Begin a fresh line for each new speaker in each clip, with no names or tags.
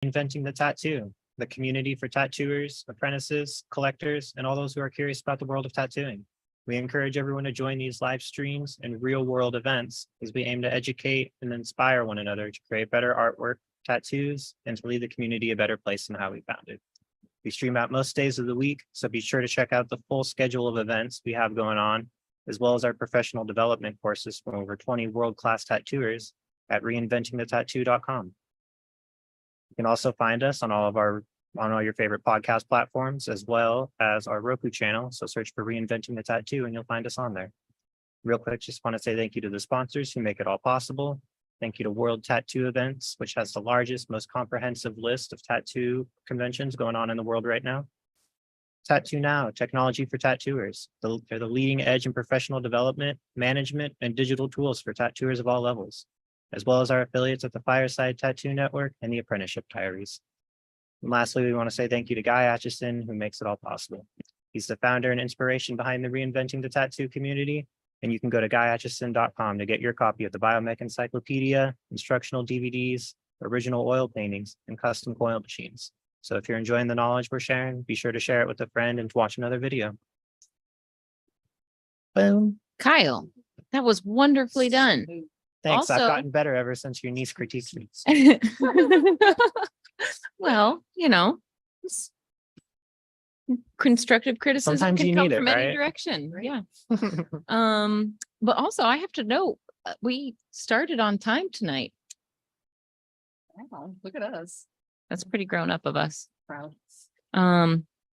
Inventing the Tattoo, the community for tattooers, apprentices, collectors, and all those who are curious about the world of tattooing. We encourage everyone to join these live streams and real world events as we aim to educate and inspire one another to create better artwork, tattoos, and to leave the community a better place than how we found it. We stream out most days of the week, so be sure to check out the full schedule of events we have going on, as well as our professional development courses from over 20 world-class tattooers at reinventingthetattoo.com. You can also find us on all your favorite podcast platforms, as well as our Roku channel. So search for Reinventing the Tattoo and you'll find us on there. Real quick, just want to say thank you to the sponsors who make it all possible. Thank you to World Tattoo Events, which has the largest, most comprehensive list of tattoo conventions going on in the world right now. Tattoo Now, technology for tattooers. They're the leading edge in professional development, management, and digital tools for tattooers of all levels, as well as our affiliates at the Fireside Tattoo Network and the Apprenticeship Diaries. And lastly, we want to say thank you to Guy Atchison, who makes it all possible. He's the founder and inspiration behind the Reinventing the Tattoo community, and you can go to guyatchison.com to get your copy of the Biomech Encyclopedia, instructional DVDs, original oil paintings, and custom coil machines. So if you're enjoying the knowledge we're sharing, be sure to share it with a friend and to watch another video. Boom.
Kyle, that was wonderfully done.
Thanks. I've
Also-
gotten better ever since your niece critiqued me.
Well, it's- constructive criticism
Sometimes
can
you
come
need it,
from any
right?
direction. Yeah. But also I have to note, we started on time tonight.
Wow, look at us.
That's pretty grown up of us.
Proud.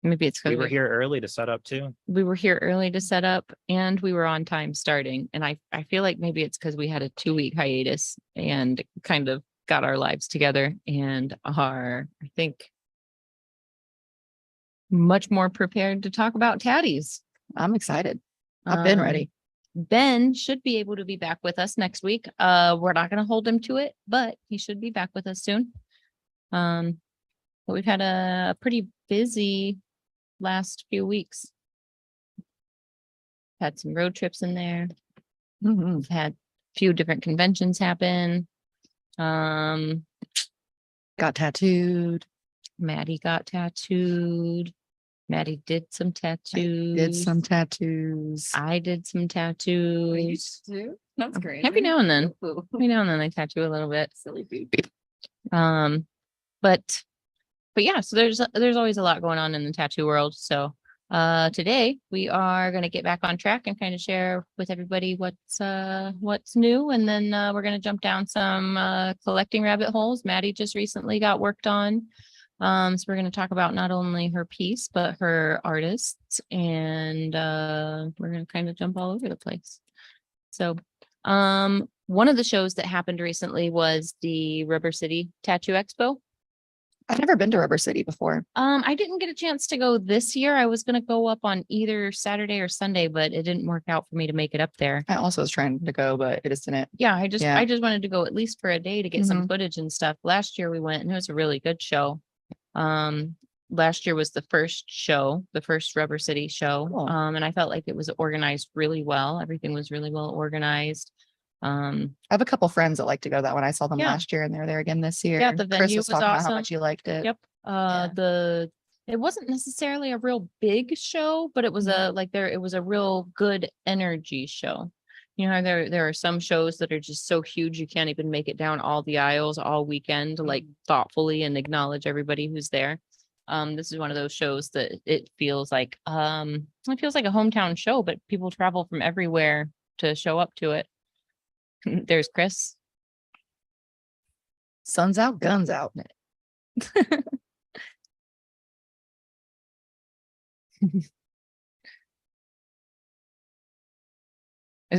Maybe it's
We
because
were here early to set up too.
we were here early to set up and we were on time starting. And I feel like maybe it's because we had a 2-week hiatus and kind of got our lives together and are, I think, much more prepared to talk about tatties.
I'm excited. I've been ready.
Ben should be able to be back with us next week. We're not going to hold him to it, but he should be back with us soon. But we've had a pretty busy last few weeks. Had some road trips in there.
Mhm.
We've had a few different conventions happen.
Got tattooed.
Maddie got tattooed. Maddie did some tattoos.
Did some tattoos.
I did some tattoos.
That's great.
Every now and then. Every now and then I tattoo a little bit.
Silly baby.
But yeah, so there's always a lot going on in the tattoo world. So today we are going to get back on track and kind of share with everybody what's new, and then we're going to jump down some collecting rabbit holes. Maddie just recently got worked on. So we're going to talk about not only her piece, but her artists, and we're going to kind of jump all over the place. So one of the shows that happened recently was the Rubber City Tattoo Expo.
I've never been to Rubber City before.
I didn't get a chance to go this year. I was going to go up on either Saturday or Sunday, but it didn't work out for me to make it up there.
I also was trying to go, but it just didn't.
Yeah, I just
Yeah.
wanted to go at least for a day to get some footage and stuff. Last year we went and it was a really good show. Last year was the first show, the first Rubber City show.
Cool.
And I felt like it was organized really well. Everything was really well organized.
I have a couple friends that like to go to that one. I saw them
Yeah.
last year and they're there again this year.
Yeah, the
Chris
venue
was
was
talking about how
awesome.
much he liked it.
Yep. It wasn't necessarily a real big show, but it was it was a real good energy show. You know, there are some shows that are just so huge you can't even make it down all the aisles all weekend to like thoughtfully and acknowledge everybody who's there. This is one of those shows that it feels like a hometown show, but people travel from everywhere to show up to it. There's Chris.
Sun's out, guns out.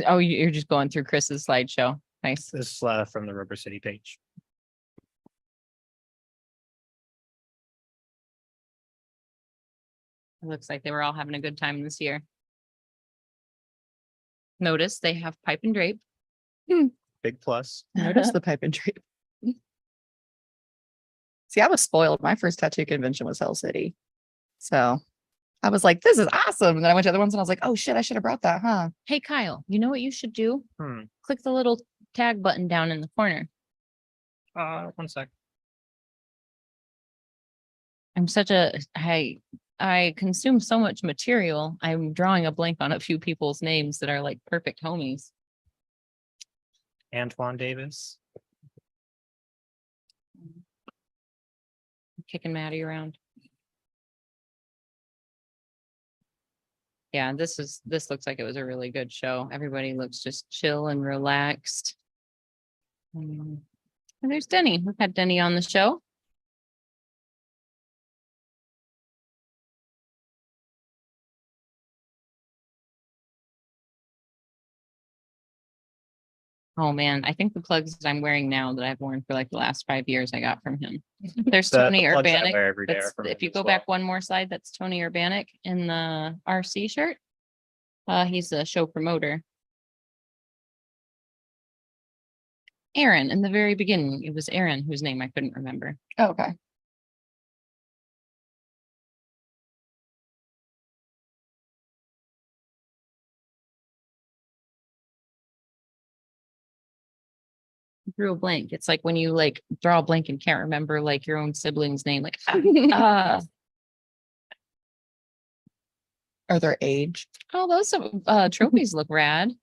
Oh, you're just going through Chris's slideshow. Nice.
This is from the Rubber City page.
It looks like they were all having a good time this year. Notice they have pipe and drape.
Big plus.
Notice the pipe and drape. See, I was spoiled. My first tattoo convention was Hell City. So I was like, this is awesome. And then I went to other ones and I was like, oh shit, I should have brought that, huh?
Hey, Kyle, you know what you should do?
Hmm.
Click the little tag button down in the corner.
1 sec.
I'm such a, I consume so much material. I'm drawing a blank on a few people's names that are like perfect homies.
Antoine Davis.
Kicking Maddie around. Yeah, this looks like it was a really good show. Everybody looks just chill and relaxed. And there's Denny. We've had Denny on the show. Oh man, I think the plugs that I'm wearing now that I've worn for like the last 5 years, I got from him. There's
The
Tony
plugs I
Urbanic.
wear every day are
That's-
from
if
him
you
as
go
well.
back one more slide, that's Tony Urbanic in the RC shirt. He's a show promoter. Aaron, in the very beginning, it was Aaron whose name I couldn't remember.
Oh, okay.
Drew a blank. It's like when you like draw a blank and can't remember like your own sibling's name. Like,
Or their age.
oh, those trophies look rad.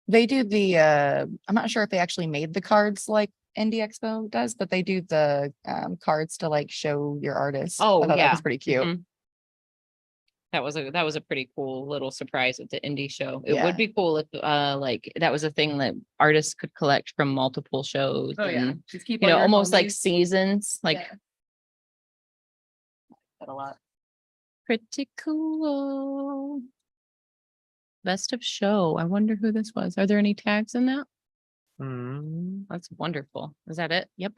They do the I'm not sure if they actually made the cards like Indie Expo does, but they do the cards to like show your artist.
Oh,
I thought
yeah.
that was pretty cute.
Mhm. That was a pretty cool little surprise at the indie show. It
Yeah.
would be cool if like that was a thing that artists could collect from multiple shows. and,
Just keep
you know, almost like seasons, like
that a lot.
pretty cool. Best of show. I wonder who this was. Are there any tags in that?
Hmm.
That's wonderful. Is that it? Yep.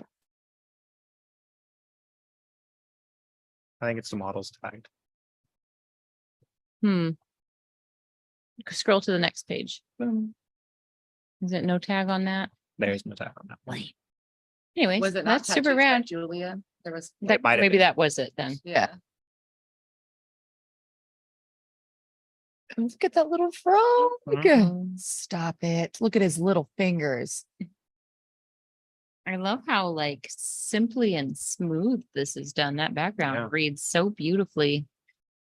I think it's the models tagged.
Scroll to the next page. Boom. Is it no tag on that?
There's no tag on that one.
Anyways,
Was it not
that's super
tattoos by
rad.
Julia? There was
That,
might have
maybe
been.
that was it then.
yeah. Look at that little frog.
Mhm.
Stop it. Look at his little fingers.
I love how like simply and smooth this is done. That background
Yeah.
reads so beautifully.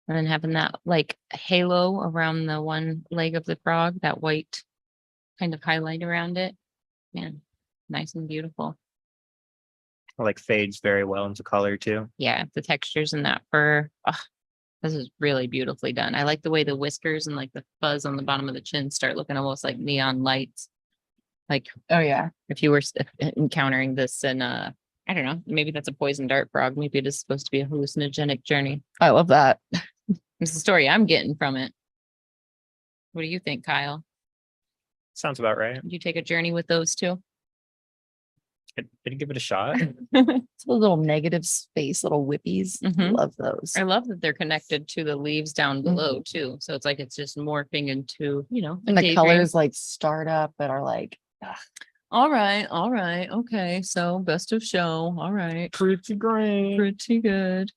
And then having that like halo around the one leg of the frog, that white kind of highlight around it. Man, nice and beautiful.
Like fades very well into color too.
Yeah, the textures in that fur. Oh, this is really beautifully done. I like the way the whiskers and like the fuzz on the bottom of the chin start looking almost like neon lights. Like
Oh yeah.
if you were encountering this in I don't know, maybe that's a poison dart frog. Maybe it is supposed to be a hallucinogenic journey.
I love that.
It's the story I'm getting from it. What do you think, Kyle?
Sounds about right.
Would you take a journey with those two?
I'd give it a shot.
It's a little negative space, little whippies.
Mhm.
Love those.
I love that they're connected to the leaves down below too. So it's like it's just morphing into, you know,
And the
daydream.
colors like start up that are like
All right, okay. So best of show. All right.
Pretty great.
Pretty good.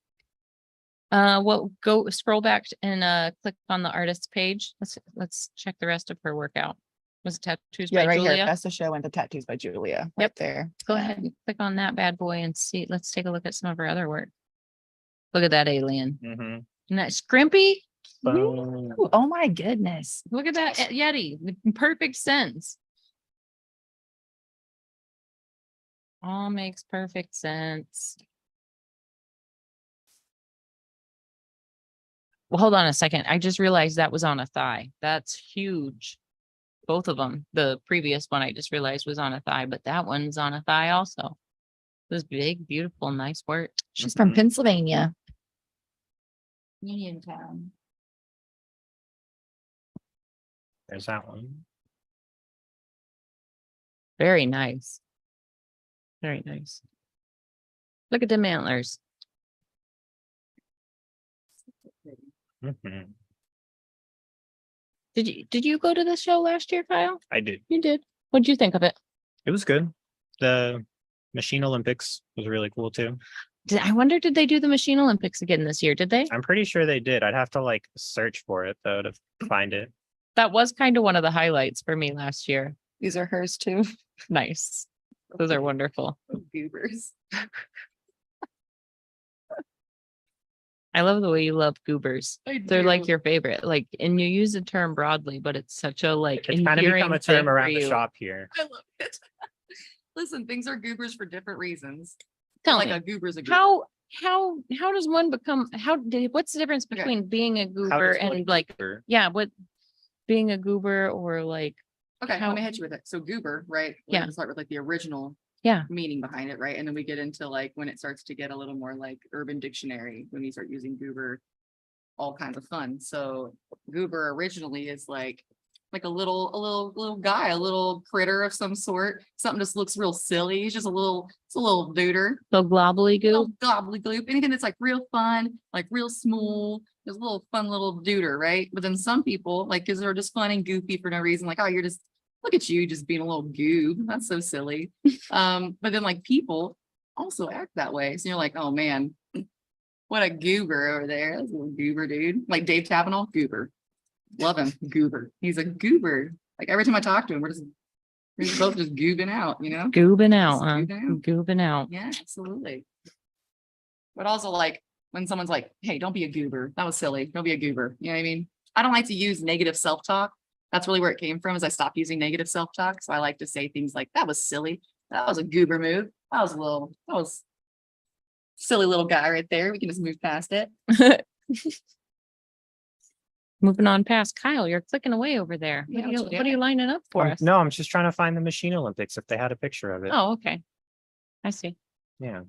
Well, go scroll back and click on the artist's page. Let's check the rest of her workout. Was it tattoos
yeah,
by
right
Julia?
here. Best of show and the tattoos by Julia. Right
Yep.
there.
Go
Yeah.
ahead and click on that bad boy and see. Let's take a look at some of her other work. Look at that alien.
Mm-hmm.
And that scrimpy.
Boom.
Ooh, oh my goodness.
Look at that Yeti. Perfect sense. All makes perfect sense. Well, hold on a second. I just realized that was on a thigh. That's huge. Both of them. The previous one I just realized was on a thigh, but that one's on a thigh also. It was big, beautiful, nice work.
She's from
Mhm.
Pennsylvania.
Uniontown.
There's that one.
Very nice. Very nice. Look at them antlers.
Mhm.
Did you go to the show last year, Kyle?
I did.
You did. What'd you think of it?
It was good. The Machine Olympics was really cool too.
I wonder, did they do the Machine Olympics again this year? Did they?
I'm pretty sure they did. I'd have to like search for it though to find it.
That was kind of one of the highlights for me last year.
These are hers too.
Nice. Those are wonderful.
Goobers.
I love the way you love goobers. They're like
do.
your favorite, like, and you use the term broadly, but it's such a like
It's kind of become
endearing
a term
thing for
around the
you.
shop here.
I love it. Listen, things are goobers for different reasons.
Tell
Like
me,
a goober's a goober.
how does one become, what's the difference
Okay.
between being a
How
goober
does one
and like,
goober-
yeah, what being a goober or like,
Okay,
how-
let me hit you with it. So goober, right? We're
Yeah.
gonna start with like the original
yeah,
meaning behind it, right? And then we get into like when it starts to get a little more like Urban Dictionary, when you start using goober, all kinds of fun. So goober originally is like a little guy, a little critter of some sort. Something just looks real silly. It's just it's a little duder.
the globbly
Little
goo.
gobbledygook, anything that's like real fun, like real smooth, just a little fun little duder, right? But then some people, like, cause they're just fun and goofy for no reason, like, oh, you're just, look at you just being a little goob. That's so silly. But then like people also act that way. So you're like, oh man, what a goober over there. That's a little goober dude. Like Dave Tavenel, goober. Love him, goober. He's a goober. Like every time I talk to him, we're just both just goobing out, you know?
Goobing out,
Just
huh?
goobing out.
Goobing out.
Yeah, absolutely. But also like when someone's like, hey, don't be a goober. That was silly. Don't be a goober. You know what I mean? I don't like to use negative self-talk. That's really where it came from, is I stopped using negative self-talk. So I like to say things like, that was silly. That was a goober move. That was silly little guy right there. We can just move past it.
Moving on past Kyle, you're clicking away over there.
Yeah,
What are you lining up for us?
No, I'm just trying to find the Machine Olympics if they had a picture of it.
Oh, okay. I see.
Yeah.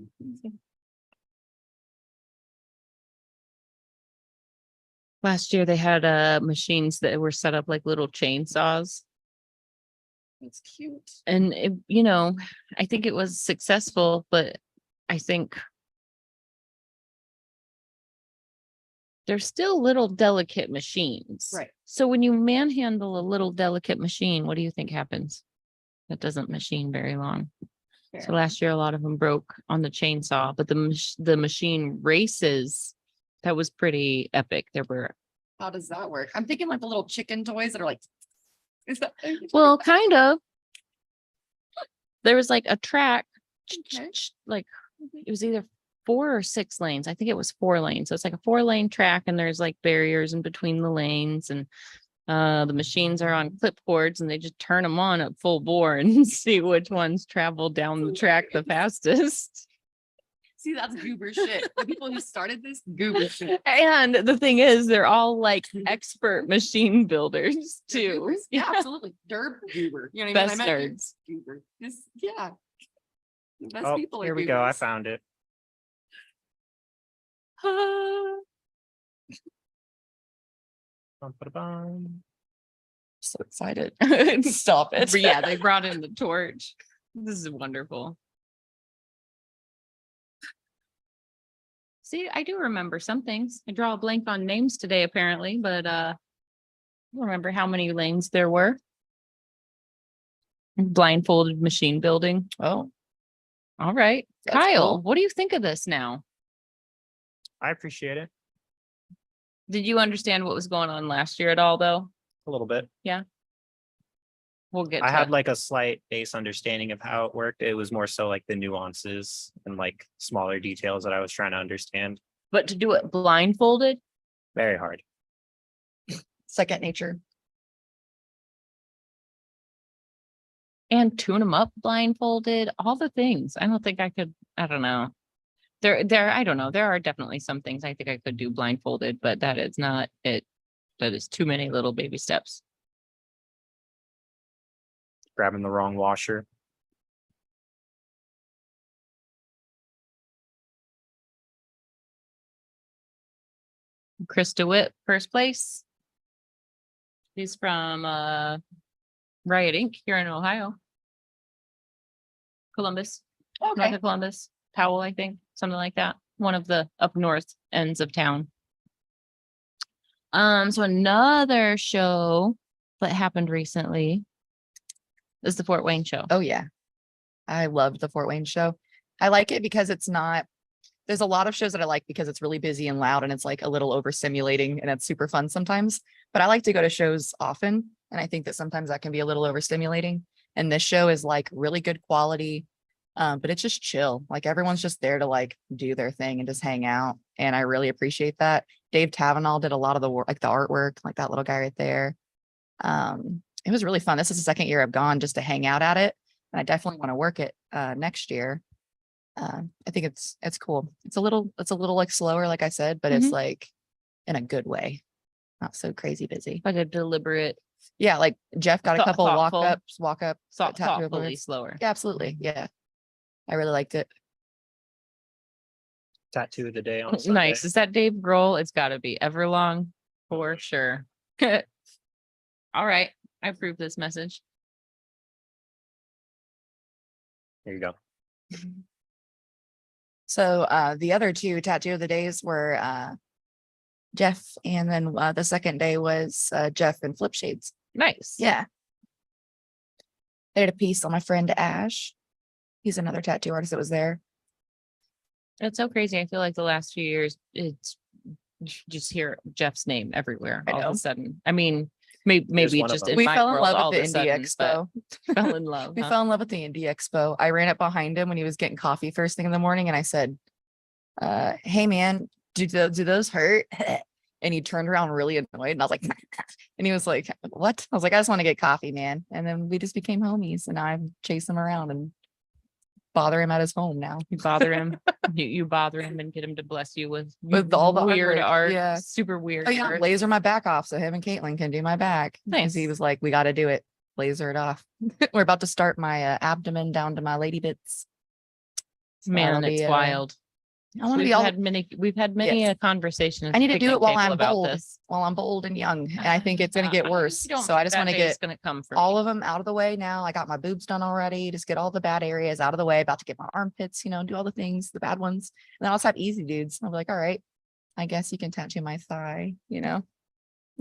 Last year they had machines that were set up like little chainsaws.
It's cute.
And it, you know, I think it was successful, but I think they're still little delicate machines.
Right.
So when you manhandle a little delicate machine, what do you think happens? That doesn't machine very long. So
Fair.
last year, a lot of them broke on the chainsaw, but the machine races, that was pretty epic. There were,
How does that work? I'm thinking like the little chicken toys that are like, is that?
well, kind of. There was like a track,
Okay.
like it was either 4 or 6 lanes. I think it was 4 lanes. So it's like a 4-lane track and there's like barriers in between the lanes, and the machines are on clipboards and they just turn them on at full bore and see which ones travel down the track the fastest.
See, that's goober shit. The people who started this, goober shit.
And the thing is, they're all like expert machine builders
They're
too.
goobers. Yeah, absolutely. Derb goober. You know what I mean?
Best
I meant
nerds.
goober. Just, yeah. The best
Oh,
people are
here we go. I
goobers.
found it. Bum-ba-da-bum.
So excited. Stop it.
But yeah, they brought in the torch. This is wonderful. See, I do remember some things. I draw a blank on names today, apparently, but I don't remember how many lanes there were. Blindfolded machine building.
Oh,
All right.
That's
Kyle,
cool.
what do you think of this now?
I appreciate it
Did you understand what was going on last year at all, though?
a little bit.
We'll get
I
to
had
it.
like a slight base understanding of how it worked. It was more so like the nuances and like smaller details that I was trying to understand.
But to do it blindfolded,
Very hard.
second nature.
and tune them up blindfolded, all the things. I don't think I could, I don't know. I don't know. There are definitely some things I think I could do blindfolded, but that is not it. That is too many little baby steps.
Grabbing the wrong washer.
Chris DeWitt, first place. He's from Riot Inc. here in Ohio. Columbus, north
Okay.
of Columbus, Powell, I think, something like that. One of the up north ends of town. So another show that happened recently is the Fort Wayne show.
Oh, yeah. I loved the Fort Wayne show. I like it because it's not, there's a lot of shows that I like because it's really busy and loud and it's like a little overstimulating and it's super fun sometimes. But I like to go to shows often. And I think that sometimes that can be a little overstimulating. And this show is like really good quality.
But it's just chill. Like everyone's just there to like do their thing and just hang out. And I really appreciate that. Dave Tavenall did a lot of the work, like the artwork, like that little guy right there. It was really fun. This is the second year I've gone just to hang out at it. And I definitely want to work it next year. I think it's cool. It's a little like slower, like I said, but it's like in a good way. Not so crazy busy.
Like a deliberate,
Yeah, like Jeff got a couple
thoughtful.
walk up. tattoo
thoughtfully
boards.
slower.
Yeah, absolutely. Yeah. I really liked it.
Tattoo of the day on Sunday.
Nice. Is that Dave Grohl? It's got to be Everlong for sure. All right. I approve this message.
There you go.
So the other two tattoo of the days were Jeff, and then the second day was Jeff and Flip Shades.
Nice.
Yeah. I did a piece on my friend Ash. He's another tattoo artist that was there.
It's so crazy. I feel like the last few years, it's just hear Jeff's name everywhere
I
all of
know.
a sudden. I mean, maybe
one of
just
them.
in
We
my
fell in
world
love
all
with
of
the
a
Indie
sudden,
Expo.
but fell in love.
We
huh?
fell in love with the Indie Expo. I ran up behind him when he was getting coffee first thing in the morning, and I said, hey man, do those hurt? And he turned around really annoyed, and I was like, and he was like, what? I was like, I just want to get coffee, man. And then we just became homies, and I chase him around and bother him at his home now.
You bother him. You bother him and get him to bless you with
all the
weird
artwork,
art.
yeah.
Super weird.
Oh yeah,
art.
laser my back off so him and Caitlin can do my back. Because he
Nice.
was like, we got to do it. Laser it off. We're about to start my abdomen down to my lady bits. So
Man,
that'll
it's
be,
wild.
I want to
We've
be all.
had many
Yes.
a conversation.
I need to do it while I'm
about
bold.
this.
While I'm bold and young, and I think it's gonna get worse.
don't
So I
think
just
that
want to
day is
get
gonna come for
all
me.
of them out of the way now. I got my boobs done already. Just get all the bad areas out of the way. About to get my armpits, do all the things, the bad ones. And then I'll just have easy dudes. I'll be like, all right, I guess you can tattoo my thigh. I'm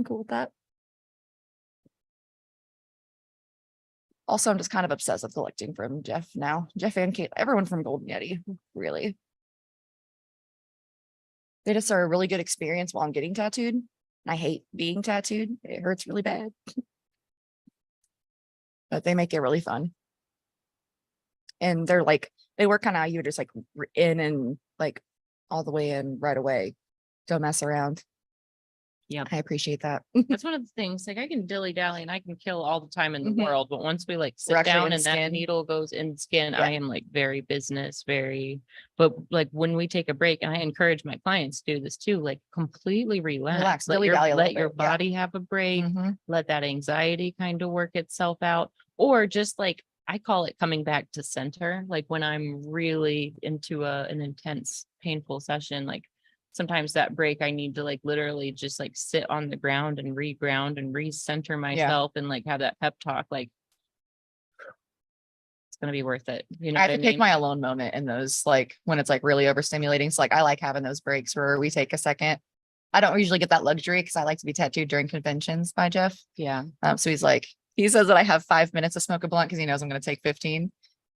cool with that. Also, I'm just kind of obsessed with collecting from Jeff now. Jeff and Kate, everyone from Golden Yeti, really. They just are a really good experience while I'm getting tattooed. And I hate being tattooed. It hurts really bad. But they make it really fun. And they're like, they work kind of how you would just like in and like all the way in right away. Don't mess around.
Yep.
I appreciate that.
That's one of the things, like I can dilly dally and I can kill all the time in the
Mhm.
world, but once we like
We're
sit
actually
down
in
and that
skin.
needle goes in skin,
Yeah.
I am like very business, but like when we take a break, and I encourage my clients to do this too, like completely relax, let
dilly-dally a little
let your
bit, yeah.
body have a break,
Mhm.
let that anxiety kind of work itself out, or just like I call it coming back to center. Like when I'm really into an intense, painful session, like sometimes that break, I need to like literally just like sit on the ground and reground and recenter myself and like have that pep talk. Like it's gonna be worth it. You know
I
what
have
I
to take
mean?
my alone moment in those, like when it's like really overstimulating. So like I like having those breaks where we take a second. I don't usually get that luxury because I like to be tattooed during conventions by Jeff.
Yeah.
So he says that I have 5 minutes to smoke a blunt because he knows I'm going to take 15.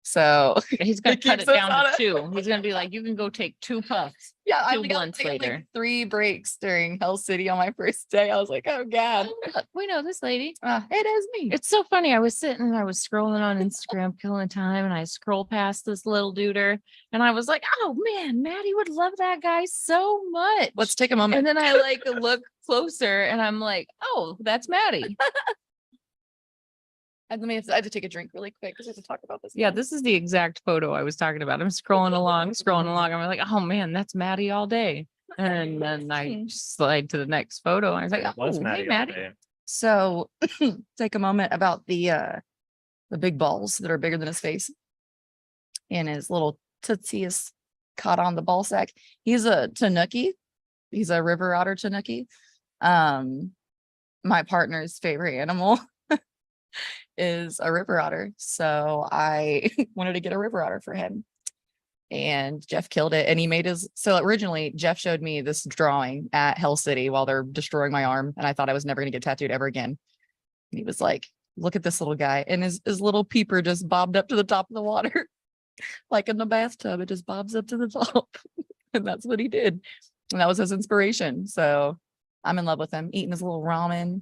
So
He's gonna
He
cut
keeps
it
us
down
on
to
it.
2. He's gonna be like, you can go take 2 puffs.
yeah, I
Two
only got
blunts
like
later.
3 breaks during Hell City on my first day. I was like, oh God,
We know this lady.
it is me.
It's so funny. I was sitting and I was scrolling on Instagram, killing time, and I scroll past this little duder, and I was like, "Oh man, Maddie would love that guy so much."
Let's take a moment.
And then I like look closer, and I'm like, "Oh, that's Maddie."
I have to take a drink really quick because I have to talk about this.
Yeah, this is the exact photo I was talking about. I'm scrolling along. I'm like, "Oh man, that's Maddie all day." And then I slide to the next photo, and I was like,
It was
"Oh,
Maddie
hey,
all
Maddie."
day.
So take a moment about the big balls that are bigger than his face. And his little tootsie is caught on the ball sack. He's a Tanuki. He's a river otter Tanuki. My partner's favorite animal is a river otter. So I wanted to get a river otter for him. And Jeff killed it. And he made so originally Jeff showed me this drawing at Hell City while they're destroying my arm. And I thought I was never going to get tattooed ever again. And he was like, look at this little guy. And his little peeper just bobbed up to the top of the water. Like in the bathtub, it just bobs up to the top. And that's what he did. And that was his inspiration. So I'm in love with him, eating his little ramen.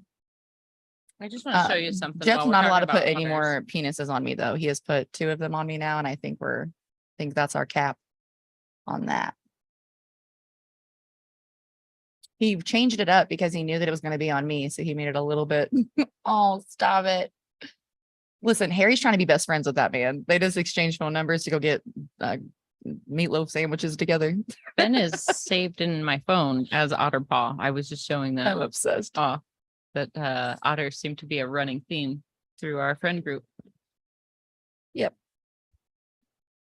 I just want to show you something.
Jeff's
while we're
not allowed to
talking
put
about
any
otters.
more penises on me though. He has put 2 of them on me now. And I think we're think that's our cap on that. He changed it up because he knew that it was going to be on me. So he made it a little bit. Oh, stop it. Listen, Harry's trying to be best friends with that man. They just exchanged phone numbers to go get meatloaf sandwiches together.
Ben is saved in my phone as Otterpaw. I was just showing that.
I'm obsessed.
That otters seem to be a running theme through our friend group.
Yep.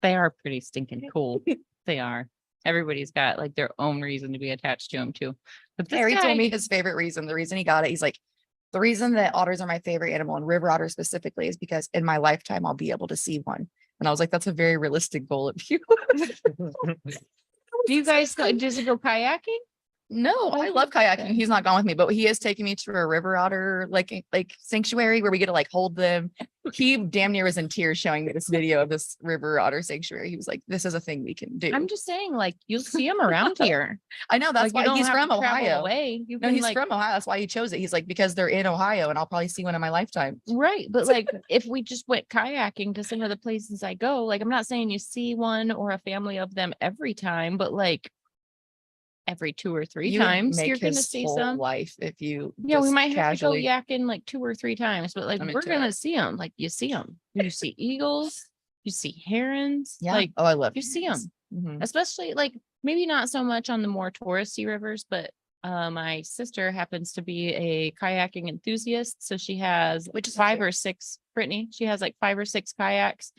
They are pretty stinking cool. They are. Everybody's got like their own reason to be attached to them too. But this
Harry
guy,
told me his favorite reason. The reason he got it, he's like, the reason that otters are my favorite animal and river otters specifically is because in my lifetime I'll be able to see one. And I was like, that's a very realistic goal of you.
do you guys go, does it go kayaking?
No, I love kayaking. He's not gone with me, but he is taking me to a river otter like sanctuary where we get to like hold them. He damn near was in tears showing me this video of this river otter sanctuary. He was like, "This is a thing we can do."
I'm just saying, like, you'll see them around here.
I know that's
Like, you
why
don't
he's
have
from
to travel
Ohio.
away. You
No,
can,
he's
like,
from Ohio. That's why he chose it. He's like, because they're in Ohio and I'll probably see one in my lifetime.
right. But like, if we just went kayaking to some of the places I go, like, I'm not saying you see one or a family of them every time, but like every 2 or 3
You would
times
make
you're gonna
his
see
whole
some.
life if you
Yeah, we
just
might have
casually.
to go yakking like 2 or 3 times, but like
I'm
we're
into
gonna
it.
see them. Like you see them. You see eagles, you see herons.
Yeah.
Like
Oh, I love
you see
herons.
them.
Mhm.
Especially like maybe not so much on the more touristy rivers, but my sister happens to be a kayaking enthusiast. So she has
Which is
5
cute.
or 6, Brittany, she has like 5 or 6 kayaks.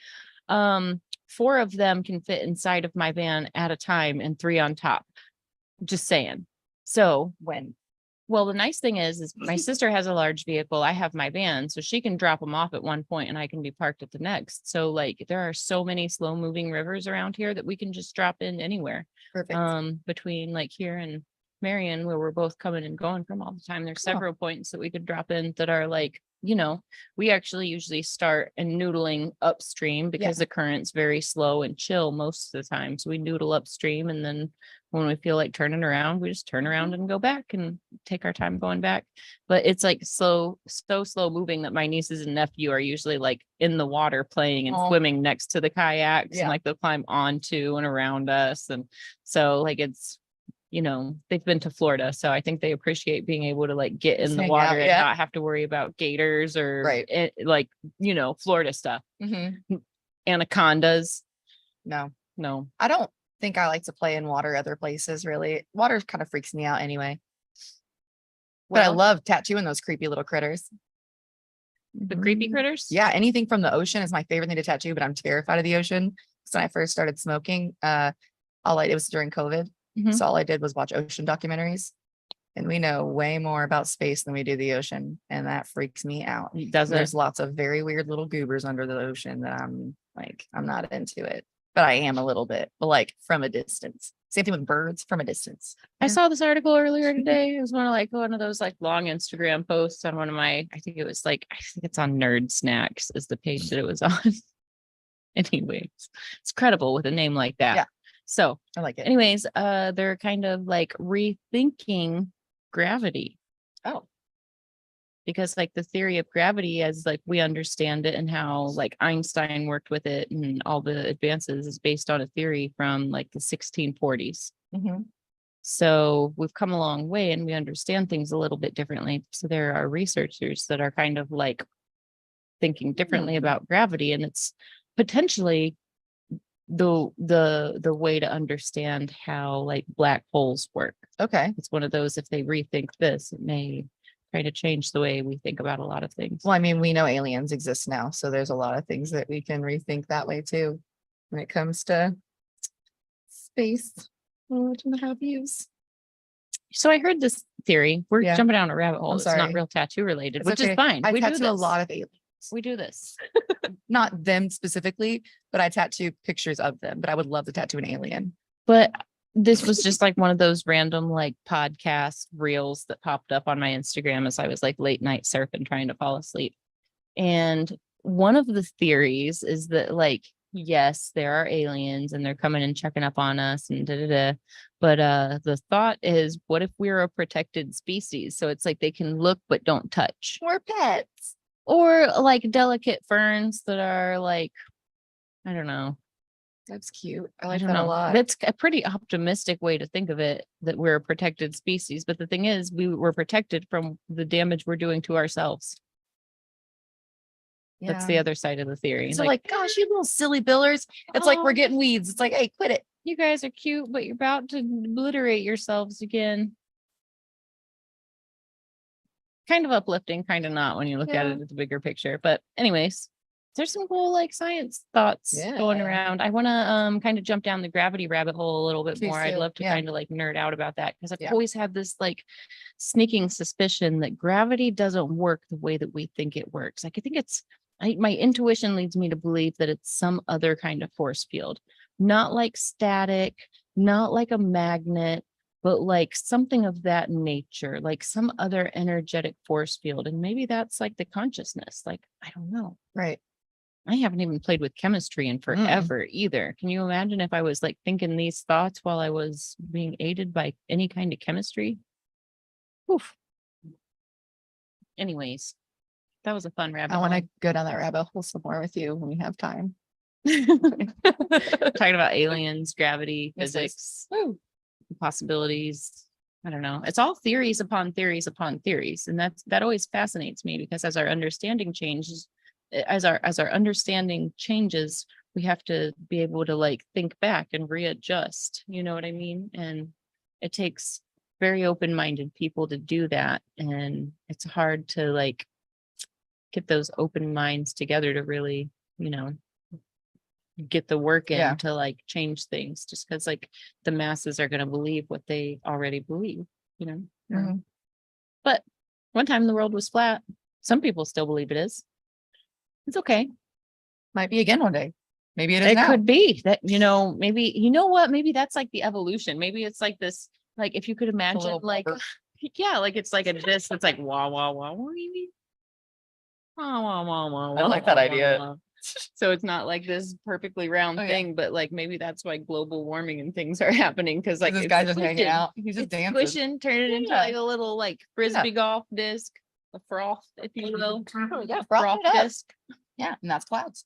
4 of them can fit inside of my van at a time and 3 on top. Just saying. So
When
well, the nice thing is my sister has a large vehicle. I have my van, so she can drop them off at one point and I can be parked at the next. So like there are so many slow moving rivers around here that we can just drop in anywhere.
perfect.
Between like here and Marion, where we're both coming and going from all the time. There's
Cool.
several points that we could drop in that are like, you know, we actually usually start and noodling upstream because the current's very slow and chill most of the time. So we noodle upstream, and then when we feel like turning around, we just turn around and go back and take our time going back. But it's like so slow moving that my nieces and nephew are usually like in the water playing and
Aw.
swimming next to the kayaks,
Yeah.
and like they'll climb onto and around us. And so like it's, you know, they've been to Florida, so I think they appreciate being able to like get
Just
in the
hang
water
out,
and
yeah.
not have to worry about gators or
Right.
like, you know, Florida stuff.
Mhm.
Anacondas.
No,
No.
I don't think I like to play in water other places really. Water kind of freaks me out anyway. But I
Well,
love tattooing those creepy little critters.
the creepy
Mhm.
critters.
Yeah, anything from the ocean is my favorite thing to tattoo, but I'm terrified of the ocean. So when I first started smoking, it was during COVID.
Mhm.
So all I did was watch ocean documentaries. And we know way more about space than we do the ocean. And that freaks me out.
Does it?
There's lots of very weird little goobers under the ocean that I'm not into it. But I am a little bit, but like from a distance. Same thing with birds from a distance.
I
Yeah.
saw this article earlier today. It was one of those like long Instagram posts on one of my, I think it's on Nerd Snacks is the page that it was on. Anyways, it's credible with a name like that.
Yeah.
So
I like it.
anyways, they're kind of like rethinking gravity,
Oh,
because like the theory of gravity as like we understand it and how like Einstein worked with it and all the advances is based on a theory from like the 1640s.
mhm.
So we've come a long way and we understand things a little bit differently. So there are researchers that are kind of like thinking differently about gravity, and it's potentially the way to understand how like black holes work.
Okay.
It's one of those, if they rethink this, it may kind of change the way we think about a lot of things.
Well, I mean, we know aliens exist now, so there's a lot of things that we can rethink that way too when it comes to space. What have yous?
So I heard this theory. We're
Yeah.
jumping down a rabbit hole. It's not
sorry.
real tattoo related,
It's
which
okay.
is fine.
I
We do
tattoo a
this.
lot of aliens.
We do this.
Not them specifically, but I tattoo pictures of them. But I would love to tattoo an alien.
But this was just like one of those random like podcast reels that popped up on my Instagram as I was like late night surfing trying to fall asleep. And one of the theories is that like, yes, there are aliens and they're coming and checking up on us and But the thought is, what if we're a protected species? So it's like they can look but don't touch.
We're pets.
Or like delicate ferns that are like, I don't know,
That's cute. I
I
like
don't
that a
know.
lot.
That's a pretty optimistic way to think of it, that we're a protected species. But the thing is, we were protected from the damage we're doing to ourselves. That's the
Yeah.
other side of the theory.
So like, gosh, you little silly billers. It's like we're
"Oh,
getting weeds. It's like, hey, quit it.
you guys are cute, but you're about to obliterate yourselves again. Kind of uplifting, kind of not when you look at
Yeah.
it at the bigger picture. But anyways, there's some cool like science thoughts going
Yeah.
around. I want to kind of jump down the gravity rabbit hole a little bit
Please
more. I'd
do.
love to
Yeah.
kind of like nerd out about that because I've
Yeah.
always had this like sneaking suspicion that gravity doesn't work the way that we think it works. Like I think my intuition leads me to believe that it's some other kind of force field, not like static, not like a magnet, but like something of that nature, like some other energetic force field. And maybe that's like the consciousness. Like, I don't know.
Right.
I haven't even played with chemistry in forever either. Can you imagine if I was like thinking these thoughts while I was being aided by any kind of chemistry? Oof. Anyways, that was a fun rabbit
I want to
hole.
go down that rabbit hole some more with you when we have time.
Talking about aliens, gravity,
Yes,
physics,
Woo.
possibilities. I don't know. It's all theories upon theories upon theories. And that always fascinates me because as our understanding changes, as our understanding changes, we have to be able to like think back and readjust. You know what I mean? And it takes very open-minded people to do that. And it's hard to like get those open minds together to really, you know, get the work in
Yeah.
to like change things just because like the masses are going to believe what they already believe, you know.
Mhm.
But one time the world was flat. Some people still believe it is. It's okay.
Might be again one day. Maybe it is
It
now.
could be that, you know, maybe, you know what, maybe that's like the evolution. Maybe it's like this, like if you could imagine
little
like,
bubble.
yeah, like it's like a disc that's like wah, wah, wah, wah, wah, wah, wah, wah,
I like
wah,
that
wah,
idea.
wah. So it's not like this perfectly round
Oh, yeah.
thing, but like maybe that's why global warming and things are happening because like
This
it's
guy's just hanging
squishing.
out. He's just
It's
dancing.
squishing, turn it into
Yeah.
like a little like frisbee golf disc, a froth, if you will.
Yeah,
A
froth it up.
disc.
Yeah, and that's clouds.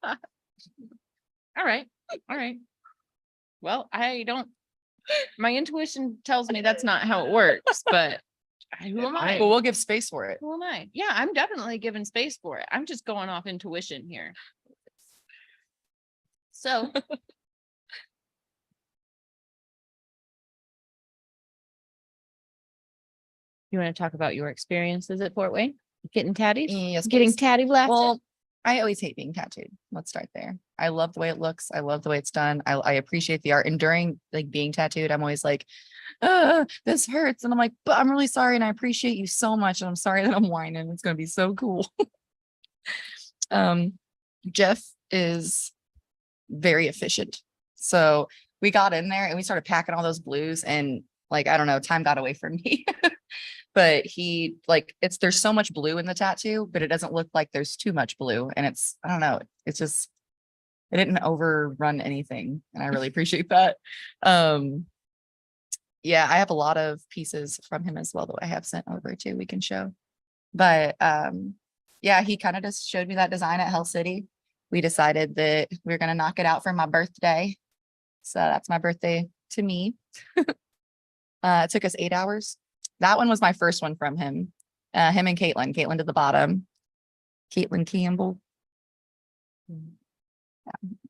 All right. All right. Well, my intuition tells me that's not how it works, but who am I?
But we'll give space for it.
Who am I? Yeah, I'm definitely giving space for it. I'm just going off intuition here. So you want to talk about your experiences at Fort Wayne? Getting tatties?
Yes,
Getting
please.
tatty blasted?
Well, I always hate being tattooed. Let's start there. I love the way it looks. I love the way it's done. I appreciate the art. And during like being tattooed, I'm always like, this hurts. And I'm like, but I'm really sorry. And I appreciate you so much. And I'm sorry that I'm whining. It's going to be so cool. Jeff is very efficient. So we got in there and we started packing all those blues and like, I don't know, time got away from me. But he like there's so much blue in the tattoo, but it doesn't look like there's too much blue. And it's, I don't know, it's just, it didn't overrun anything. And I really appreciate that. Yeah, I have a lot of pieces from him as well that I have sent over too, we can show. But yeah, he kind of just showed me that design at Hell City. We decided that we are going to knock it out for my birthday. So that's my birthday to me. It took us 8 hours. That one was my first one from him. Him and Caitlin. Caitlin to the bottom. Caitlin Campbell.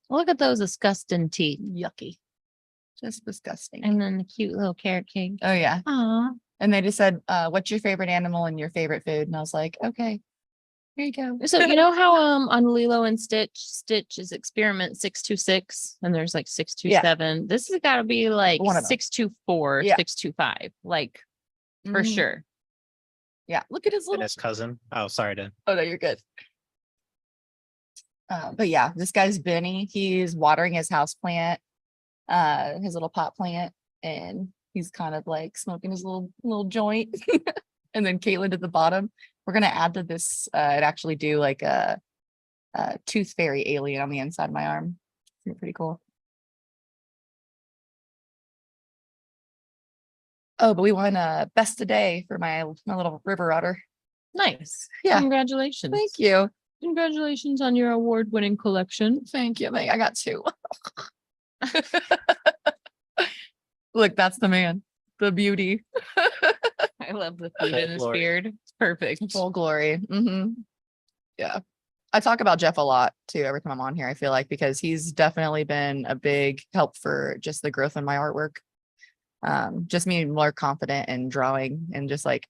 Look at those disgusting teeth.
Yucky. Just disgusting.
And then the cute little carrot cake.
Oh yeah.
Aw.
And they just said, what's your favorite animal and your favorite food? And I was like, okay, here you go.
So you know how on Lilo and Stitch is experiment 626 and there's like 627. This has got to be like
One of them.
624,
Yeah.
625, like for
Mhm.
sure.
Yeah. Look at his
And
little.
his cousin. Oh, sorry to.
Oh no, you're good. But yeah, this guy's Benny. He's watering his house plant, his little pot plant, and he's kind of like smoking his little joint. And then Caitlin at the bottom. We're gonna add to this and actually do like a tooth fairy alien on the inside of my arm. It's pretty cool. Oh, but we won best today for my little river otter.
Nice.
Yeah.
Congratulations.
Thank you.
Congratulations on your award-winning collection.
Thank you. I got two. Look, that's the man, the beauty.
I love the food in his
Glory.
beard. It's perfect.
Full glory. Yeah. I talk about Jeff a lot too every time I'm on here, I feel like, because he's definitely been a big help for just the growth in my artwork. Just me more confident in drawing and just like,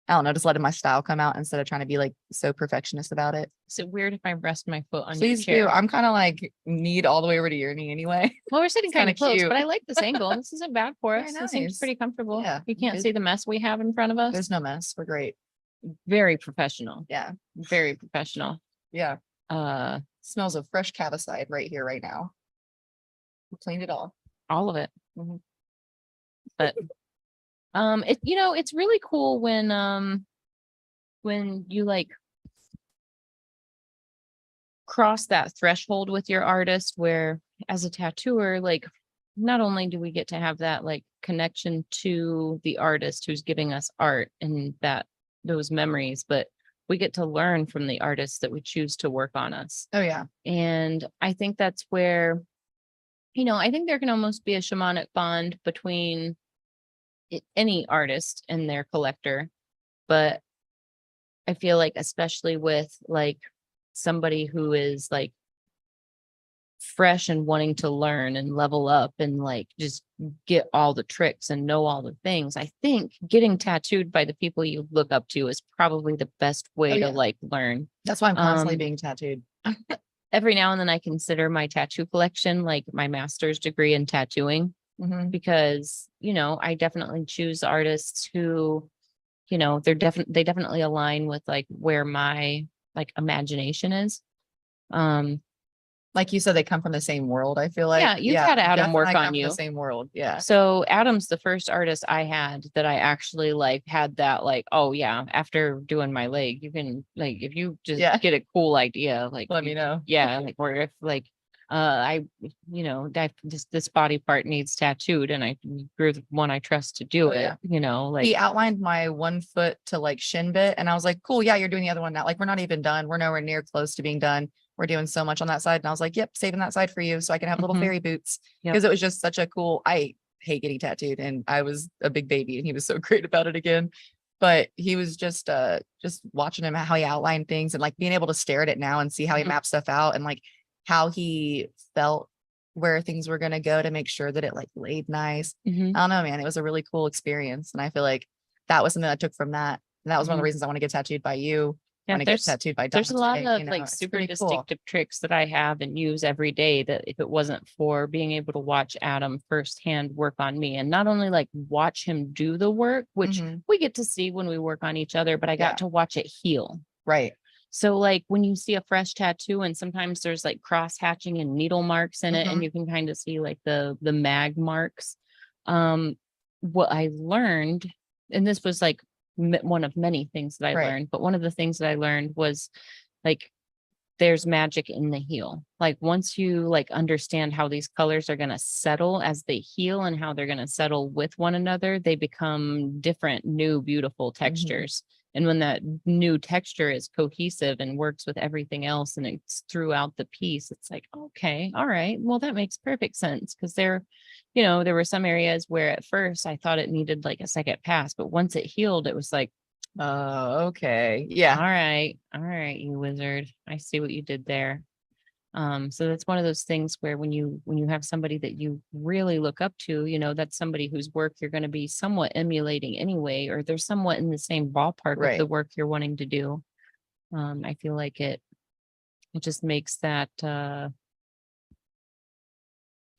I don't know, just letting my style come out instead of trying to be like so perfectionist about it.
Is it weird if I rest my foot on
Please
your
do.
chair?
I'm kind of like kneed all the way over to your knee anyway.
Well, we're sitting
It's
kind
kinda
of close,
cute.
but I like this angle. This isn't bad for
Very
us. It seems
nice.
pretty comfortable.
Yeah,
You can't
good.
see the mess we have in front of us.
There's no mess. We're great.
Very professional.
Yeah.
Very professional.
Yeah.
Uh,
Smells of fresh cavicide right here, right now. We cleaned it all.
all of it.
Mhm.
But it, you know, it's really cool when you like cross that threshold with your artist, where as a tattooer, like not only do we get to have that like connection to the artist who's giving us art and that those memories, but we get to learn from the artists that we choose to work on us.
Oh yeah.
And I think that's where, you know, I think there can almost be a shamanic bond between any artist and their collector. But I feel like, especially with like somebody who is like fresh and wanting to learn and level up and like just get all the tricks and know all the things, I think getting tattooed by the people you look up to is probably the best way
Oh,
to
yeah.
like learn.
That's why I'm constantly
Um,
being tattooed.
Every now and then I consider my tattoo collection like my master's degree in tattooing,
Mhm.
because, you know, I definitely choose artists who, you know, they definitely align with like where my like imagination is.
Like you said, they come from the same world, I feel like.
Yeah, you've had Adam work
definitely
on
come from
you.
the same world. Yeah.
So Adam's the first artist I had that I actually like had that like, oh yeah, after doing my leg, you can like, if you just
Yeah.
get a cool idea, like
Let
you-
me know.
yeah, like, or if like I, you know, that this body part needs tattooed and you're the one I trust to do
Oh,
it,
yeah.
you know, like
He outlined my 1 foot to like shin bit, and I was like, cool, yeah, you're doing the other one now. Like, we're not even done. We're nowhere near close to being done. We're doing so much on that side. And I was like, yep, saving that side for you so I can have little
Mhm.
fairy boots.
Yep.
Because it was just such a cool, I hate getting tattooed, and I was a big baby and he was so great about it again. But he was just watching him how he outlined things and like being able to stare at it now and see how he
Mhm.
mapped stuff out and like how he felt where things were gonna go to make sure that it like laid nice.
Mhm.
I don't know, man. It was a really cool experience. And I feel like that was something I took from that. And that was one of the
Mhm.
reasons I want to get tattooed by you.
Yeah,
Want to get tattooed by
there's a lot
Dante,
of
you know,
like
it's
super
pretty cool.
distinctive tricks that I have and use every day that if it wasn't for being able to watch Adam firsthand work on me, and not only like watch him do the work, which
Mhm.
we get to see when we work on each other, but I got
Yeah.
to watch it heal.
Right.
So like when you see a fresh tattoo and sometimes there's like cross hatching and needle marks in it, and
Mhm.
you can kind of see like the mag marks. What I learned, and this was like one of many things that I
Right.
learned, but one of the things that I learned was like there's magic in the heal. Like once you like understand how these colors are going to settle as they heal and how they're going to settle with one another, they become different, new, beautiful textures. And when that new texture is cohesive and works with everything else and it's throughout the piece, it's like, okay, all right, well, that makes perfect sense. Because there, you know, there were some areas where at first I thought it needed like a second pass, but once it healed, it was like,
Oh, okay. Yeah.
all right, you wizard. I see what you did there. So that's one of those things where when you have somebody that you really look up to, you know, that's somebody whose work you're going to be somewhat emulating anyway, or they're somewhat in the same ballpark of the
Right.
work you're wanting to do. I feel like it just makes that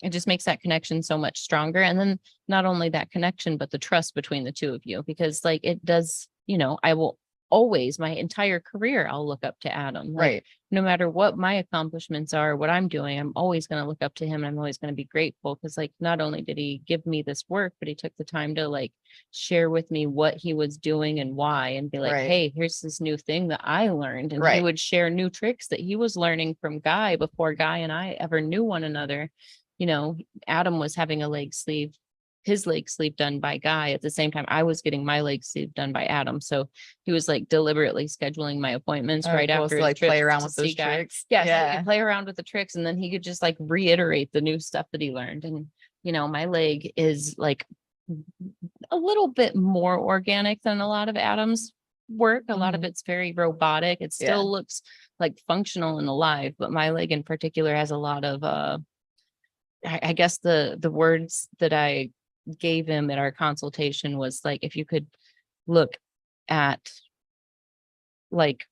it just makes that connection so much stronger. And then not only that connection, but the trust between the two of you, because like it does, you know, I will always, my entire career, I'll look up to Adam. Like,
Right.
no matter what my accomplishments are, what I'm doing, I'm always going to look up to him. And I'm always going to be grateful because like, not only did he give me this work, but he took the time to like share with me what he was doing and why, and be like,
Right.
hey, here's this new thing that I learned. And he
Right.
would share new tricks that he was learning from Guy before Guy and I ever knew one another. You know, Adam was having a leg sleeve his leg sleeve done by Guy at the same time I was getting my leg sleeve done by Adam. So he was like deliberately scheduling my appointments right
cool.
after
So,
his
like,
trips
play around
to
with those
see Guy.
tricks.
Yeah, so he
Yeah.
could play around with the tricks, and then he could just like reiterate the new stuff that he learned. And my leg is like a little bit more organic than a lot of Adam's work. A lot of
Mhm.
it's very robotic. It
Yeah.
still looks like functional and alive, but my leg in particular has a lot of I guess the words that I gave him at our consultation was like, if you could look at like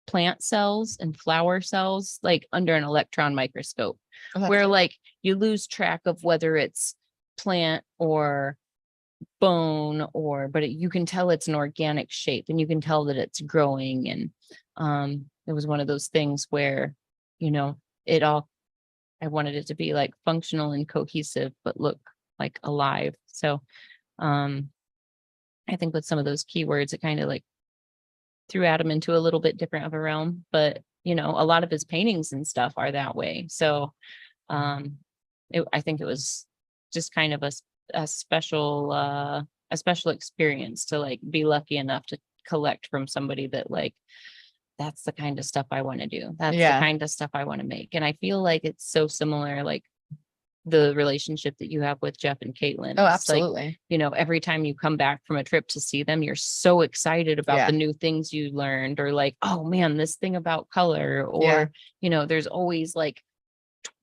plant cells and flower cells like under an electron microscope,
Oh, that's
where
cool.
like you lose track of whether it's plant or bone, or you can tell it's an organic shape and you can tell that it's growing. And it was one of those things where it all, I wanted it to be like functional and cohesive but look like alive. So I think with some of those keywords, it kind of like threw Adam into a little bit different of a realm, but a lot of his paintings and stuff are that way. So I think it was just kind of a special experience to like be lucky enough to collect from somebody that like, that's the kind of stuff I want to do. That's the
Yeah.
kind of stuff I want to make. And I feel like it's so similar, like the relationship that you have with Jeff and Caitlin.
Oh,
It's like,
absolutely.
every time you come back from a trip to see them, you're so excited about
Yeah.
the new things you learned, or like, oh man, this thing about color, or, there's always like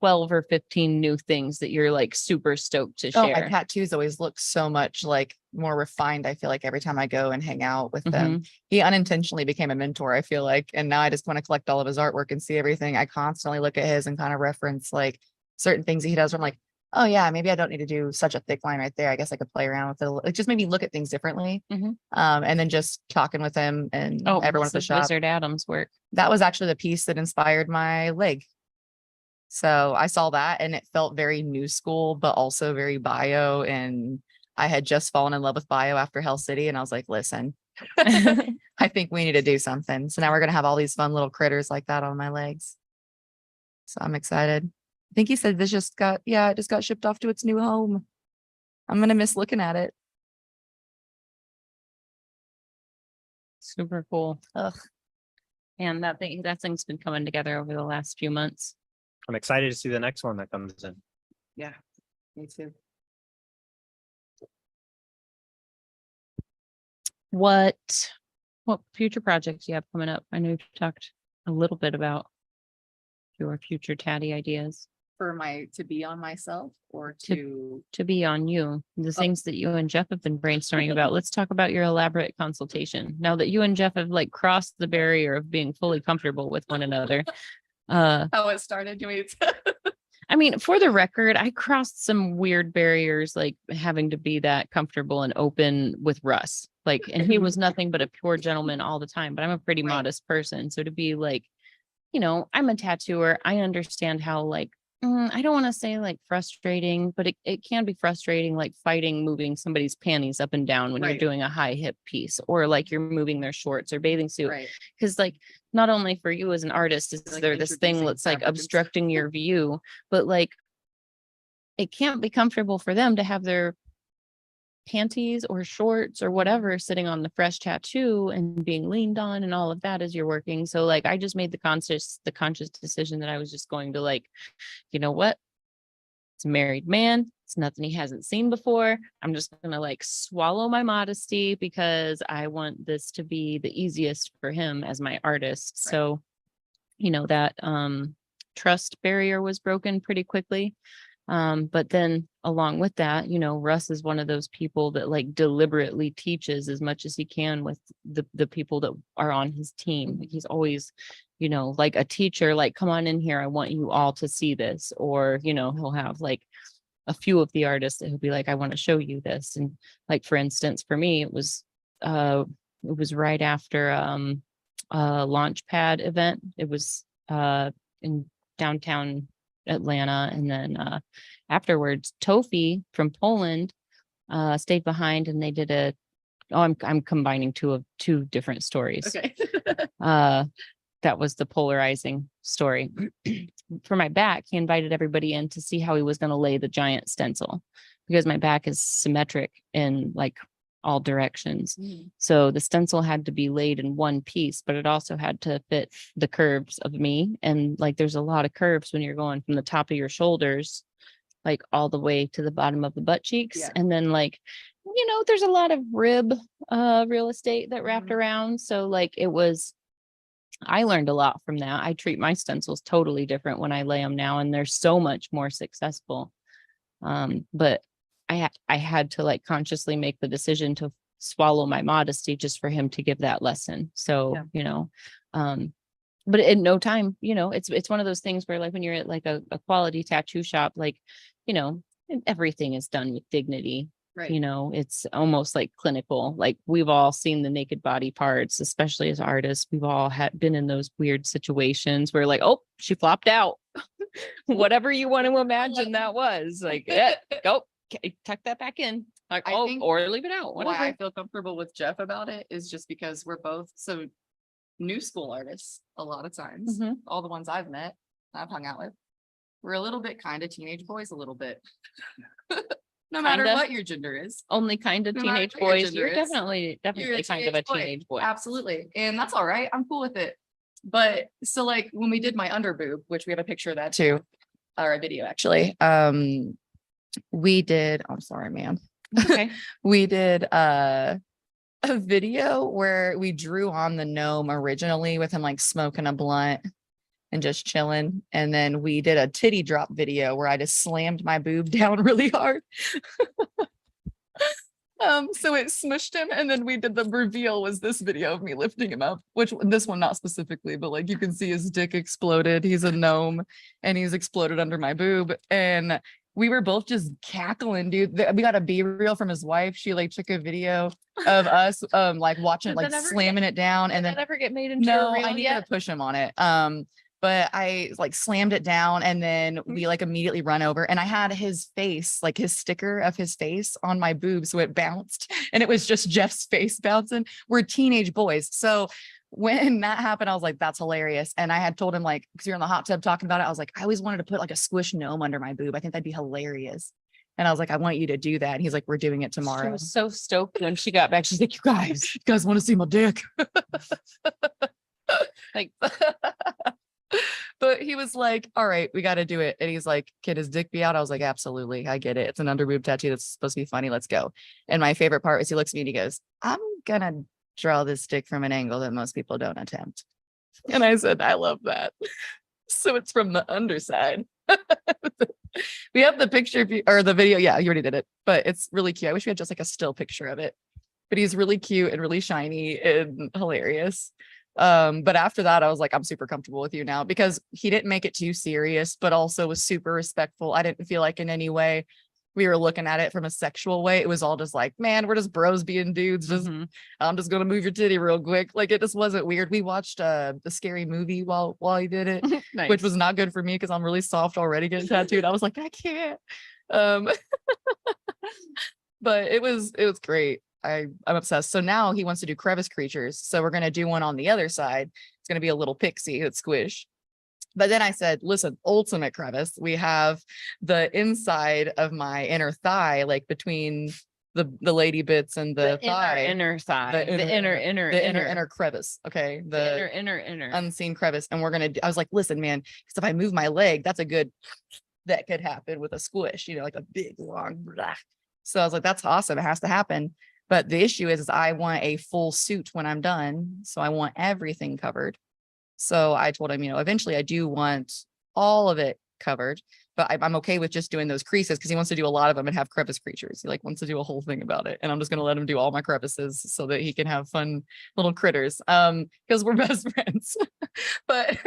12 or 15 new things that you're like super stoked to
Oh, my
share.
tattoos always look so much like more refined. I feel like every time I go and hang out with
Mm-hmm.
them, he unintentionally became a mentor, I feel like. And now I just want to collect all of his artwork and see everything. I constantly look at his and kind of reference like certain things that he does. Where I'm like, oh yeah, maybe I don't need to do such a thick line right there. I guess I could play around with it. It just made me look at things differently.
Mhm.
And then just talking with him and everyone at
this
the
is
shop.
Wizard Adams work.
That was actually the piece that inspired my leg. So I saw that and it felt very new school, but also very bio. And I had just fallen in love with bio after Hell City. And I was like, listen, I think we need to do something. So now we're going to have all these fun little critters like that on my legs. So I'm excited. I think he said this it just got shipped off to its new home. I'm going to miss looking at it.
Super cool.
Ugh.
And that thing's been coming together over the last few months.
I'm excited to see the next one that comes in.
Yeah, me too.
What future projects do you have coming up? I know you've talked a little bit about your future tatty ideas.
To be on myself or
To be on you, the things that you and Jeff have been brainstorming about. Let's talk about your elaborate consultation. Now that you and Jeff have like crossed the barrier of being fully comfortable with one another.
How it started.
I mean, for the record, I crossed some weird barriers, like having to be that comfortable and open with Russ. Like, and he was nothing but a pure gentleman all the time, but I'm a pretty
Right.
modest person. So to be like, I'm a tattooer. I understand how like, I don't want to say like frustrating, but it can be frustrating, like fighting, moving somebody's panties up and down when you're
Right.
doing a high hip piece, or like you're moving their shorts or bathing suit.
Right.
Because like, not only for you as an artist is
Like
there this thing
introducing
that's like
fabric and stuff.
obstructing your view, but like it can't be comfortable for them to have their panties or shorts or whatever sitting on the fresh tattoo and being leaned on and all of that as you're working. So like I just made the conscious decision that I was just going to like, you know what? It's a married man. It's nothing he hasn't seen before. I'm just going to like swallow my modesty because I want this to be the easiest for him as my artist.
Right.
So, that trust barrier was broken pretty quickly. But then along with that, Russ is one of those people that like deliberately teaches as much as he can with the people that are on his team. Like, he's always, like a teacher, like, come on in here. I want you all to see this. Or, he'll have like a few of the artists that he'll be like, I want to show you this. And like, for instance, for me, it was right after a Launchpad event. It was in downtown Atlanta. And then afterwards, Tofi from Poland stayed behind and they did I'm combining two different stories.
Okay.
that was the polarizing story. For my back, he invited everybody in to see how he was going to lay the giant stencil because my back is symmetric in like all directions. So the stencil had to be laid in one piece, but it also had to fit the curves of me. And like there's a lot of curves when you're going from the top of your shoulders, like all the way to the bottom of the butt cheeks.
Yeah.
And then like, you know, there's a lot of rib real estate that wrapped
Mhm.
around. So like I learned a lot from that. I treat my stencils totally different when I lay them now, and they're so much more successful. But I had to like consciously make the decision to swallow my modesty just for him to give that lesson. So,
Yeah.
you know, but in no time, you know, it's one of those things where like when you're at like a quality tattoo shop, like, you know, everything is done with dignity.
Right.
You know, it's almost like clinical. Like we've all seen the naked body parts, especially as artists. We've all been in those weird situations where like, oh, she flopped out. Whatever you want to imagine that was like, go tuck that back in. Like,
I
oh,
think
or leave it out.
Why
Whatever.
I feel comfortable with Jeff about it is just because we're both so new school artists a lot of times.
Mhm.
All the ones I've met, I've hung out with, we're a little bit kind of teenage boys, a little bit. No matter
Kinda.
what your gender is.
Only kind of
No matter
teenage
what your
boys.
gender
You're
is,
definitely
You're a
kind of a
boy.
teenage boy.
Absolutely. And that's all right. I'm cool with it. But so like when we did my under boob, which we have a picture of that too, or a video actually. We did, I'm sorry, ma'am.
Okay.
We did a video where we drew on the gnome originally with him like smoking a blunt and just chilling. And then we did a titty drop video where I just slammed my boob down really hard. So it smushed him, and then we did the reveal was this video of me lifting him up, which this one not specifically, but like you can see his dick exploded. He's a gnome and he's exploded under my boob. And we were both just cackling, dude. We got a B-reel from his wife. She like took a video of us like watching,
Did
like
that ever
slamming it down. And
Did
then
that ever get made into
no,
a reel
I needed
yet?
to push him on it. But I like slammed it down, and then we like immediately run over, and I had his face, like his sticker of his face on my boob. So it bounced, and it was just Jeff's face bouncing. We're teenage boys. So when that happened, I was like, that's hilarious. And I had told him, like, because you're in the hot tub talking about it, I was like, I always wanted to put like a squish gnome under my boob. I think that'd be hilarious. And I was like, I want you to do that. And he's like, we're doing it
She
tomorrow.
was so stoked when she got back. She's like, you
guys want to see my dick?
like,
But he was like, all right, we got to do it. And he's like, can his dick be out? I was like, absolutely. I get it. It's an under boob tattoo. That's supposed to be funny. Let's go. And my favorite part was he looks at me and he goes, I'm going to draw this dick from an angle that most people don't attempt. And I said, I love that. So it's from the underside. We have the picture or the video. Yeah, you already did it, but it's really cute. I wish we had just like a still picture of it, but he's really cute and really shiny and hilarious. But after that, I was like, I'm super comfortable with you now because he didn't make it too serious, but also was super respectful. I didn't feel like in any way we were looking at it from a sexual way. It was all just like, man, we're just bros being dudes. Just I'm just gonna move your titty real quick. Like it just wasn't weird. We watched the Scary Movie while he did it,
nice.
which was not good for me because I'm really soft already getting tattooed. I was like, I can't. But it was great. I'm obsessed. So now he wants to do crevice creatures. So we're gonna do one on the other side. It's gonna be a little pixie that's squish. But then I said, listen, ultimate crevice. We have the inside of my inner thigh, like between the lady bits and the thigh.
inner thigh.
The
The
inner crevice. Okay. The
inner.
unseen crevice. And we're gonna I was like, listen, man, because if I move my leg, that's a good that could happen with a squish, like a big long blah. So I was like, that's awesome. It has to happen. But the issue is I want a full suit when I'm done. So I want everything covered. So I told him, eventually I do want all of it covered, but I'm okay with just doing those creases because he wants to do a lot of them and have crevice creatures. He like wants to do a whole thing about it. And I'm just going to let him do all my crevices so that he can have fun little critters. Because we're best friends. But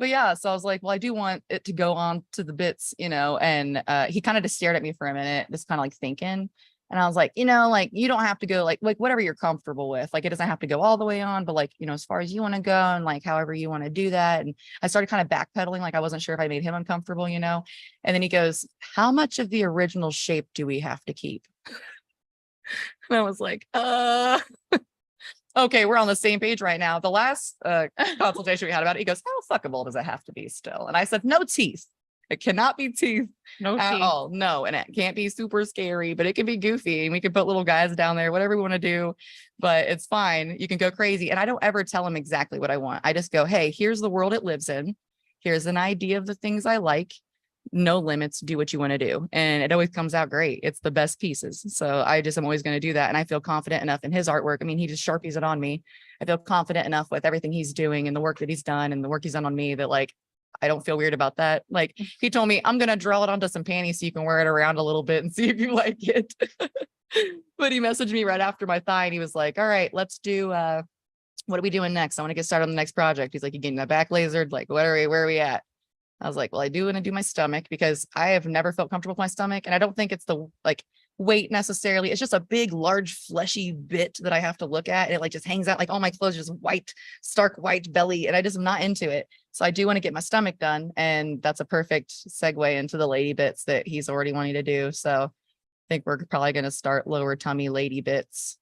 yeah, so I was like, well, I do want it to go on to the bits, and he kind of just stared at me for a minute, just kind of like thinking. And I was like, like, you don't have to go like whatever you're comfortable with. Like, it doesn't have to go all the way on, but like, as far as you want to go and like, however you want to do that. And I started kind of backpedaling. Like, I wasn't sure if I made him uncomfortable, And then he goes, how much of the original shape do we have to keep? And I was like, I
okay, we're on the same page right now. The last consultation we had about it, he goes, how fuckable does it have to be still? And I said, no teeth. It cannot be teeth
No
at
teeth.
all. No, and it can't be super scary, but it can be goofy. And we can put little guys down there, whatever we want to do, but it's fine. You can go crazy. And I don't ever tell him exactly what I want. I just go, hey, here's the world it lives in. Here's an idea of the things I like. No limits, do what you want to do. And it always comes out great. It's the best pieces. So I just am always going to do that. And I feel confident enough in his artwork. I mean, he just Sharpies it on me. I feel confident enough with everything he's doing and the work that he's done and the work he's done on me that like, I don't feel weird about that. Like he told me, I'm going to draw it onto some panties so you can wear it around a little bit and see if you like it. But he messaged me right after my thigh and he was like, all right, let's do, what are we doing next? I want to get started on the next project. He's like, you getting that back lasered? Like, where are we at? I was like, well, I do want to do my stomach because I have never felt comfortable with my stomach. And I don't think it's the like weight necessarily. It's just a big, large, fleshy bit that I have to look at. And it like just hangs out like all my clothes are just white, stark white belly. And I just am not into it. So I do want to get my stomach done. And that's a perfect segue into the lady bits that he's already wanting to do. So I think we're probably going to start lower tummy lady bits.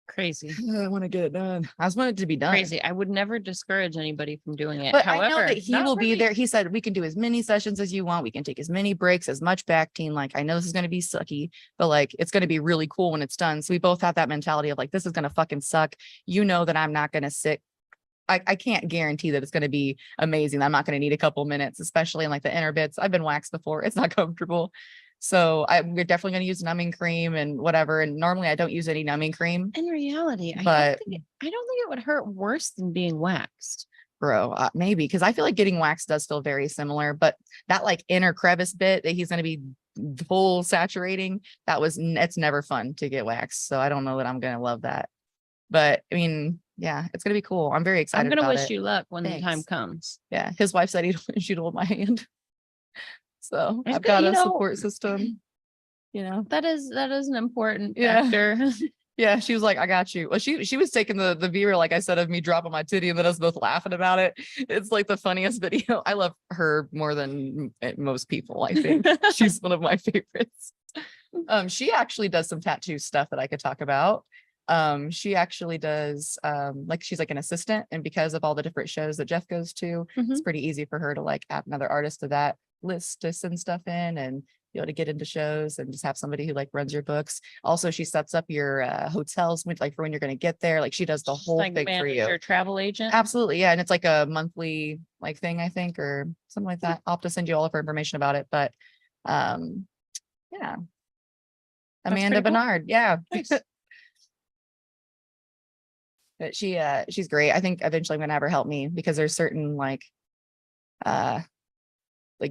Crazy.
I want to get it done. I just want it to be done.
Crazy. I would never discourage anybody from doing it.
But
However,
I know that he
not
will be
really.
there. He said we can do as many sessions as you want. We can take as many breaks, as much back team. Like I know this is going to be sucky, but like it's going to be really cool when it's done. So we both have that mentality of like, this is going to fucking suck. You know that I'm not going to sit. I can't guarantee that it's going to be amazing. I'm not going to need a couple minutes, especially in like the inner bits. I've been waxed before. It's not comfortable. So we're definitely going to use numbing cream and whatever. And normally I don't use any numbing cream,
In reality,
but-
I don't think it would hurt worse than being waxed.
bro, maybe. Cause I feel like getting waxed does feel very similar, but that like inner crevice bit that he's going to be full saturating, it's never fun to get waxed. So I don't know that I'm going to love that, but I mean, yeah, it's going to be cool. I'm very excited.
I'm gonna
about
wish
it.
you luck when the time
Thanks.
comes.
Yeah. His wife said he'd want you to hold my hand. So
It's
I've
good,
got
you
a
know.
support system, you know?
That is an important
Yeah.
factor.
Yeah, she was like, I got you. Well, she was taking the viewer, like I said, of me dropping my titty and then us both laughing about it. It's like the funniest video. I love her more than most people, I think. She's one of my favorites. She actually does some tattoo stuff that I could talk about. She actually does like she's like an assistant, and because of all the different shows that Jeff goes to, it's pretty easy for her to like add another artist to that list to send stuff in and be able to get into shows and just have somebody who like runs your books. Also, she sets up your hotels with like for when you're going to get there. Like she does the whole
Like
thing for you.
manager, travel agent.
Absolutely. Yeah. And it's like a monthly like thing, I think, or something like that. I'll have to send you all of her information about it. But yeah. Amanda
pretty cool.
Bernard. Yeah.
Nice.
But she's great. I think eventually I'm gonna have her help me because there's certain like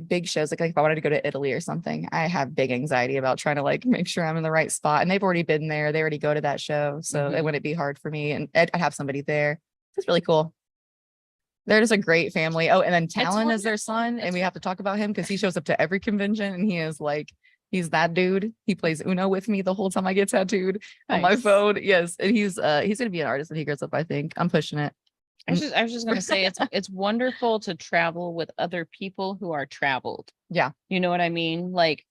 big shows, like if I wanted to go to Italy or something, I have big anxiety about trying to like make sure I'm in the right spot. And they've already been there. They already go to that show. So it wouldn't be hard for me. And I'd have somebody there. It's really cool. They're just a great family. Oh, and then Talon is their son. And we have to talk about him because he shows up to every convention and he is like, he's that dude. He plays Uno with me the whole time I get tattooed on my
Nice.
phone. Yes. And he's gonna be an artist when he grows up, I think. I'm pushing it.
I was just gonna say it's wonderful to travel with other people who are traveled.
Yeah.
You know what I mean? Like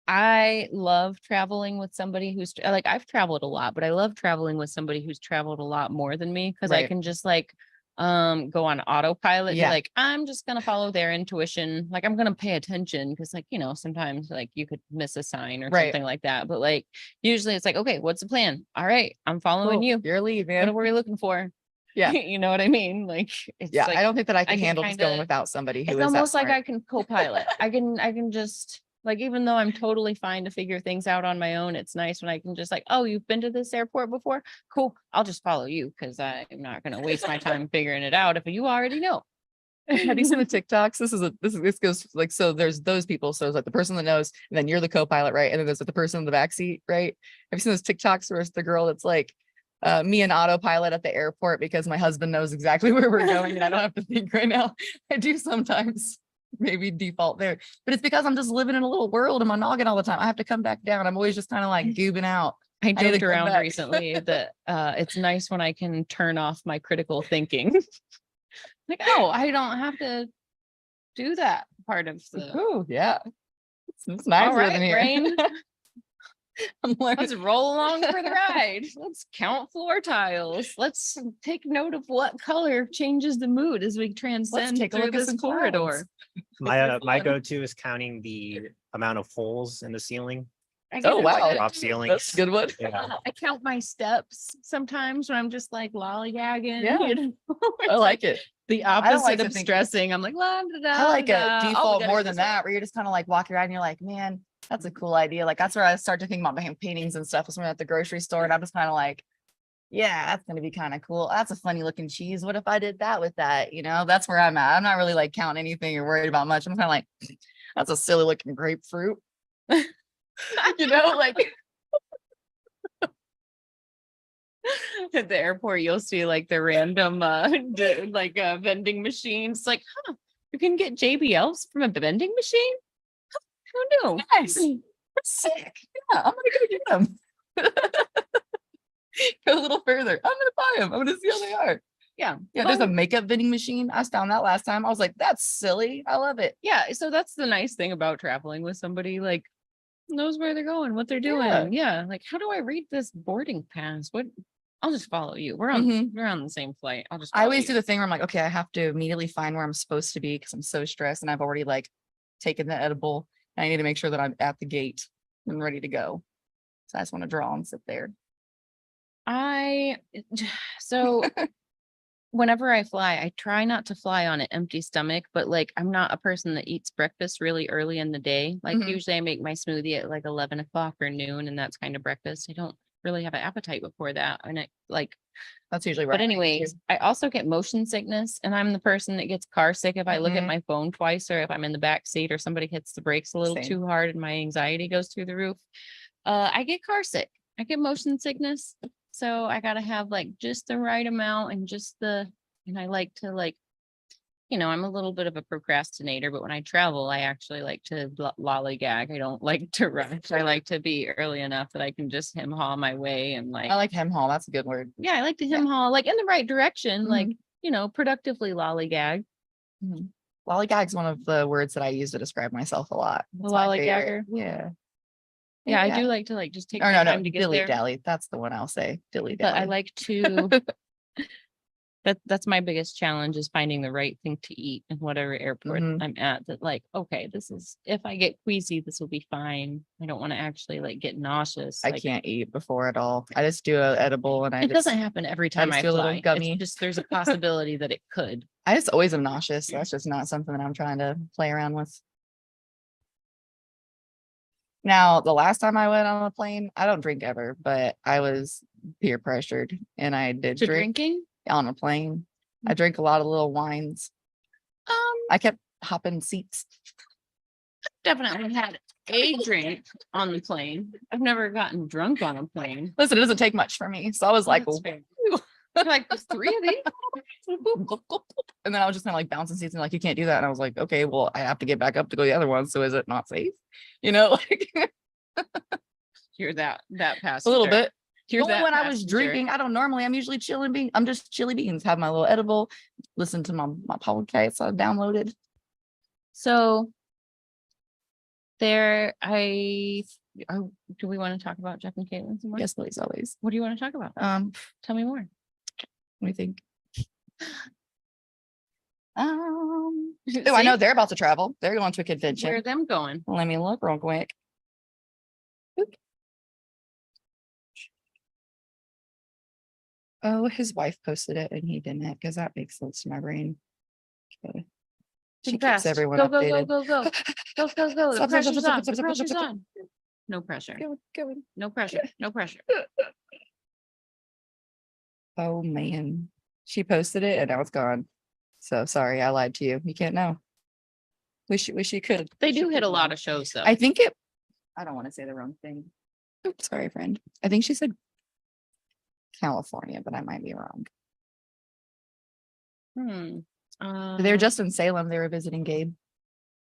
I love traveling with somebody who's like I've traveled a lot, but I love traveling with somebody who's traveled a lot more than me because I
Right.
can just like go on autopilot and be
Yeah.
like I'm just gonna follow their intuition. Like I'm gonna pay attention because like sometimes like you could miss a sign or
Right.
something like that. But like usually it's like, okay, what's the plan? All right, I'm following
Cool.
you.
You're a lead,
What
man.
are we looking for?
Yeah.
You know what I mean? Like it's
Yeah.
like,
I don't think that I can
can
handle just going
kinda-
without somebody who
it's
is that
almost like
smart.
I can co-pilot. I can just like, even though I'm totally fine to figure things out on my own, it's nice when I can just like, oh, you've been to this airport before? Cool. I'll just follow you because I'm not going to waste my time figuring it out if you already know.
Have you seen the TikToks? This goes like, so there's those people. So it's like the person that knows, and then you're the co-pilot, right? And then there's like the person in the backseat, right? Have you seen those TikToks where it's the girl that's like, me and autopilot at the airport because my husband knows exactly where we're going and I don't have to think right now. I do sometimes maybe default there, but it's because I'm just living in a little world in my noggin all the time. I have to come back down. I'm always just kind of like goobing out.
I
need to
joked
come
around
back.
recently that it's nice when I can turn off my critical thinking. Like, oh, I don't have to do that part of the
Oh yeah. It's nice
all right,
living here.
brain.
I'm like,
Let's roll along for the ride. Let's count floor tiles. Let's take note of what color changes the mood as we transcend
take a
through
look at
this
some
corridor.
clouds.
My
fun.
go-to is counting the amount of holes in the ceiling,
I get
Oh,
it.
wow.
drop ceilings.
That's a good one.
Yeah.
I count my steps sometimes when I'm just like lollygagging.
Yeah.
You know?
I
It's
like it.
the
don't like
opposite
to
of
think-
stressing. I'm like, la, da, da,
I like
da.
a
Oh, we
default
gotta
more
go
than
this way.
that, where you're just kind of like walking around and you're like, man, that's a cool idea. Like that's where I start to think about my paintings and stuff. Is when I'm at the grocery store and I'm just kind of like, yeah, that's gonna be kind of cool. That's a funny looking cheese. What if I did that with that? You know, that's where I'm at. I'm not really like counting anything or worried about much. I'm kind of like, that's a silly looking grapefruit. You know, like
At the airport, you'll see like the random vending machines. Like, huh, you can get JBLs from a vending machine? Who knew?
nice. Sick. Yeah, I'm gonna go get them. Go a little further. I'm gonna buy them. I'm gonna see how they are.
Yeah.
Yeah, there's a
Well,
makeup vending machine. I found that last time. I was like, that's silly. I love it.
yeah. So that's the nice thing about traveling with somebody like knows where they're going, what they're
Yeah.
doing. Yeah. Like, how do I read this boarding pass? What? I'll just follow you. We're on
Mhm.
we're on the same flight. I'll just
I
follow
always
you.
do the thing where I'm like, okay, I have to immediately find where I'm supposed to be because I'm so stressed and I've already like taken the edible. And I need to make sure that I'm at the gate and ready to go. So I just want to draw and sit there.
So whenever I fly, I try not to fly on an empty stomach, but like I'm not a person that eats breakfast really early in the day. Like
Mhm.
usually I make my smoothie at like 11 o'clock or noon, and that's kind of breakfast. I don't really have an appetite before that. And I like,
That's usually
but
right.
anyways, I also get motion sickness, and I'm the person that gets car sick if I look at
Mhm.
my phone twice, or if I'm in the back seat or somebody hits the brakes a little
Same.
too hard and my anxiety goes through the roof. I get car sick. I get motion sickness. So I gotta have like just the right amount and and I like to like, I'm a little bit of a procrastinator, but when I travel, I actually like to lollygag. I don't like to rush. I like to be early enough that I can just hem haul my way and like,
I like hem haul. That's a good word.
yeah, I like to
Yeah.
hem haul like in the right direction, like,
Mhm.
productively lollygag.
Lollygag's one of the words that I use to describe myself a lot.
A
It's my favorite.
lollygagger.
Yeah.
Yeah, I do like to like just take
Or
my
no,
time to get
dilly
there.
dally. That's the one I'll say. Dilly
But
dally.
I like to that's my biggest challenge is finding the right thing to eat in whatever airport
Mhm.
I'm at. That like, okay, this is if I get queasy, this will be fine. I don't want to actually like get nauseous.
I
like,
can't eat before at all. I just do a edible and I
It
just
doesn't happen every time
just
I
do a little
fly.
gummy.
It's just there's a possibility that it could.
I just always am nauseous. So that's just not something that I'm trying to play around with. Now, the last time I went on a plane, I don't drink ever, but I was peer pressured and I did
To
drink
drinking,
on a plane. I drank a lot of little wines. I kept hopping seats.
definitely had a drink on the plane. I've never gotten drunk on a plane.
Listen, it doesn't take much for me. So I was like,
That's fair. Like there's 3 of these.
and then I was just kind of like bouncing seats and like, you can't do that. And I was like, okay, well, I have to get back up to go to the other one. So is it not safe? You know, like
You're that
a
passenger.
little bit.
You're
Only
that
when I was
passenger.
drinking, I don't normally, I'm usually chilling beans. I'm just chili beans, have my little edible, listen to my podcast I downloaded.
So do we want to talk about Jeff and Caitlin some more?
Yes, please, always.
What do you want to talk about? Tell me more.
What do you think? Oh, I know they're about to travel. They're going to a
Where
convention.
are them going?
Let me look real quick. Oop. Oh, his wife posted it and he didn't, because that makes sense to my brain. Okay. She
Too
keeps
fast.
everyone
Go,
updated.
go. Go. The
Stop, stop,
pressure's
stop,
on.
stop,
The
stop,
pressure's
stop.
on. No pressure.
Going.
No pressure. No pressure.
Oh man, she posted it and now it's gone. So sorry, I lied to you. You can't know. Wish you could.
They
Wish you
do hit
could
a lot
know.
of shows though.
I think it. I don't want to say the wrong thing. Oops, sorry, friend. I think she said California, but I might be wrong. They're just in Salem. They were visiting Gabe.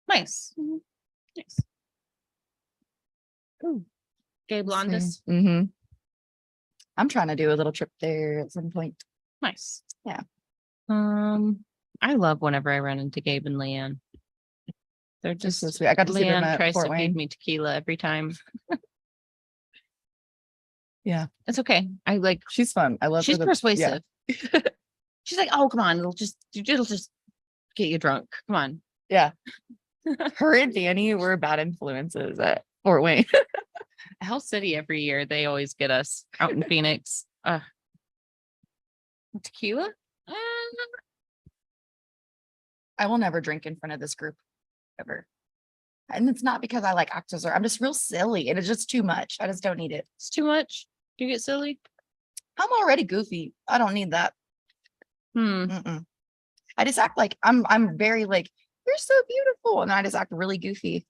nice. Nice. Ooh. Gabe Blondis.
Mm-hmm. I'm trying to do a little trip there at some point.
Nice.
Yeah.
I love whenever I run into Gabe and Leanne. They're
Just
just
so sweet. I got to see them
Leanne
at
tries
Fort
to feed
Wayne.
me tequila every time.
Yeah.
It's okay. I like,
She's fun. I love
she's
her. Yeah.
persuasive. She's like, oh, come on. It'll just get you drunk. Come on.
Yeah. Her and Danny were bad influences at Fort Wayne.
Hell City every year, they always get us out in Phoenix. Tequila?
I will never drink in front of this group ever. And it's not because I like actors or I'm just real silly and it's just too much. I just don't need it.
It's too much. Do you get silly?
I'm already goofy. I don't need that.
Hmm.
Mm-mm. I just act like I'm very like, you're so beautiful. And I just act really goofy.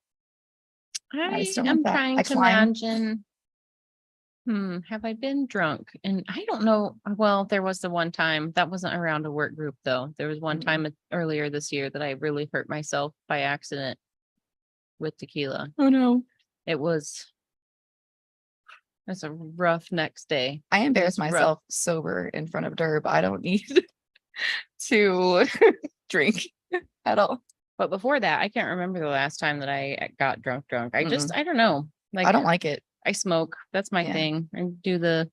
I just don't
I'm
want that.
trying
I
to
climb.
imagine. Have I been drunk? And I don't know. Well, there was the one time that wasn't around a work group though. There was one
Mm-mm.
time earlier this year that I really hurt myself by accident with tequila.
Oh no.
It's a rough next day.
I embarrass
It's rough.
myself sober in front of Derb. I don't need to drink at all.
But before that, I can't remember the last time that I got drunk. I don't know. Like
I don't like it.
I smoke. That's my
Yeah.
thing. I do the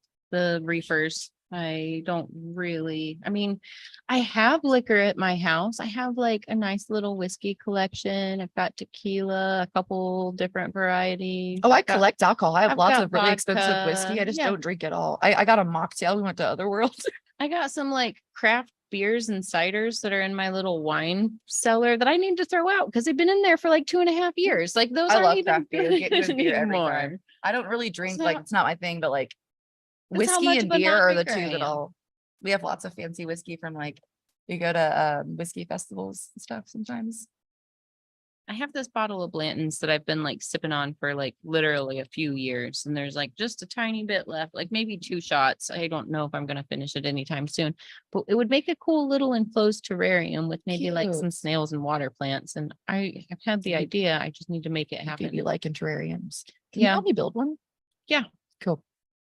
reefers. I don't really, I mean, I have liquor at my house. I have like a nice little whiskey collection. I've got tequila, a couple different varieties.
Oh, I
Got-
collect alcohol. I have
I've
lots
got
of really expensive whiskey.
vodka.
I just
Yeah.
don't drink it all. I got a mocktail. We went to Otherworld.
I got some like craft beers and ciders that are in my little wine cellar that I need to throw out because they've been in there for like 2.5 years. Like those
I
aren't
love
even
craft beer.
good
Get good beer every
anymore.
time. I don't really drink,
So-
like it's not my thing, but like
That's how
whiskey
much
and
of a
beer are the
non-drinker
two
I
that
am.
I'll we have lots of fancy whiskey from like we go to whiskey festivals and stuff sometimes.
I have this bottle of Blanton's that I've been like sipping on for like literally a few years. And there's like just a tiny bit left, like maybe 2 shots. I don't know if I'm going to finish it anytime soon, but it would make a cool little enclosed terrarium with maybe like some
Cute.
snails and water plants. And I've had the
You-
idea. I just need to make it
Do
happen.
you like in terrariums? Can you
Yeah.
help me build one?
Yeah.
Cool.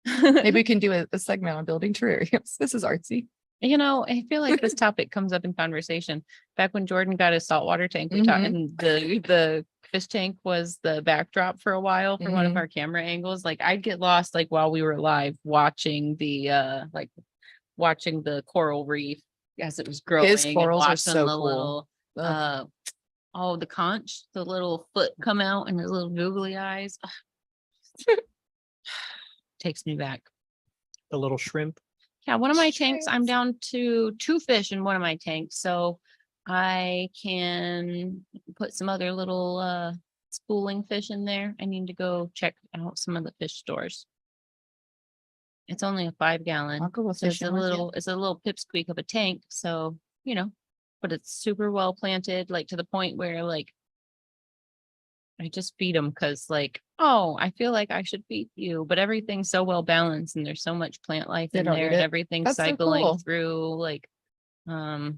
Maybe we can do a segment on building terrariums. This is artsy.
You know, I feel like this topic comes up in conversation. Back when Jordan got his saltwater tank, we talked,
Mhm.
and the fish tank was the backdrop for a while for one of
Mhm.
our camera angles. Like I'd get lost like while we were live watching the watching the coral reef as it was growing. and
corals are
watching
so
the
cool.
little
Ugh.
the conch, the little foot come out and his little googly eyes. Takes me back.
The little shrimp.
Yeah, one of my tanks, I'm
Shrimps.
down to 2 fish in one of my tanks, so I can put some other little schooling fish in there. I need to go check out some of the fish stores. It's only a 5-gallon.
I'll go with
So it's
fishing
a
with you.
little pipsqueak of a tank, so but it's super well planted, like to the point where like I just feed them because like, oh, I feel like I should feed you, but everything's so well balanced and there's so much plant life
They
in
don't
there
need
and
it.
everything's
That's so
cycling
cool.
through like, the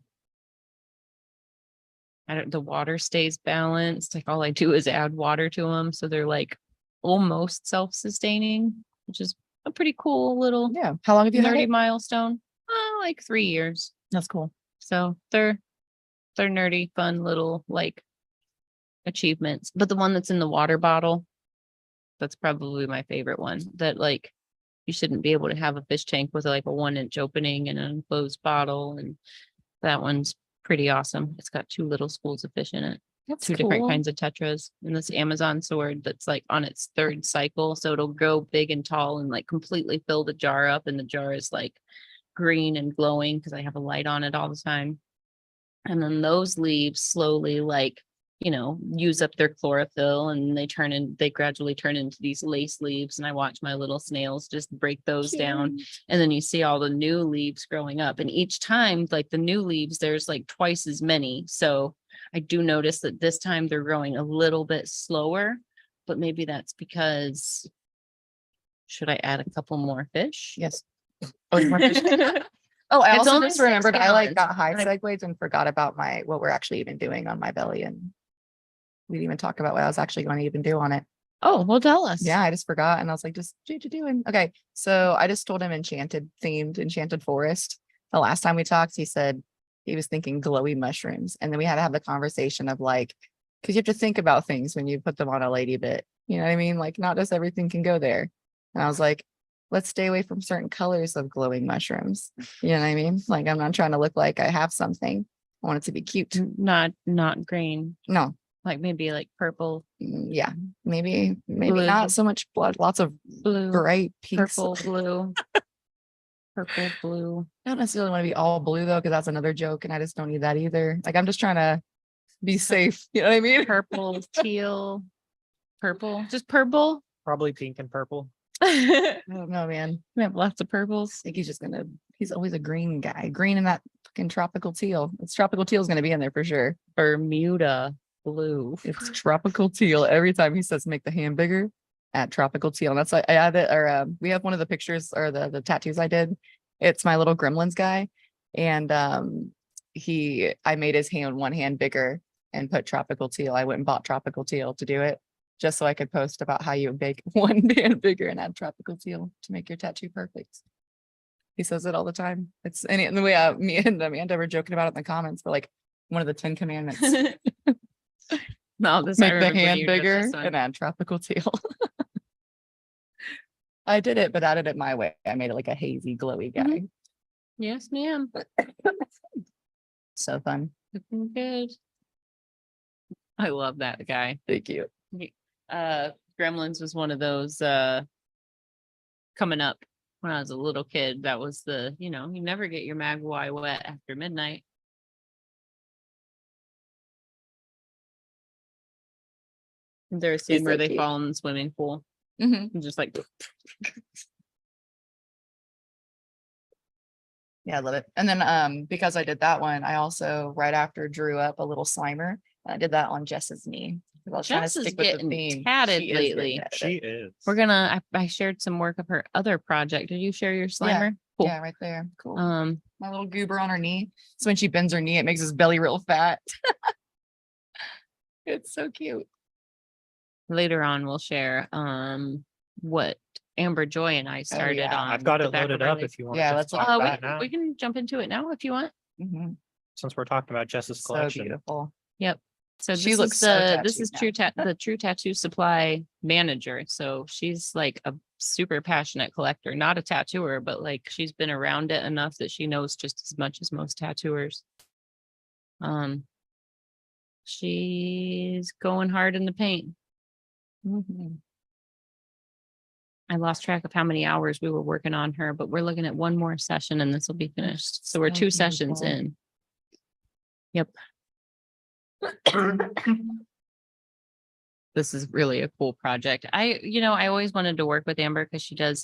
water stays balanced. Like all I do is add water to them. So they're like almost self-sustaining, which is a pretty cool little
Yeah. How long have you had
nerdy
it?
milestone. Like 3 years.
That's cool.
So they're nerdy, fun little like achievements. But the one that's in the water bottle, that's probably my favorite one. That like you shouldn't be able to have a fish tank with like a 1-inch opening and an enclosed bottle. And that one's pretty awesome. It's got 2 little schools of fish in it.
That's
2 different
cool.
kinds of tetras. And this Amazon sword that's like on its 3rd cycle. So it'll grow big and tall and like completely fill the jar up. And the jar is like green and glowing because I have a light on it all the time. And then those leaves slowly like, use up their chlorophyll and they gradually turn into these lace leaves. And I watch my little snails just break those down. And then you see all the new leaves growing up. And each time, like the new leaves, there's like twice as many. So I do notice that this time they're growing a little bit slower, but maybe that's because should I add a couple more fish?
Yes. Oh, you want fish? Oh, I
It's
also
only
just
6
remembered I like
gallons.
got high
I-
segues and forgot about what we're actually even doing on my belly. And we didn't even talk about what I was actually going to even do on it.
Oh, well, tell us.
Yeah, I just forgot. And I was like, just what you doing? Okay. So I just told him enchanted forest. The last time we talked, he said he was thinking glowy mushrooms. And then we had to have the conversation of like, because you have to think about things when you put them on a lady bit. You know what I mean? Like not just everything can go there. And I was like, let's stay away from certain colors of glowing mushrooms. You know what I mean? Like I'm not trying to look like I have something. I want it to be cute.
Not green,
No.
like maybe like purple,
Yeah. Maybe
Blue.
not so much blood. Lots of
blue,
bright pinks.
purple, blue. Purple, blue.
I don't necessarily want to be all blue though, because that's another joke, and I just don't need that either. Like I'm just trying to be safe. You know what I mean?
Purple, teal, purple, just purple.
Probably pink and purple.
I don't know, man.
We have lots of purples.
I think he's always a green guy. Green and that fucking tropical teal. It's tropical teal is gonna be in there for sure.
Bermuda blue.
It's tropical teal. Every time he says make the hand bigger, add tropical teal. And that's why I added, or we have one of the pictures or the tattoos I did. It's my little gremlins guy. And I made his hand one hand bigger and put tropical teal. I went and bought tropical teal to do it, just so I could post about how you would make one hand bigger and add tropical teal to make your tattoo perfect. He says it all the time. And the way me and Amanda were joking about it in the comments, but like one of the 10 commandments,
No, this I
make the
remember
hand
you did
bigger
this one.
and add tropical teal. I did it, but added it my way. I made it like a hazy, glowy guy.
Mhm. Yes, ma'am.
So fun.
Looking good. I love that guy.
Thank you.
Gremlins was one of those coming up when I was a little kid. That was you never get your Magpie wet after midnight. There's a scene
He's
where
so
they
cute.
fall in the swimming pool
Mhm.
and just like
Yeah, I love it. And then because I did that one, I also right after drew up a little Slimer. And I did that on Jess's knee. 'Cause I was trying to
Jess is
stick with the
getting
theme.
tatted
She is getting
lately.
tatted.
She is.
we're gonna. I shared some work of her other project. Did you share your Slimer? Cool.
Yeah, right there. Cool. My little goober on her knee. So when she bends her knee, it makes his belly real fat. It's so cute.
Later on we'll share what Amber Joy and I started
yeah.
on.
I've got
the
it
back of
loaded
our
up
leg.
if you want
Yeah,
to
let's
just talk
we,
that now,
we can jump into it now if you want.
Mhm.
since we're talking about Jess's
So
collection.
beautiful.
So
She
this
looks
is
so
this
tattooed
is
now.
the True Tattoo Supply manager. So she's like a super passionate collector, not a tattooer, but like she's been around it enough that she knows just as much as most tattooers. She's going hard in the paint.
Mhm.
I lost track of how many hours we were working on her, but we're looking at one more session and this will be finished. So we're
So
2 sessions
beautiful.
in. Yep. This is really a cool project. I always wanted to work with Amber because she does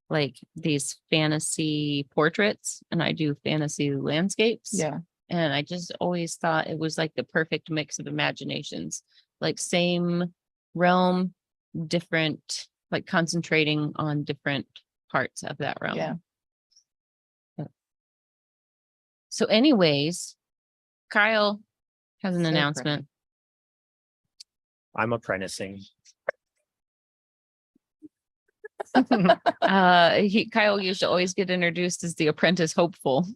like these fantasy portraits and I do fantasy landscapes.
Yeah.
And I just always thought it was like the perfect mix of imaginations, like same realm, different, like concentrating on different parts of that realm.
Yeah.
So anyways, Kyle has an
So
announcement.
I'm apprenticing.
Kyle used to always get introduced as the apprentice hopeful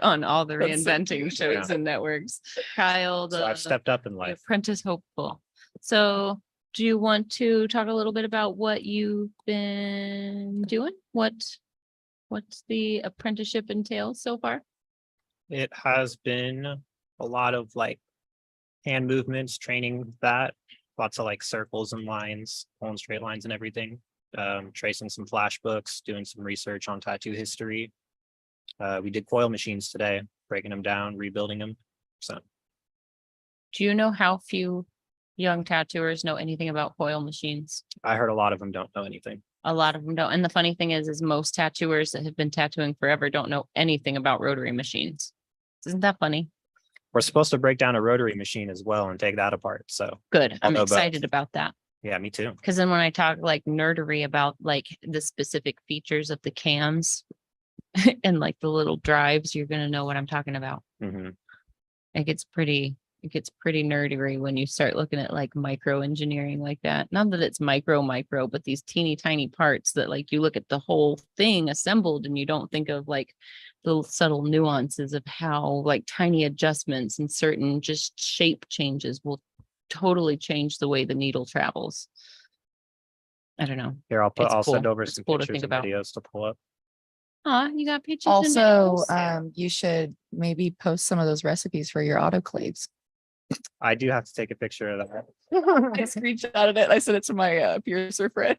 on all the
That's so
reinventing
cute.
shows and networks. Kyle,
So I've
the
stepped up in
the
life.
apprentice hopeful. So do you want to talk a little bit about what you've been doing? What's the apprenticeship entails so far?
It has been a lot of like hand movements, training that, lots of like circles and lines, pulling straight lines and everything. Tracing some flash books, doing some research on tattoo history. We did coil machines today, breaking them down, rebuilding them. So
Do you know how few young tattooers know anything about coil machines?
I heard a lot of them don't know anything.
A lot of them don't. And the funny thing is most tattooers that have been tattooing forever don't know anything about rotary machines. Isn't that funny?
We're supposed to break down a rotary machine as well and take that apart. So
Good. I'm
know both.
excited about that.
yeah, me too.
Because then when I talk like nerdery about like the specific features of the cams and like the little drives, you're going to know what I'm talking about.
Mhm.
It gets pretty nerdery when you start looking at like micro engineering like that. Not that it's micro, but these teeny tiny parts that like you look at the whole thing assembled and you don't think of like the subtle nuances of how like tiny adjustments and certain just shape changes will totally change the way the needle travels. I don't know.
Here,
It's
I'll send
cool.
over
It's
some
cool to
pictures
think
and
about.
videos to pull up.
You got pictures. and
Also,
videos?
you should maybe post some of those recipes for your autoclaves.
I do have to take a picture of that.
I screenshotted it. I sent it to my Piercer friend.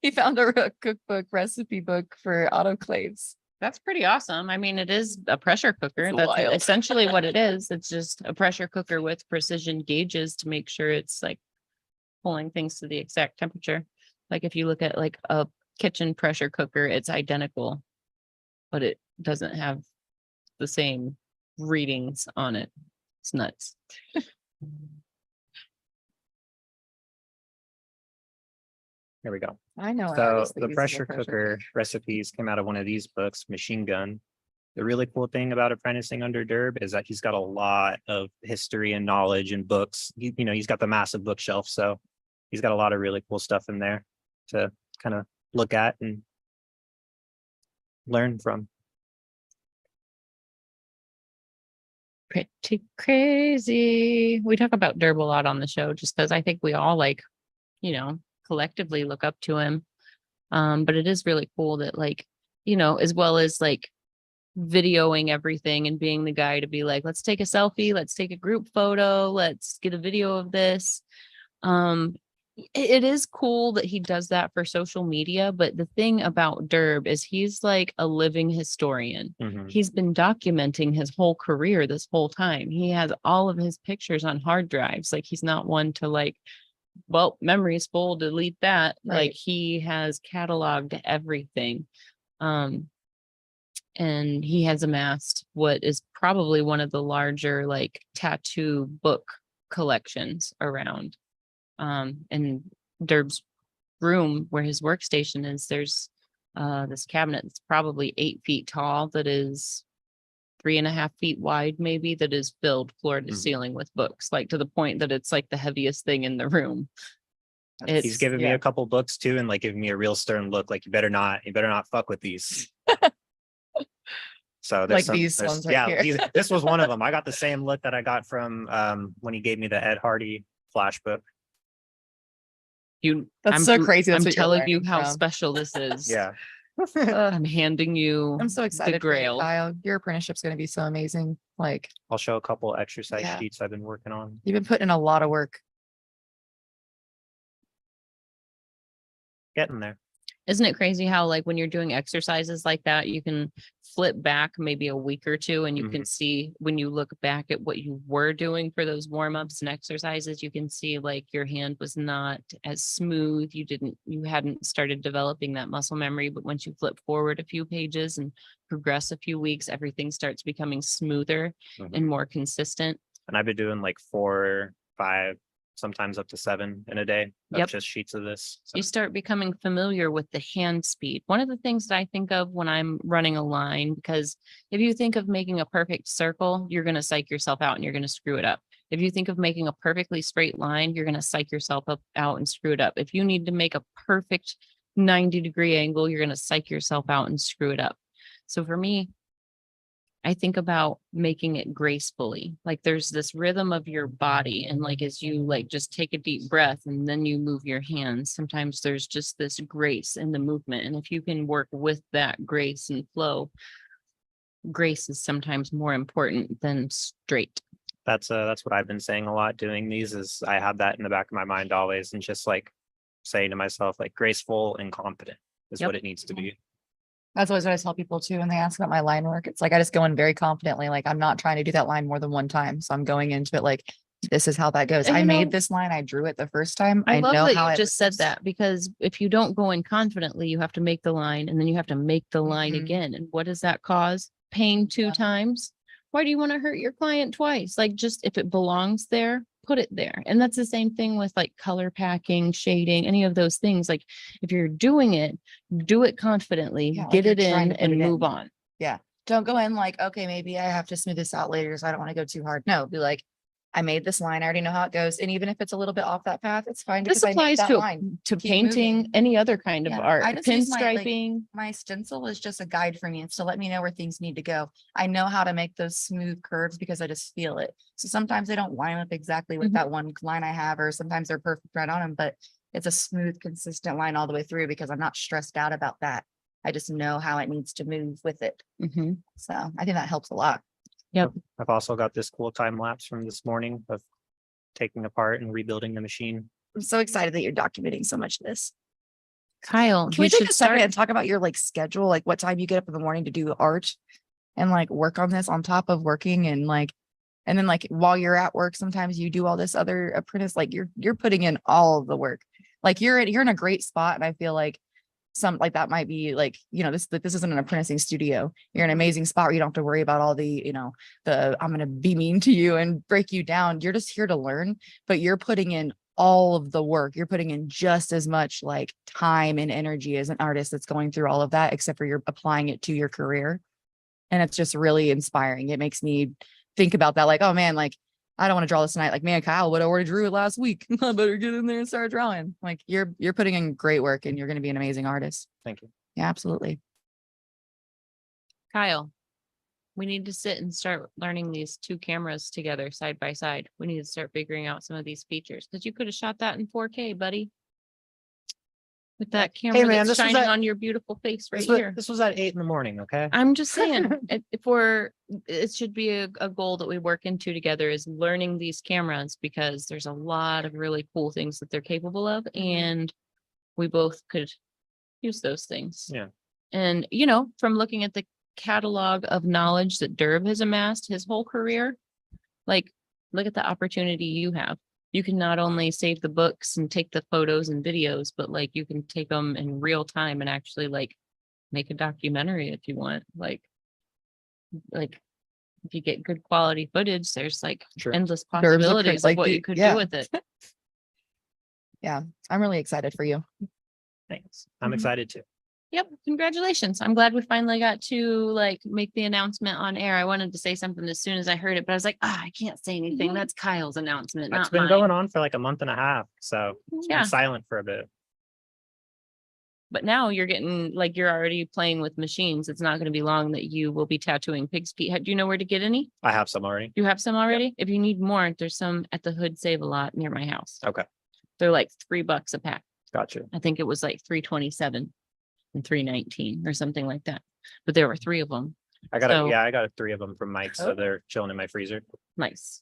He found a cookbook recipe book for autoclaves.
That's pretty awesome. I mean, it is a pressure cooker.
It's
That's
wild.
essentially what it is. It's just a pressure cooker with precision gauges to make sure it's like pulling things to the exact temperature. Like if you look at like a kitchen pressure cooker, it's identical, but it doesn't have the same readings on it. It's nuts.
Here we go.
I know. an
So
artist that
the
uses a
pressure cooker recipes came out of one of these books, Machine Gun. The really cool thing about apprenticing under Derb is that he's got a lot of history and knowledge and books. He's got the massive bookshelf, so he's got a lot of really cool stuff in there to kind of look at and learn from.
Pretty crazy. We talk about Derb a lot on the show just because I think we all like, collectively look up to him. But it is really cool that as well as like videoing everything and being the guy to be like, let's take a selfie, let's take a group photo, let's get a video of this. It is cool that he does that for social media, but the thing about Derb is he's like a living historian.
Mhm.
He's been documenting his whole career this whole time. He has all of his pictures on hard drives. Like he's not one to like, well, memory's full, delete that. Like
Right.
he has cataloged everything. And he has amassed what is probably one of the larger like tattoo book collections around. In Derb's room where his workstation is, there's this cabinet that's probably 8 feet tall that is 3.5 feet wide, maybe, that is filled floor to
Mhm.
ceiling with books, like to the point that it's like the heaviest thing in the room.
He's
It's
given me a couple books too, and like giving me a real stern look, like you better not fuck with these. So there's
Like these ones right
yeah,
here.
this was one of them. I got the same look that I got from when he gave me the Ed Hardy flash book.
That's so crazy. That's
I'm
what you're
telling you
learning
how
from.
special this is.
Yeah.
I'm handing you
I'm so excited for you,
grail.
Kyle. Your apprenticeship's going to be so amazing. Like
I'll show a couple exercise
Yeah.
sheets I've been working on.
you've been putting in a lot of work.
Getting there.
Isn't it crazy how like when you're doing exercises like that, you can flip back maybe a week or two and you can see when you look back at what you were doing for those warm-ups and exercises, you can see like your hand was not as smooth. You hadn't started developing that muscle memory, but once you flip forward a few pages and progress a few weeks, everything starts becoming smoother and more consistent.
And I've been doing like 4, 5, sometimes up to 7 in a day of
Yep.
just sheets of this. So
You start becoming familiar with the hand speed. One of the things that I think of when I'm running a line, because if you think of making a perfect circle, you're going to psych yourself out and you're going to screw it up. If you think of making a perfectly straight line, you're going to psych yourself out and screw it up. If you need to make a perfect 90-degree angle, you're going to psych yourself out and screw it up. So for me, I think about making it gracefully. Like there's this rhythm of your body. And like, as you like, just take a deep breath and then you move your hands. Sometimes there's just this grace in the movement. And if you can work with that grace and flow, grace is sometimes more important than straight.
that's what I've been saying a lot doing these is I have that in the back of my mind always and just like saying to myself, like graceful and confident is
Yep.
what it needs to be.
That's always what I tell people too when they ask about my line work. It's like I just go in very confidently. Like I'm not trying to do that line more than one time. So I'm going into it like this is how that goes.
And
I
you
made
know-
this line. I drew it the first time.
I love that
how
you
it
just said
looks.
that, because if you don't go in confidently, you have to make the line and then you have to make the line
Mhm.
again. And what does that cause? Pain 2
Yeah.
times. Why do you want to hurt your client twice? Like just if it belongs there, put it there. And that's the same thing with like color packing, shading, any of those things. Like if you're doing it, do it confidently,
Yeah, like
get
you're
it
trying
in
to put
and
it
move
in.
on.
Don't go in like, okay, maybe I have to smooth this out later. So I don't want to go too hard. No, be like, I made this line. I already know how it goes. And even if it's a little bit off that path, it's fine
This
because I made
applies
that
to
line.
to
Keep
painting,
moving.
any other kind of
Yeah,
art,
I just use my, like,
pinstriping.
My stencil is just a guide for me. It's to let me know where things need to go. I know how to make those smooth curves because I just feel it. So sometimes they don't line up exactly with
Mhm.
that one line I have, or sometimes they're perfect right on them, but it's a smooth, consistent line all the way through because I'm not stressed out about that. I just know how it needs to move with it.
Mhm.
So I think that helps a lot.
I've also got this cool time lapse from this morning of taking apart and rebuilding the machine.
I'm so excited that you're documenting so much of this.
Kyle,
Can we
you
take
should
a second
start.
and talk about your like schedule, like what time you get up in the morning to do art and like work on this on top of working and then like while you're at work, sometimes you do all this other apprentice, like you're putting in all of the work. Like you're in a great spot. And I feel like some like that might be like, this isn't an apprenticing studio. You're in an amazing spot where you don't have to worry about all the, I'm going to be mean to you and break you down. You're just here to learn, but you're putting in all of the work. You're putting in just as much like time and energy as an artist that's going through all of that, except for you're applying it to your career. And it's just really inspiring. It makes me think about that. Like, oh man, like I don't want to draw this tonight. Like, man, Kyle would have already drew it last week. I better get in there and start drawing. Like you're putting in great work and you're going to be an amazing artist.
Thank you.
Yeah, absolutely.
Kyle, we need to sit and start learning these two cameras together side by side. We need to start figuring out some of these features because you could have shot that in 4K, buddy. With that camera
man,
that's
this was
shining
at-
on your beautiful face right
This was,
here.
this was at 8 a.m, okay?
I'm just saying, it should be a goal that we work into together is learning these cameras because there's a lot of really cool things that they're capable of and we both could use those things.
Yeah.
And, from looking at the catalog of knowledge that Derb has amassed his whole career, like, look at the opportunity you have. You can not only save the books and take the photos and videos, but like you can take them in real time and actually like make a documentary if you want. Like if you get good quality footage, there's like
Sure.
endless
Derb's a print-
possibilities
like
of what
the-
you could
yeah.
do with it.
Yeah, I'm really excited for you.
Thanks. I'm
Mhm.
excited too.
Yep. Congratulations. I'm glad we finally got to like make the announcement on air. I wanted to say something as soon as I heard it, but I was like, I can't say anything. That's Kyle's announcement,
It's
not
been
mine.
going on for like a month and a half, so
Yeah.
I'm silent for a bit.
But now you're getting like you're already playing with machines. It's not going to be long that you will be tattooing pig's feet. Do you know where to get any?
I have some already.
You have some already? If you need more, there's some at the Hood Save a Lot near my house.
Okay,
They're like $3 a pack.
got you.
I think it was like $3.27 and $3.19 or something like that. But there were 3 of them.
I got
So-
I got 3 of them from Mike, so
Oh.
they're chilling in my freezer.
Nice.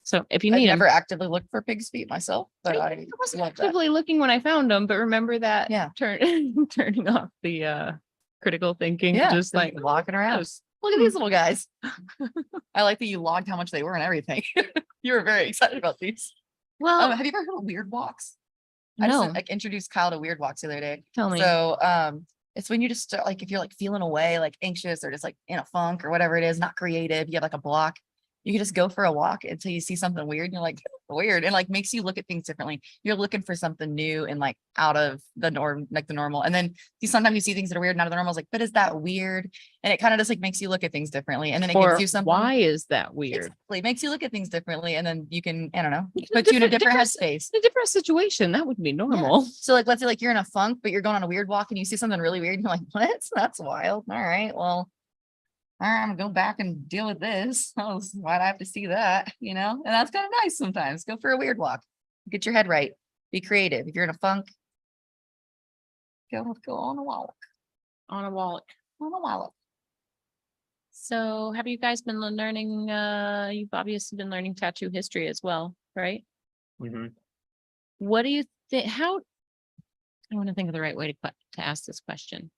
So if you
I've
need them,
never actively looked for pig's feet myself, but I
wasn't
love that.
actively looking when I found them, but remember that
Yeah.
turning off the critical thinking,
Yeah,
just like
walking around.
gross.
Look at these little guys. I like that you logged how much they were and everything. You were very excited about these.
Well,
Have you ever heard of Weird Walks? I just
no,
like introduced Kyle to Weird Walks the other day.
tell me.
So it's when you just start, like if you're like feeling away, like anxious or just like in a funk or whatever it is, not creative, you have like a block. You can just go for a walk until you see something weird and you're like, weird, and like makes you look at things differently. You're looking for something new and like out of the norm, like the normal. And then sometimes you see things that are weird and out of the normal. It's like, but is that weird? And it kind of just like makes you look at things differently. And then it
Or
gives you something.
why is that weird?
Exactly. It makes you look at things differently. And then you can, I don't know,
In a
put you in a
different-
different
different-
headspace.
In a different situation, that would be normal.
So like, let's say like you're in a funk, but you're going on a weird walk and you see something really weird and you're like, what? That's wild. All right, well, all right, I'm gonna go back and deal with this. Why'd I have to see that? And that's kind of nice sometimes. Go for a weird walk. Get your head right. Be creative. If you're in a funk, go on a walk.
On a walk.
On a walk.
So have you guys been learning, you've obviously been learning tattoo history as well, right?
Mhm.
What do you think, I want to think of the right way to ask this question.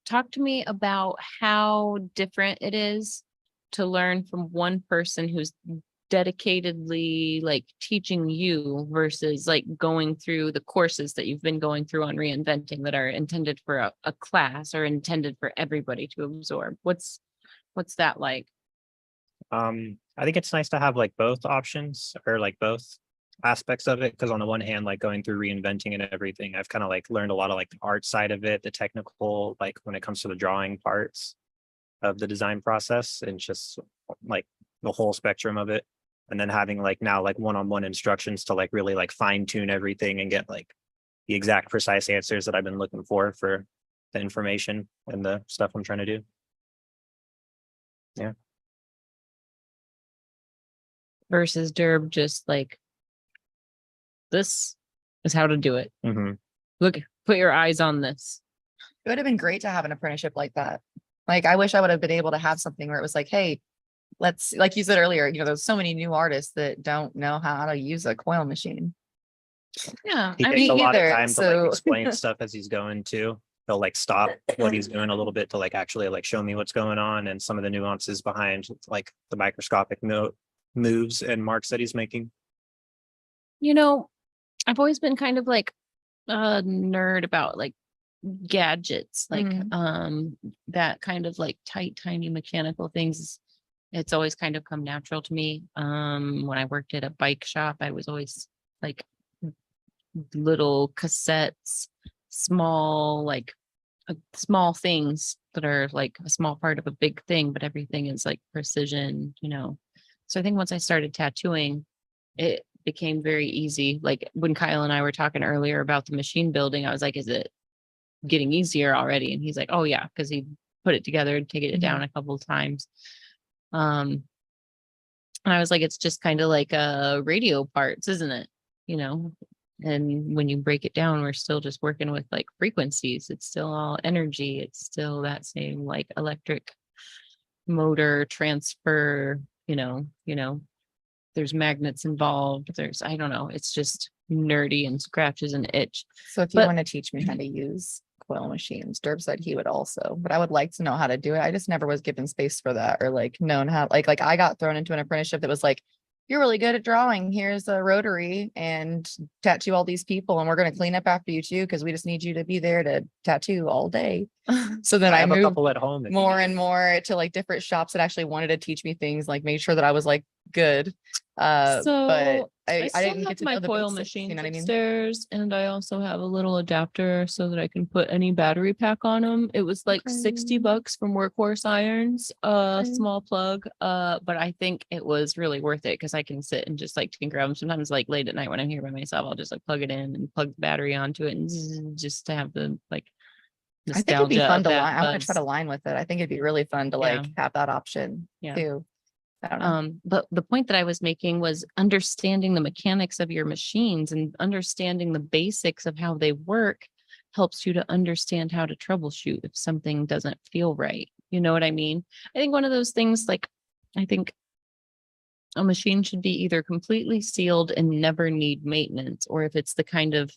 Talk to me about how different it is to learn from one person who's dedicatedly like teaching you versus like going through the courses that you've been going through on reinventing that are intended for a class or intended for everybody to absorb. What's that like?
I think it's nice to have like both options or like both aspects of it, because on the one hand, like going through reinventing and everything, I've kind of like learned a lot of like the art side of it, the technical, like when it comes to the drawing parts of the design process, and just like the whole spectrum of it. And then having like now like one-on-one instructions to like really like fine tune everything and get like the exact precise answers that I've been looking for the information and the stuff I'm trying to do.
Versus Derb just like, this is how to do it.
Mhm.
Look, put your eyes on this.
It would have been great to have an apprenticeship like that. Like, I wish I would have been able to have something where it was like, hey, let's, like you said earlier, you know, there's so many new artists that don't know how to use a coil machine.
Yeah.
He
I
takes
mean,
a lot of
either,
time to
so-
like explain stuff as he's going too. He'll like stop what he's doing a little bit to like actually like show me what's going on and some of the nuances behind like the microscopic moves and marks that he's making.
you know, I've always been kind of like a nerd about like gadgets, like that kind of like tight, tiny mechanical things. It's always kind of come natural to me. When I worked at a bike shop, I was always like little cassettes, small, like small things that are like a small part of a big thing, but everything is like precision, you know. So I think once I started tattooing, it became very easy. Like when Kyle and I were talking earlier about the machine building, I was like, is it getting easier already? And he's like, oh yeah, because he put it together and taken it down a couple of times. And I was like, it's just kind of like radio parts, isn't it? You know, and when you break it down, we're still just working with like frequencies. It's still all energy. It's still that same like electric motor transfer, there's magnets involved. There's, I don't know, it's just nerdy and scratches an itch.
So if you
But-
want to teach me how to use coil machines, Derb said he would also, but I would like to know how to do it. I just never was given space for that or like known how, like I got thrown into an apprenticeship that was like, you're really good at drawing. Here's a rotary and tattoo all these people. And we're going to clean up after you too, because we just need you to be there to tattoo all day. So then I
have a
moved
couple at home. if you
more
need.
and more to like different shops that actually wanted to teach me things, like made sure that I was like good. But
So,
I
still
didn't
have
get to
my
know the
coil
basics,
machines
you know what I mean?
upstairs, and I also have a little adapter so that I can put any battery pack on them. It was like $60 from Workhorse Irons,
Okay.
small plug. But I think it was really worth it because I can sit and just like tinker them. Sometimes like late at night when I'm here by myself, I'll just like plug it in and plug the battery onto it and just to have the like
I think it'd be
nostalgia
fun
of
to
that
line. I want to try to
buzz.
line with it. I think it'd be really fun to like
Yeah.
have that option
Yeah.
too. I don't know.
But the point that I was making was understanding the mechanics of your machines and understanding the basics of how they work helps you to understand how to troubleshoot if something doesn't feel right. You know what I mean? I think one of those things, like, I think a machine should be either completely sealed and never need maintenance, or if it's the kind of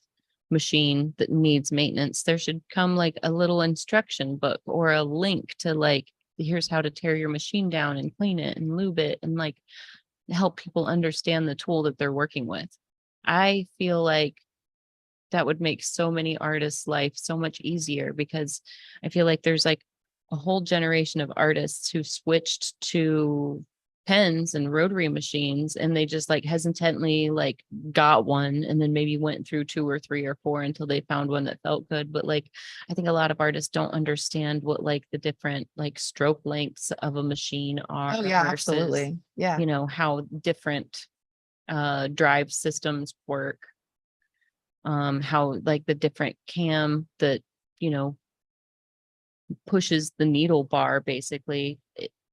machine that needs maintenance, there should come like a little instruction book or a link to like, here's how to tear your machine down and clean it and lube it and like help people understand the tool that they're working with. I feel like that would make so many artists' life so much easier because I feel like there's like a whole generation of artists who switched to pens and rotary machines and they just like hesitantly like got one and then maybe went through 2 or 3 or 4 until they found one that felt good. But like I think a lot of artists don't understand what like the different like stroke lengths of a machine are.
Oh yeah,
versus,
absolutely. Yeah.
you know, how different drive systems work, how like the different cam that, you know, pushes the needle bar basically.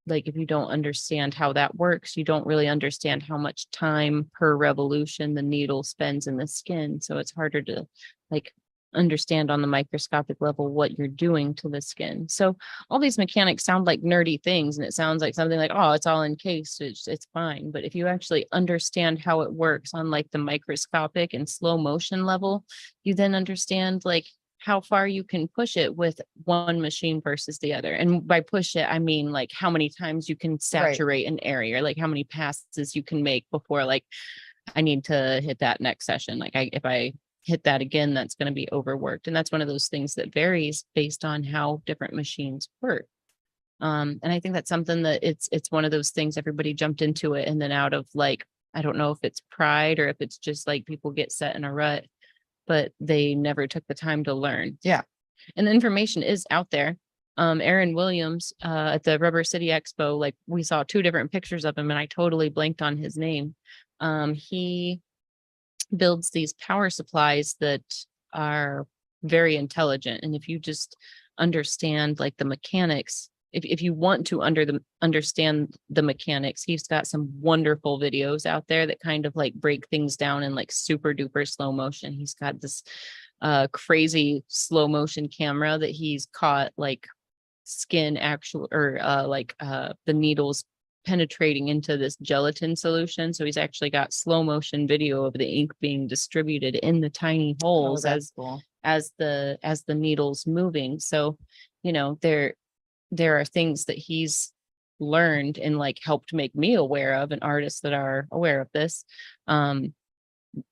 Like if you don't understand how that works, you don't really understand how much time per revolution the needle spends in the skin. So it's harder to like understand on the microscopic level what you're doing to the skin. So all these mechanics sound like nerdy things and it sounds like something like, oh, it's all encased, it's fine. But if you actually understand how it works on like the microscopic and slow motion level, you then understand like how far you can push it with one machine versus the other. And by push it, I mean like how many times you can saturate an area, like how many passes you can make before like I need to hit that next session. Like if I hit that again, that's going to be overworked. And that's one of those things that varies based on how different machines work. And I think that's something that it's one of those things everybody jumped into it and then out of like, I don't know if it's pride or if it's just like people get set in a rut, but they never took the time to learn.
Yeah.
And the information is out there. Aaron Williams at the Rubber City Expo, like we saw 2 different pictures of him and I totally blanked on his name. He builds these power supplies that are very intelligent. And if you just understand like the mechanics, if you want to understand the mechanics, he's got some wonderful videos out there that kind of like break things down in like super duper slow motion. He's got this crazy slow motion camera that he's caught like skin actual or the needles penetrating into this gelatin solution. So he's actually got slow motion video of the ink being distributed in the tiny
Oh,
holes
that's cool.
as the needles moving. So, you know, there are things that he's learned and like helped make me aware of, and artists that are aware of this.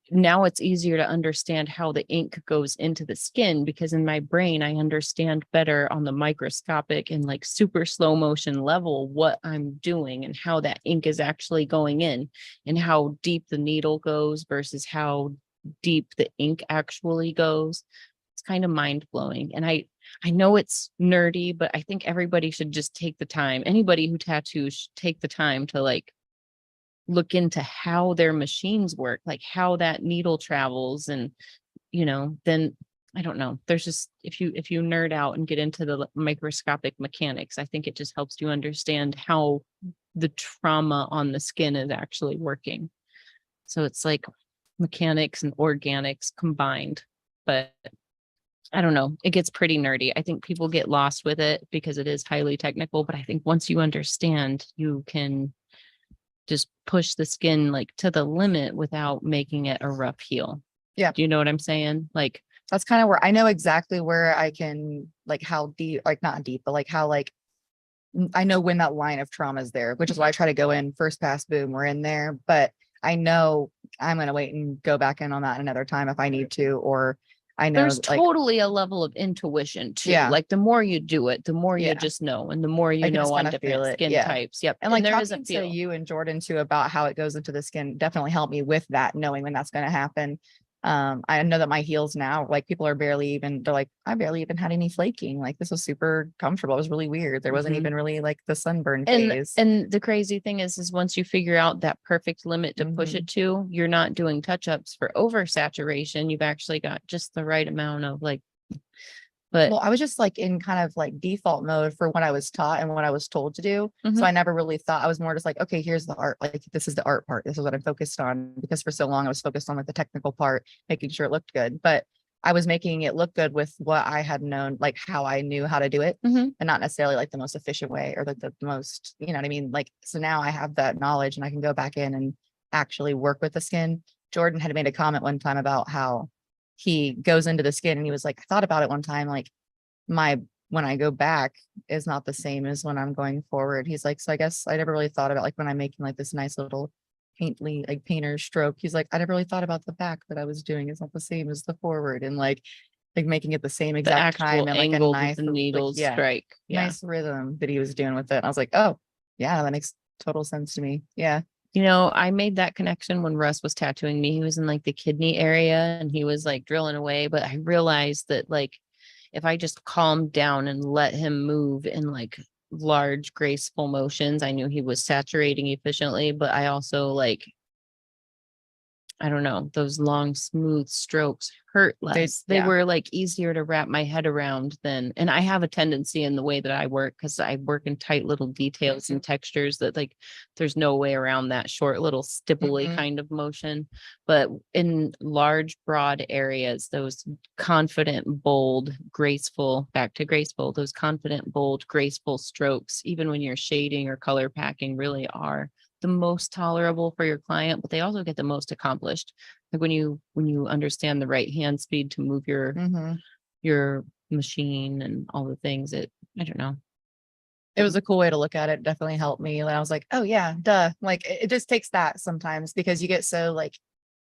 Now it's easier to understand how the ink goes into the skin, because in my brain, I understand better on the microscopic and like super slow motion level what I'm doing and how that ink is actually going in and how deep the needle goes versus how deep the ink actually goes. It's kind of mind blowing. And I know it's nerdy, but I think everybody should just take the time. Anybody who tattoos should take the time to like look into how their machines work, like how that needle travels. And, you know, then I don't know, there's just, if you nerd out and get into the microscopic mechanics, I think it just helps you understand how the trauma on the skin is actually working. So it's like mechanics and organics combined, but I don't know, it gets pretty nerdy. I think people get lost with it because it is highly technical, but I think once you understand, you can just push the skin like to the limit without making it a rough heal.
Yeah.
Do you know what I'm saying? Like,
That's kind of where I know exactly where I can, like how deep, like not deep, but like how like I know when that line of trauma is there, which is why I try to go in first pass, boom, we're in there. But I know I'm going to wait and go back in on that another time if I need to, or I know
there's
like
totally a level of intuition too.
Yeah.
Like the more you do it, the more you
Yeah.
just know, and the more
I
you
can just
know on
kinda feel
different
it,
skin
yeah.
types. Yep.
and like
there is a
talking to
feel.
you and Jordan too about how it goes into the skin definitely helped me with that, knowing when that's going to happen. I know that my heels now, like people are barely even, they're like, I barely even had any flaking. Like this was super comfortable. It was really weird. There wasn't
Mhm.
even really like the sunburn
And
phase.
the crazy thing is once you figure out that perfect limit to push
Mhm.
it to, you're not doing touch-ups for oversaturation. You've actually got just the right amount of like, but
Well, I was just like in kind of like default mode for what I was taught and what I was told to do.
Mhm.
So I never really thought, I was more just like, okay, here's the art. Like this is the art part. This is what I'm focused on, because for so long I was focused on like the technical part, making sure it looked good. But I was making it look good with what I had known, like how I knew how to do it,
Mhm.
and not necessarily like the most efficient way or like the most, you know what I mean? Like, so now I have that knowledge and I can go back in and actually work with the skin. Jordan had made a comment one time about how he goes into the skin and he was like, I thought about it one time, like when I go back is not the same as when I'm going forward. He's like, so I guess I never really thought about like when I'm making like this nice little painter stroke. He's like, I never really thought about the back that I was doing is not the same as the forward, and like making it the same
the
exact time
actual
and like a
angle
nice
that the needles
yeah,
strike. Yeah.
nice rhythm that he was doing with it. And I was like, oh yeah, that makes total sense to me. Yeah.
You know, I made that connection when Russ was tattooing me. He was in like the kidney area and he was like drilling away, but I realized that like if I just calmed down and let him move in like large, graceful motions, I knew he was saturating efficiently, but I also like, I don't know, those long, smooth strokes hurt less. They
yeah.
were like easier to wrap my head around than, and I have a tendency in the way that I work, because I work in tight little details and textures that like, there's no way around that short little stipply
Mhm.
kind of motion. But in large, broad areas, those confident, bold, graceful, back to graceful, those confident, bold, graceful strokes, even when you're shading or color packing, really are the most tolerable for your client, but they also get the most accomplished. Like when you understand the right hand speed to move
Mhm.
your machine and all the things, I don't know.
It was a cool way to look at it. Definitely helped me. And I was like, oh yeah, duh. Like it just takes that sometimes, because you get so like,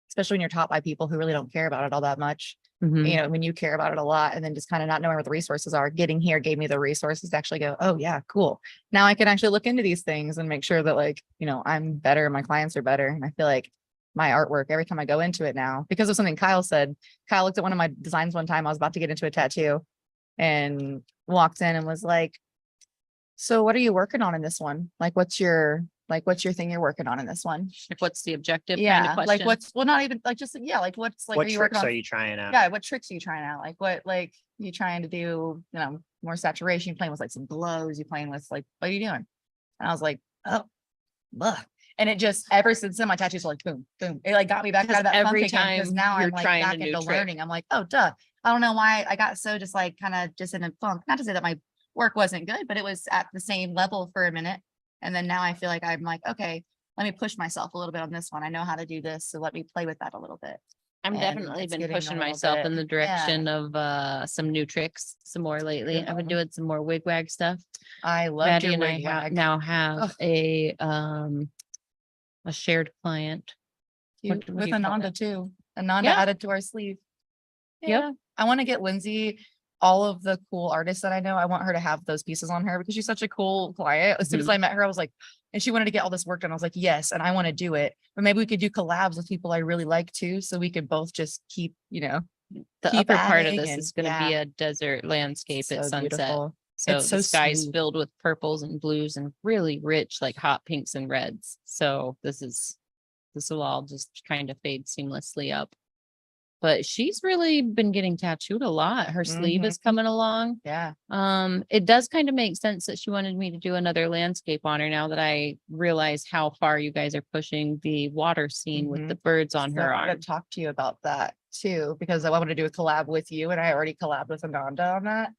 especially when you're taught by people who really don't care about it all that much.
Mhm.
You know, when you care about it a lot and then just kind of not knowing where the resources are, getting here gave me the resources to actually go, oh yeah, cool. Now I can actually look into these things and make sure that like, you know, I'm better, my clients are better. And I feel like my artwork, every time I go into it now, because of something Kyle said, Kyle looked at one of my designs one time, I was about to get into a tattoo and walked in and was like, so what are you working on in this one? Like, what's your Like, what's your thing you're working on in this one?
Like, what's the objective kind
Yeah,
of
like
question?
what's, well, not even like just, yeah, like what's like,
What
are you working
tricks
on?
are you trying out?
Yeah, what tricks are you trying out? Like what, like you trying to do, you know, more saturation, you playing with like some glows, you playing with like, what are you doing? And I was like, oh, ugh. And it just, ever since then, my tattoos are like, boom, boom. It like got me back out of that funk
every
again, because
time
now
you're
I'm like
trying a
back
new
into
trick.
learning. I'm like, oh, duh. I don't know why I got so just like kind of just in a funk. Not to say that my work wasn't good, but it was at the same level for a minute. And then now I feel like I'm like, okay, let me push myself a little bit on this one. I know how to do this. So let me play with that a little bit.
I'm
and
definitely
it's
been
getting a
pushing
little
myself
bit-
in the
yeah.
direction of some new tricks some more lately. I've been
Yeah.
doing some more wig wag stuff.
I love
Maddie
your
and I
wig
have
wag.
now have
Ugh.
a shared client.
Cute.
what do
With
you call
Ananda
that?
too. Ananda
Yeah.
added to our sleeve.
Yep.
Yeah. I want to get Lindsay all of the cool artists that I know. I want her to have those pieces on her because she's such a cool client. As soon as I met her, I was like, and she wanted to get all this work done. I was like, yes, and I want to do it. But maybe we could do collabs with people I really like too. So we could both just keep, you know,
The
keep
upper part of
adding
this
and-
is going to be
yeah.
a desert landscape at
so
sunset.
beautiful.
So
It's so
the sky's
sweet.
filled with purples and blues and really rich, like hot pinks and reds. So this will all just kind of fade seamlessly up. But she's really been getting tattooed a lot. Her sleeve is coming along.
Yeah.
It does kind of make sense that she wanted me to do another landscape on her now that I realize how far you guys are pushing the water scene with the birds on
So
her
I
arm.
gotta talk to you about that too, because I wanted to do a collab with you and I already collabed with Ananda on that.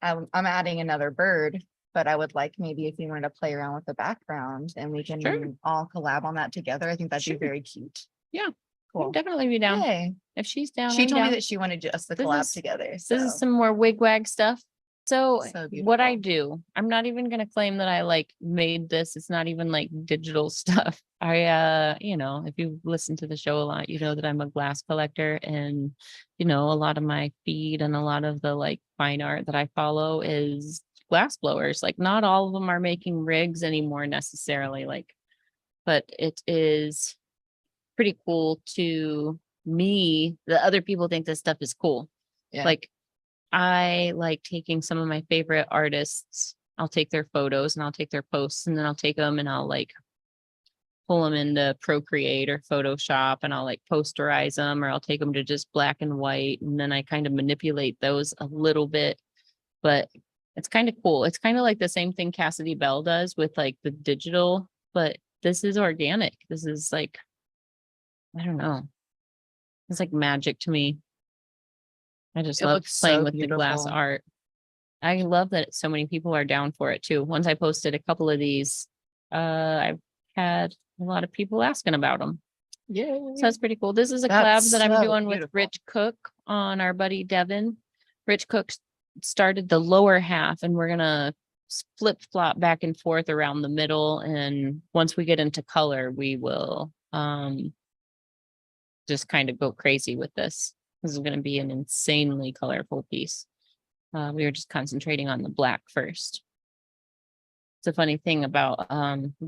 I'm adding another bird, but I would like maybe if you wanted to play around with the background and we can
Sure.
all collab on that together. I think that'd
Sure.
be very cute.
Yeah.
Cool.
I'd definitely be down.
Yay.
If she's down,
She
I'm
told me
down.
that she wanted us to
This
collab
is-
together.
This
So
is some more wig wag stuff. So
So
what I
beautiful.
do, I'm not even gonna claim that I like made this. It's not even like digital stuff. If you listen to the show a lot, you know that I'm a glass collector and a lot of my feed and a lot of the like fine art that I follow is glass blowers. Like not all of them are making rigs anymore necessarily, but it is pretty cool to me. The other people think this stuff is cool.
Yeah.
Like I like taking some of my favorite artists. I'll take their photos and I'll take their posts and then I'll take them and I'll like pull them into Procreate or Photoshop and I'll like posterize them or I'll take them to just black and white and then I kind of manipulate those a little bit. But it's kind of cool. It's kind of like the same thing Cassidy Bell does with like the digital, but this is organic. This is like, I don't know. It's like magic to me. I just
It
love
looks
playing
so
with the glass
beautiful.
art. I love that so many people are down for it too. Once I posted a couple of these, I've had a lot of people asking about them.
Yeah.
So that's pretty cool. This is a
That's
collab that I'm
so
doing with
beautiful.
Rich Cook on our buddy Devin. Rich Cook started the lower half and we're gonna flip flop back and forth around the middle. And once we get into color, we will just kind of go crazy with this. This is gonna be an insanely colorful piece. We were just concentrating on the black first. It's a funny thing about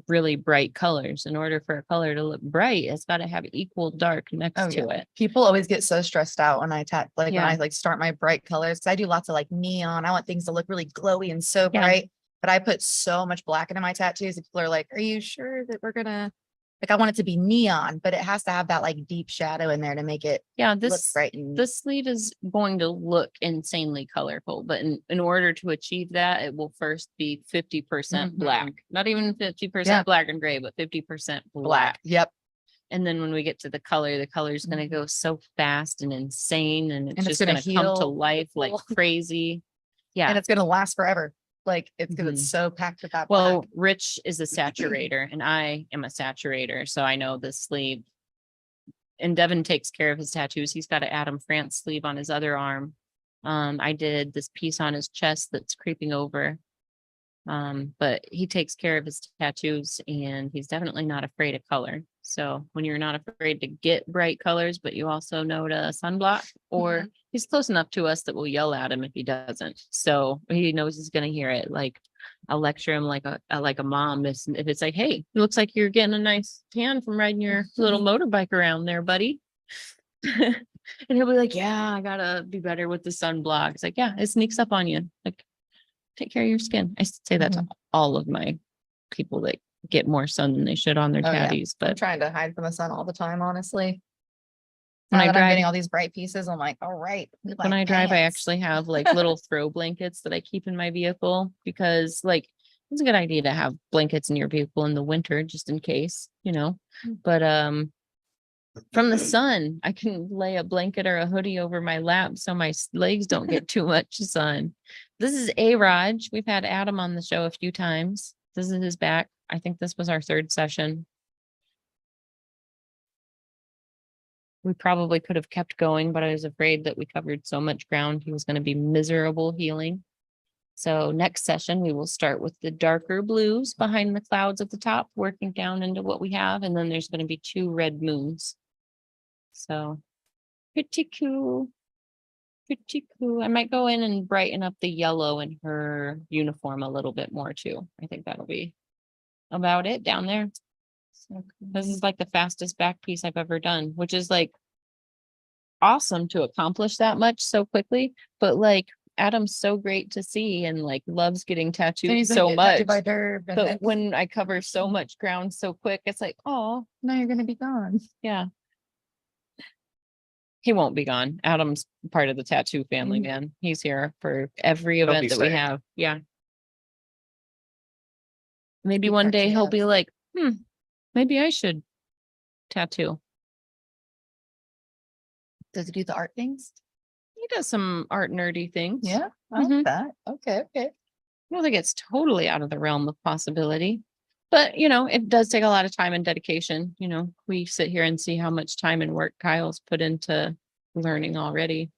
really bright colors. In order for a color to look bright, it's got to have equal dark next
Oh,
to
yeah.
it.
People always get so stressed out when I when
Yeah.
I like start my bright colors. 'Cause I do lots of like neon. I want things to look really glowy and so
Yeah.
bright. But I put so much black into my tattoos. And people are like, are you sure that we're gonna I want it to be neon, but it has to have that like deep shadow in there to make it
Yeah,
look bright. And
this sleeve is going to look insanely colorful, but in order to achieve that, it will first be 50% black. Not even 50%
Yeah.
black and gray, but 50%
black.
black.
Yep.
And then when we get to the color is going to go so fast and insane and it's
And it's
just
gonna
going to come to
heal
life like
people.
crazy. Yeah.
And it's gonna last forever. Like it's because
Mhm.
it's so packed with that
Well,
black.
Rich is a saturator and I am a saturator. So I know this sleeve. And Devin takes care of his tattoos. He's got an Adam France sleeve on his other arm. I did this piece on his chest that's creeping over. But he takes care of his tattoos and he's definitely not afraid of color. So when you're not afraid to get bright colors, but you also know to sunblock, or he's close enough to us that we'll yell at him if he doesn't. So he knows he's gonna hear it. Like I'll lecture him like a mom. If it's like, hey, it looks like you're getting a nice tan from riding your little motorbike around there, buddy. And he'll be like, yeah, I gotta be better with the sunblock. It's like, yeah, it sneaks up on you. Like, take care of your skin. I say that to all of my people that get more sun than they should on their
Oh, yeah.
tatties,
I'm
but
trying to hide from the sun all the time, honestly.
When
Now
I
that I'm
drive-
getting all these bright pieces, I'm like, all right.
when I drive, I actually have like little throw blankets that I keep in my vehicle because like it's a good idea to have blankets in your vehicle in the winter just in case, you know. But from the sun, I can lay a blanket or a hoodie over my lap so my legs don't get too much sun. This is A-Raj. We've had Adam on the show a few times. This is his back. I think this was our third session. We probably could have kept going, but I was afraid that we covered so much ground. He was going to be miserable healing. So next session, we will start with the darker blues behind the clouds at the top, working down into what we have. And then there's going to be 2 red moons. So pretty cool. Pretty cool. I might go in and brighten up the yellow in her uniform a little bit more too. I think that'll be about it down there. So this is like the fastest back piece I've ever done, which is like awesome to accomplish that much so quickly. But like Adam's so great to see and like loves getting tattooed so much. But when I cover so much ground so quick, it's like, oh,
now you're gonna be gone.
yeah. He won't be gone. Adam's part of the tattoo family, man. He's here for every
He'll
event
be
that we
safe.
have. Yeah. Maybe
He
one day
cracks me
he'll
up.
be like, maybe I should tattoo.
Does he do the art things?
He does some art nerdy things.
Yeah, I
Mhm.
like that. Okay, okay.
I don't think it's totally out of the realm of possibility. But, you know, it does take a lot of time and dedication. You know, we sit here and see how much time and work Kyle's put into learning already.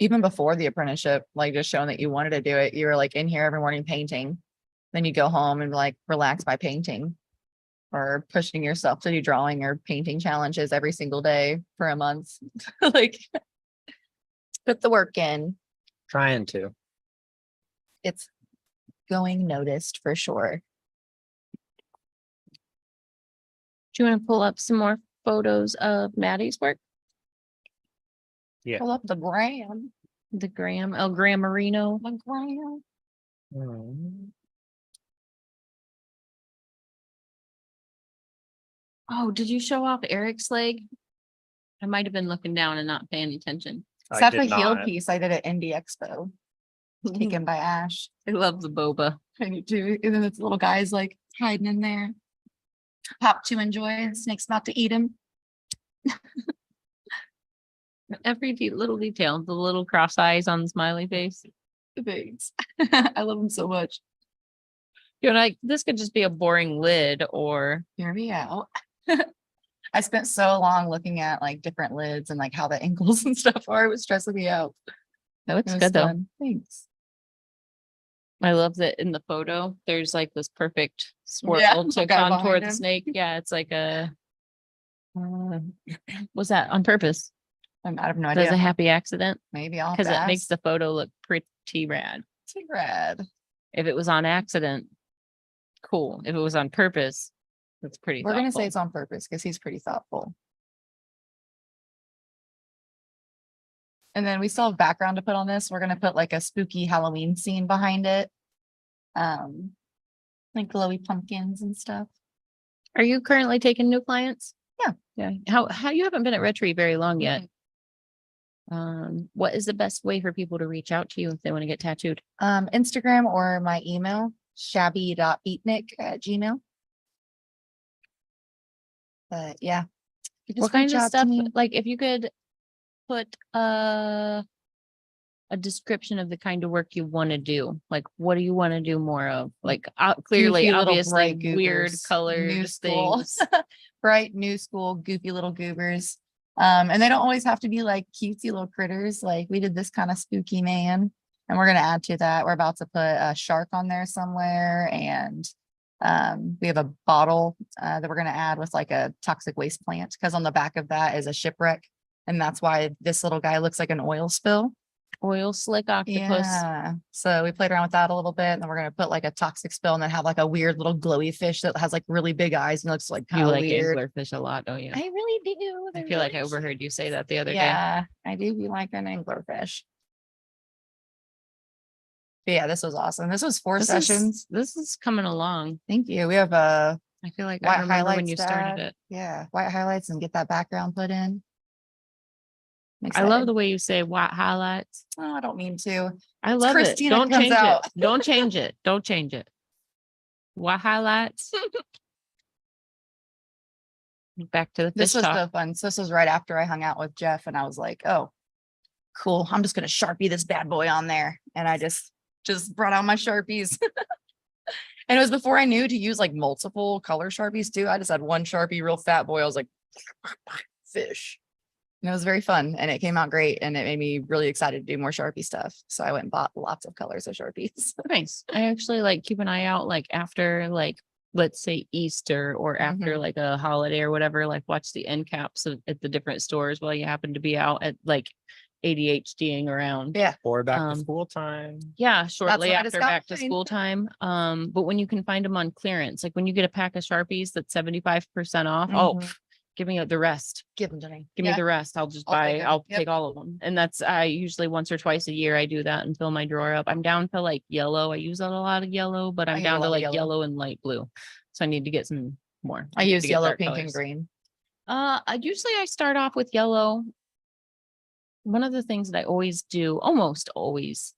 Even before the apprenticeship, like just showing that you wanted to do it, you were like in here every morning painting. Then you go home and like relax by painting or pushing yourself to do drawing or painting challenges every single day for a month. Like put the work in.
Trying to.
It's going noticed for sure.
Do you want to pull up some more photos of Maddie's work?
Yeah.
Pull up the gram.
The Graham, El Graham Marino.
The gram.
Oh, did you show off Eric's leg? I might have been looking down and not paying attention.
It's
I
after
did
heel
not.
piece I did at Indie Expo, taken by Ash.
I love the boba.
I do too. And then this little guy's like hiding in there. Pop to enjoy. The snake's about to eat him.
Every little detail, the little cross eyes on the smiley face.
Thanks. I love him so much.
You're like, this could just be a boring lid or
Hear me out. I spent so long looking at like different lids and like how the ankles and stuff are. It was stressing me out.
no, it's
It was
good though.
fun. Thanks.
I love that in the photo, there's like this perfect swirl
Yeah,
to
the guy
contour
behind
the
him.
snake. Yeah, it's like a was that on purpose?
I have no
That's
idea.
a happy accident
Maybe I'll
because it makes
the
the photo look pretty rad.
rad.
If it was on accident, cool. If it was on purpose, that's pretty.
We're gonna say
thoughtful.
it's on purpose because he's pretty thoughtful. And then we still have background to put on this. We're gonna put like a spooky Halloween scene behind it. Like glowy pumpkins and stuff.
Are you currently taking new clients?
Yeah.
Yeah. How you haven't been at Retreat very long yet? What is the best way for people to reach out to you if they want to get tattooed?
Instagram or my email, shabby.beatnik@gmail. But yeah. you just
What kinds
reach
of
out to
stuff,
me.
like if you could put a description of the kind of work you want to do, like what do you want to do more of? Like clearly,
Goofy little
obviously,
bright
weird
goobers,
colors,
new school.
things.
Bright new school, goofy little goobers. And they don't always have to be like cutesy little critters. Like we did this kind of spooky man, and we're gonna add to that. We're about to put a shark on there somewhere, and we have a bottle that we're gonna add with like a toxic waste plant because on the back of that is a shipwreck, and that's why this little guy looks like an oil spill.
Oil slick octopus.
Yeah. So we played around with that a little bit, and then we're gonna put like a toxic spill and then have like a weird little glowy fish that has like really big eyes and looks like
You
kind of
like
weird.
anglerfish a lot, don't you?
I really do.
I
They're
feel like I
really
overheard you say that the other day.
Yeah, I do be like an anglerfish. But yeah, this was awesome. This was 4
This
sessions.
This is coming along.
Thank you. We have
I feel like I
white
remember when
highlights.
you started it.
Yeah, white highlights and get that background put in. I'm
I love
excited.
the way you say white highlights.
Oh, I don't mean to.
I love it.
Christina
Don't
comes
change
out.
it. Don't change it. Don't change it. White highlights. Back to the
This
fish
was
talk.
so fun. So this was right after I hung out with Jeff, and I was like, oh, cool. I'm just gonna Sharpie this bad boy on there. And I just brought out my Sharpies. And it was before I knew to use like multiple color Sharpies too. I just had one Sharpie, real fat boy. I was like, fish. And it was very fun, and it came out great, and it made me really excited to do more Sharpie stuff. So I went and bought lots of colors of Sharpies.
Nice. I actually like keep an eye out like after like let's say Easter or after
Mhm.
like a holiday or whatever, like watch the end caps at the different stores while you happen to be out at like ADHDing around.
Yeah.
Or back to
Um,
school time.
Yeah, shortly
what I just
after
got
back to
mine.
school time. But when you can find them on clearance, like when you get a pack of Sharpies that's 75% off, oh,
Mhm.
give me the rest.
Give them to me.
Give me the rest. I'll just
I'll take
buy,
'em.
I'll
Yep.
take all of them. And that's, I usually once or twice a year, I do that and fill my drawer up. I'm down to like yellow. I use a lot of yellow, but
I
I'm
use a
down
lot
to
of
like
yellow.
yellow and light blue. So I need to get some more.
I
need
use
to get
yellow,
dark
pink, and
colors.
green.
I start off with yellow. One of the things that I always do, almost always,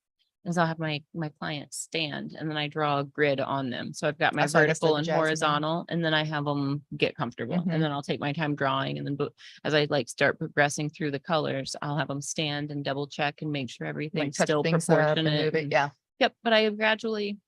is I'll have my clients stand and then I draw a grid on them. So I've got my
That's what I just did
vertical
with
and
Jasmine.
horizontal, and then I have them get comfortable.
Mhm.
And then I'll take my time drawing, and then as I like start progressing through the colors, I'll have them stand and double check and make sure
Like
everything's
touch
still
things up and
proportionate.
move it.
and-
Yeah.
Yep, but I gradually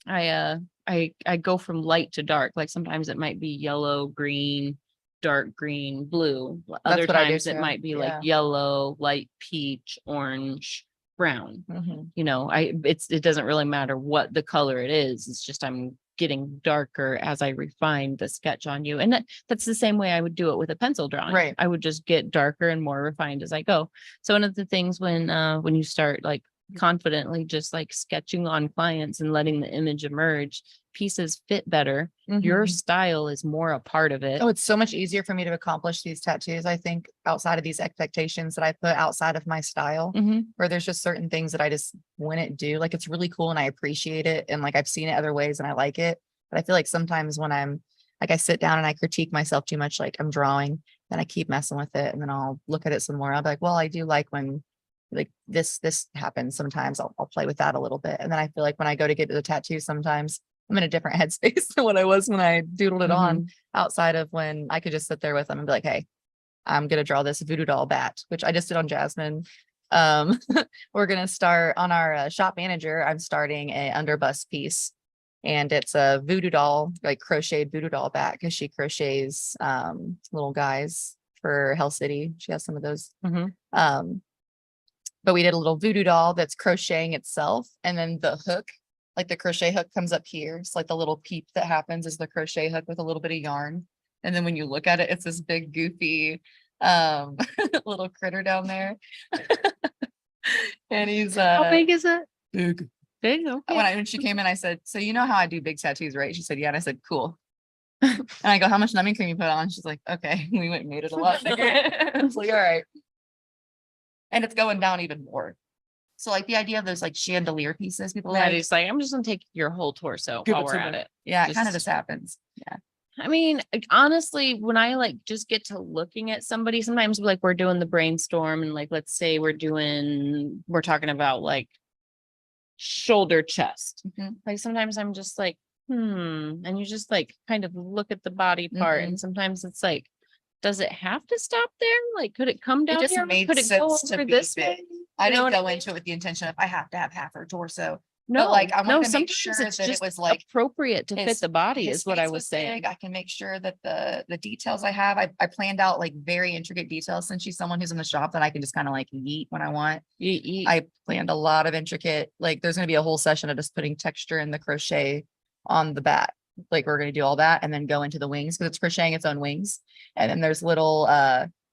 I go from light to dark. Like sometimes it might be yellow, green, dark green, blue. Other
what I do
times it
too,
might be
yeah.
like yellow, light peach, orange, brown.
Mhm.
You know, it doesn't really matter what the color it is. It's just I'm getting darker as I refine the sketch on you. And that's the same way I would do it with a pencil drawing.
Right.
I would just get darker and more refined as I go. So one of the things when you start like confidently just like sketching on clients and letting the image emerge, pieces fit better. Your
Mhm.
style is more a part of it.
Oh, it's so much easier for me to accomplish these tattoos, I think, outside of these expectations that I put outside of my style,
Mhm.
where there's just certain things that I just wouldn't do. Like it's really cool and I appreciate it. And like I've seen it other ways and I like it. But I feel like sometimes when I'm like I sit down and I critique myself too much, like I'm drawing, then I keep messing with it and then I'll look at it some more. I'll be like, well, I do like when like this happens sometimes. I'll play with that a little bit. And then I feel like when I go to get to the tattoo, sometimes I'm in a different headspace than what I was when I doodled it on, outside of when I could just sit there with them and be like, hey, I'm gonna draw this voodoo doll bat, which I just did on Jasmine. We're gonna start on our shop manager. I'm starting a underbust piece, and it's a voodoo doll, like crocheted voodoo doll bat, because she crochets little guys for Hell City. She has some of those.
Mhm.
But we did a little voodoo doll that's crocheting itself, and then the hook, like the crochet hook, comes up here. It's like the little peep that happens is the crochet hook with a little bit of yarn. And then when you look at it, it's this big goofy little critter down there. And he's
How big is it?
big.
Big. Okay.
When she came in, I said, so you know how I do big tattoos, right? She said, yeah. And I said, cool. And I go, how much numbing cream you put on? She's like, okay. We went and made it a lot bigger. I was like, all right. And it's going down even more. So like the idea of those like chandelier pieces, people
Yeah,
like,
it's like I'm just gonna take your whole torso
Give
while
it
we're
to
at
me.
it.
yeah, it kind of
just-
just happens.
I mean, honestly, when I like just get to looking at somebody, sometimes like we're doing the brainstorm and like, let's say we're talking about like shoulder chest.
Mhm.
Like sometimes I'm just like, and you just like kind of look at the body part. And sometimes it's like, does it have to stop there? Like, could it come down
just
here?
made
Could it go
sense to
over
be
this
big.
way?
I
You know
didn't
what I
go
mean?
into it with the intention of I have to have half her torso.
No,
like, I
no,
wanted to make
sometimes
sure
it's
that it
just
was, like,
appropriate to fit
his-
the body
His
is what I
face
was saying.
big. I can make sure that the details I have, I planned out like very intricate details, since she's someone who's in the shop that I can just kind of like yeet when I want. I planned a lot of intricate, like there's gonna be a whole session of just putting texture in the crochet on the bat. Like we're gonna do all that and then go into the wings, because it's crocheting its own wings. And then there's little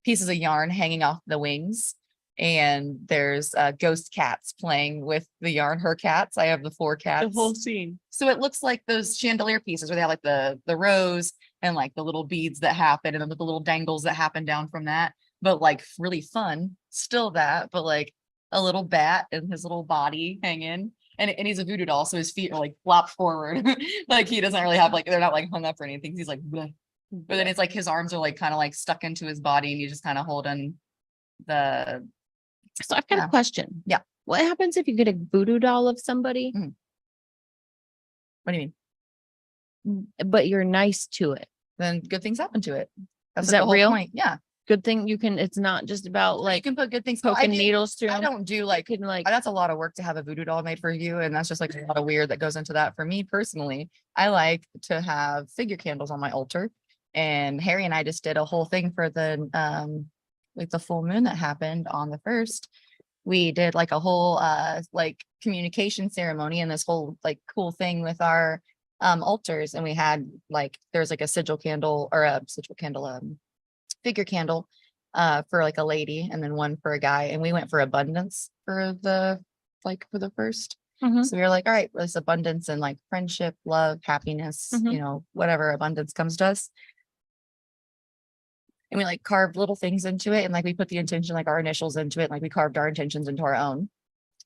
pieces of yarn hanging off the wings. And there's ghost cats playing with the yarn, her cats. I have the 4
the
cats.
whole scene.
So it looks like those chandelier pieces where they have like the rose and like the little beads that happen, and then the little dangles that happen down from that, but like really fun, still that, but like a little bat and his little body hanging. And he's a voodoo doll, so his feet are like flopped forward. Like he doesn't really have like they're not like hung up or anything. He's like, bleh. But then it's like his arms are like kind of like stuck into his body, and you just kind of holding the.
So I've got
Yeah.
a question.
Yeah.
What happens if you get a voodoo doll of somebody,
What do you mean?
but you're nice to it?
Then good things happen to it. That's
Is
like
that
the whole
real?
point. Yeah,
Good thing you can, it's not just about
you
like
can put good things. I
poking
do-
needles through
I
'em.
don't do like
You can like,
that's a lot of work to have a voodoo doll made for you, and that's just like a lot of weird that goes into that. For me personally, I like to have figure candles on my altar, and Harry and I just did a whole thing for the like the full moon that happened on the 1st. We did like a whole like communication ceremony and this whole like cool thing with our altars, and we had like there's like a sigil candle or a sigil candle figure candle for like a lady, and then one for a guy, and we went for abundance for the for the 1st.
Mhm.
So we were like, all right, there's abundance and like friendship, love, happiness,
Mhm.
whatever abundance comes to us. And we like carved little things into it, and like we put the intention, like our initials into it, like we carved our intentions into our own.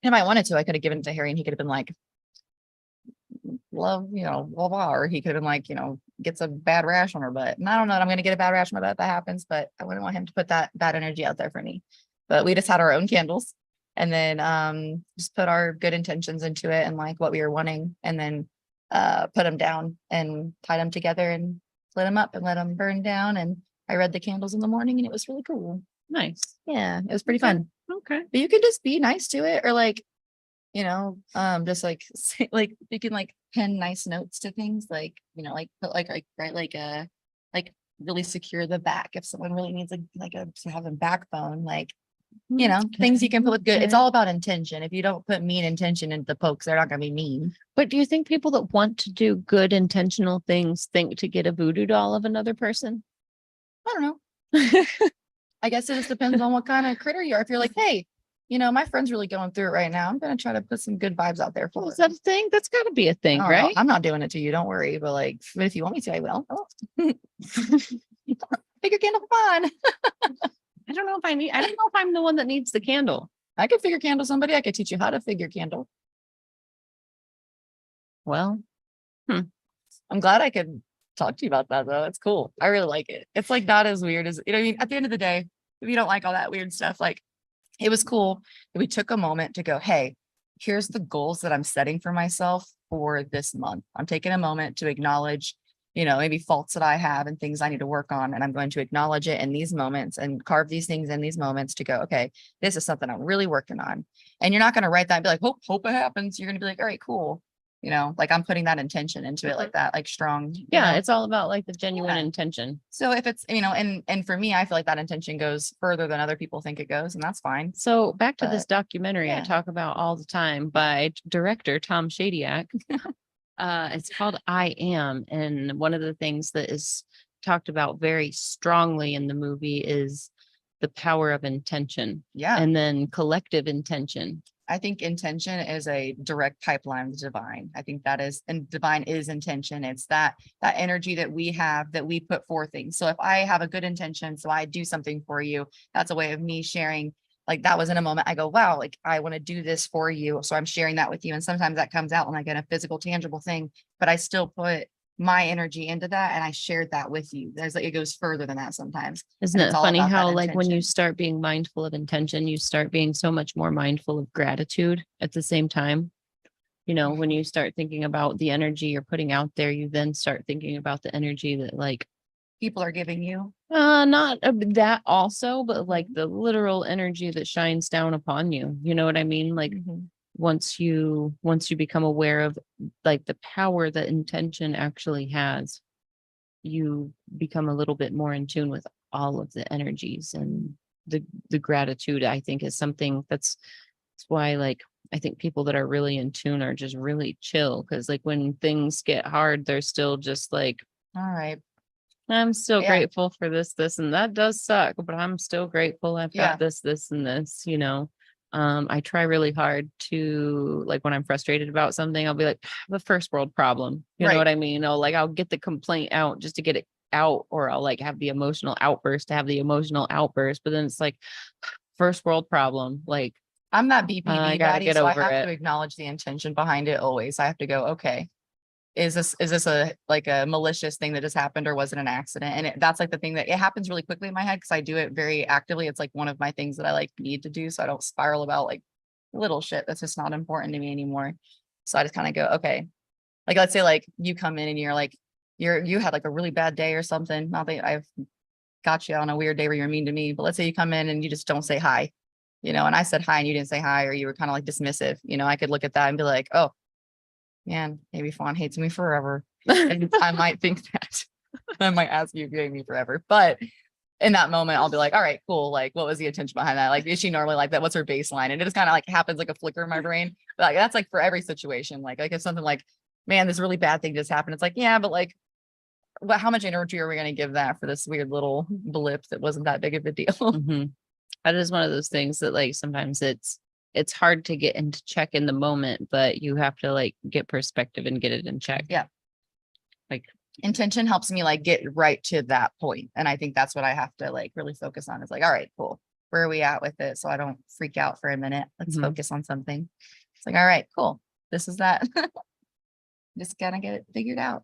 And if I wanted to, I could have given it to Harry, and he could have been like, love, blah blah, or he could have been like, gets a bad rash on her butt. And I don't know that I'm gonna get a bad rash on my butt if that happens, but I wouldn't want him to put that bad energy out there for me. But we just had our own candles, and then just put our good intentions into it and like what we were wanting, and then put them down and tied them together and lit them up and let them burn down. And I read the candles in the morning, and it was really cool.
nice.
Yeah, it was pretty
Okay.
fun.
Okay.
But you can just be nice to it, or like, just like say, like you can like pen nice notes to things, like like put like write like really secure the back if someone really needs to have a backbone, like things you can put with good. It's
Okay.
all about intention. If you don't put mean intention into the pokes, they're not gonna be mean.
But do you think people that want to do good intentional things think to get a voodoo doll of another person?
I don't know. I guess it just depends on what kind of critter you are. If you're like, hey, my friend's really going through it right now, I'm gonna try to put some good vibes out there for
Well, is
her.
that a thing? That's got to be a thing,
I don't know.
right?
I'm not doing it to you, don't worry. But like, but if you want me to, I will. Figure candle for fun.
I don't know if I'm the one that needs the candle.
I could figure candle somebody. I could teach you how to figure candle.
Well,
I'm glad I could talk to you about that though. It's cool. I really like it. It's like not as weird as, I mean, at the end of the day, if you don't like all that weird stuff, like it was cool that we took a moment to go, hey, here's the goals that I'm setting for myself for this month. I'm taking a moment to acknowledge, maybe faults that I have and things I need to work on. And I'm going to acknowledge it in these moments and carve these things in these moments to go, okay, this is something I'm really working on. And you're not going to write that and be like, hope it happens. You're going to be like, all right, cool. Like I'm putting that intention into it like that, like strong.
yeah, it's all about like the genuine
Yeah.
intention.
So if it's, and for me, I feel like that intention goes further than other people think it goes, and that's fine.
So back to this
But,
documentary I
yeah.
talk about all the time by director Tom Shadyac. It's called I Am. And one of the things that is talked about very strongly in the movie is the power of intention
Yeah.
and then collective intention.
I think intention is a direct pipeline to divine. I think that is, and divine is intention. It's that energy that we have, that we put forth things. So if I have a good intention, so I do something for you, that's a way of me sharing. Like that was in a moment I go, wow, like I want to do this for you. So I'm sharing that with you. And sometimes that comes out when I get a physical, tangible thing, but I still put my energy into that and I shared that with you. There's like, it goes further than that sometimes.
Isn't
And
it
it's all
funny
about that
how like when you
intention.
start being mindful of intention, you start being so much more mindful of gratitude at the same time? When you start thinking about the energy you're putting out there, you then start thinking about the energy that like
People are giving you.
not that also, but like the literal energy that shines down upon you. You know what I mean? Like
Mhm.
once you become aware of like the power that intention actually has, you become a little bit more in tune with all of the energies, and the gratitude I think is something that's why like I think people that are really in tune are just really chill, because like when things get hard, they're still just like,
All right.
I'm still
Yeah.
grateful for this, and that does suck, but I'm still grateful I've
Yeah.
got this, and this, I try really hard to like when I'm frustrated about something, I'll be like, the first world problem. You know
Right.
what I mean? I'll get the complaint out just to get it out, or I'll like have the emotional outburst to have the emotional outburst. But then it's like first world problem. Like
I'm that BPD
I gotta
baddie,
get
so I
over
have
it.
to acknowledge the intention behind it always. I have to go, okay, is this a like a malicious thing that just happened, or was it an accident? And that's like the thing that it happens really quickly in my head because I do it very actively. It's like one of my things that I like need to do so I don't spiral about like little shit that's just not important to me anymore. So I just kind of go, okay. Like let's say like you come in and you're like you had like a really bad day or something. Not that I've got you on a weird day where you're mean to me, but let's say you come in and you just don't say hi, and I said hi and you didn't say hi, or you were kind of like dismissive, I could look at that and be like, oh man, maybe Fawn hates me forever. And I might think that. I might ask you if you hate me forever. But in that moment, I'll be like, all right, cool. Like, what was the intention behind that? Like, is she normally like that? What's her baseline? And it just kind of like happens like a flicker in my brain. But like that's like for every situation. Like if something like, man, this really bad thing just happened. It's like, yeah, but like, how much energy are we going to give that for this weird little blip that wasn't that big of a deal?
Mhm. That is one of those things that like sometimes it's hard to get into check in the moment, but you have to like get perspective and get it in check.
Yeah.
Like
Intention helps me like get right to that point. And I think that's what I have to like really focus on is like, all right, cool. Where are we at with it? So I don't freak out for a minute. Let's
Mhm.
focus on something. It's like, all right, cool. This is that. Just gotta get it figured out.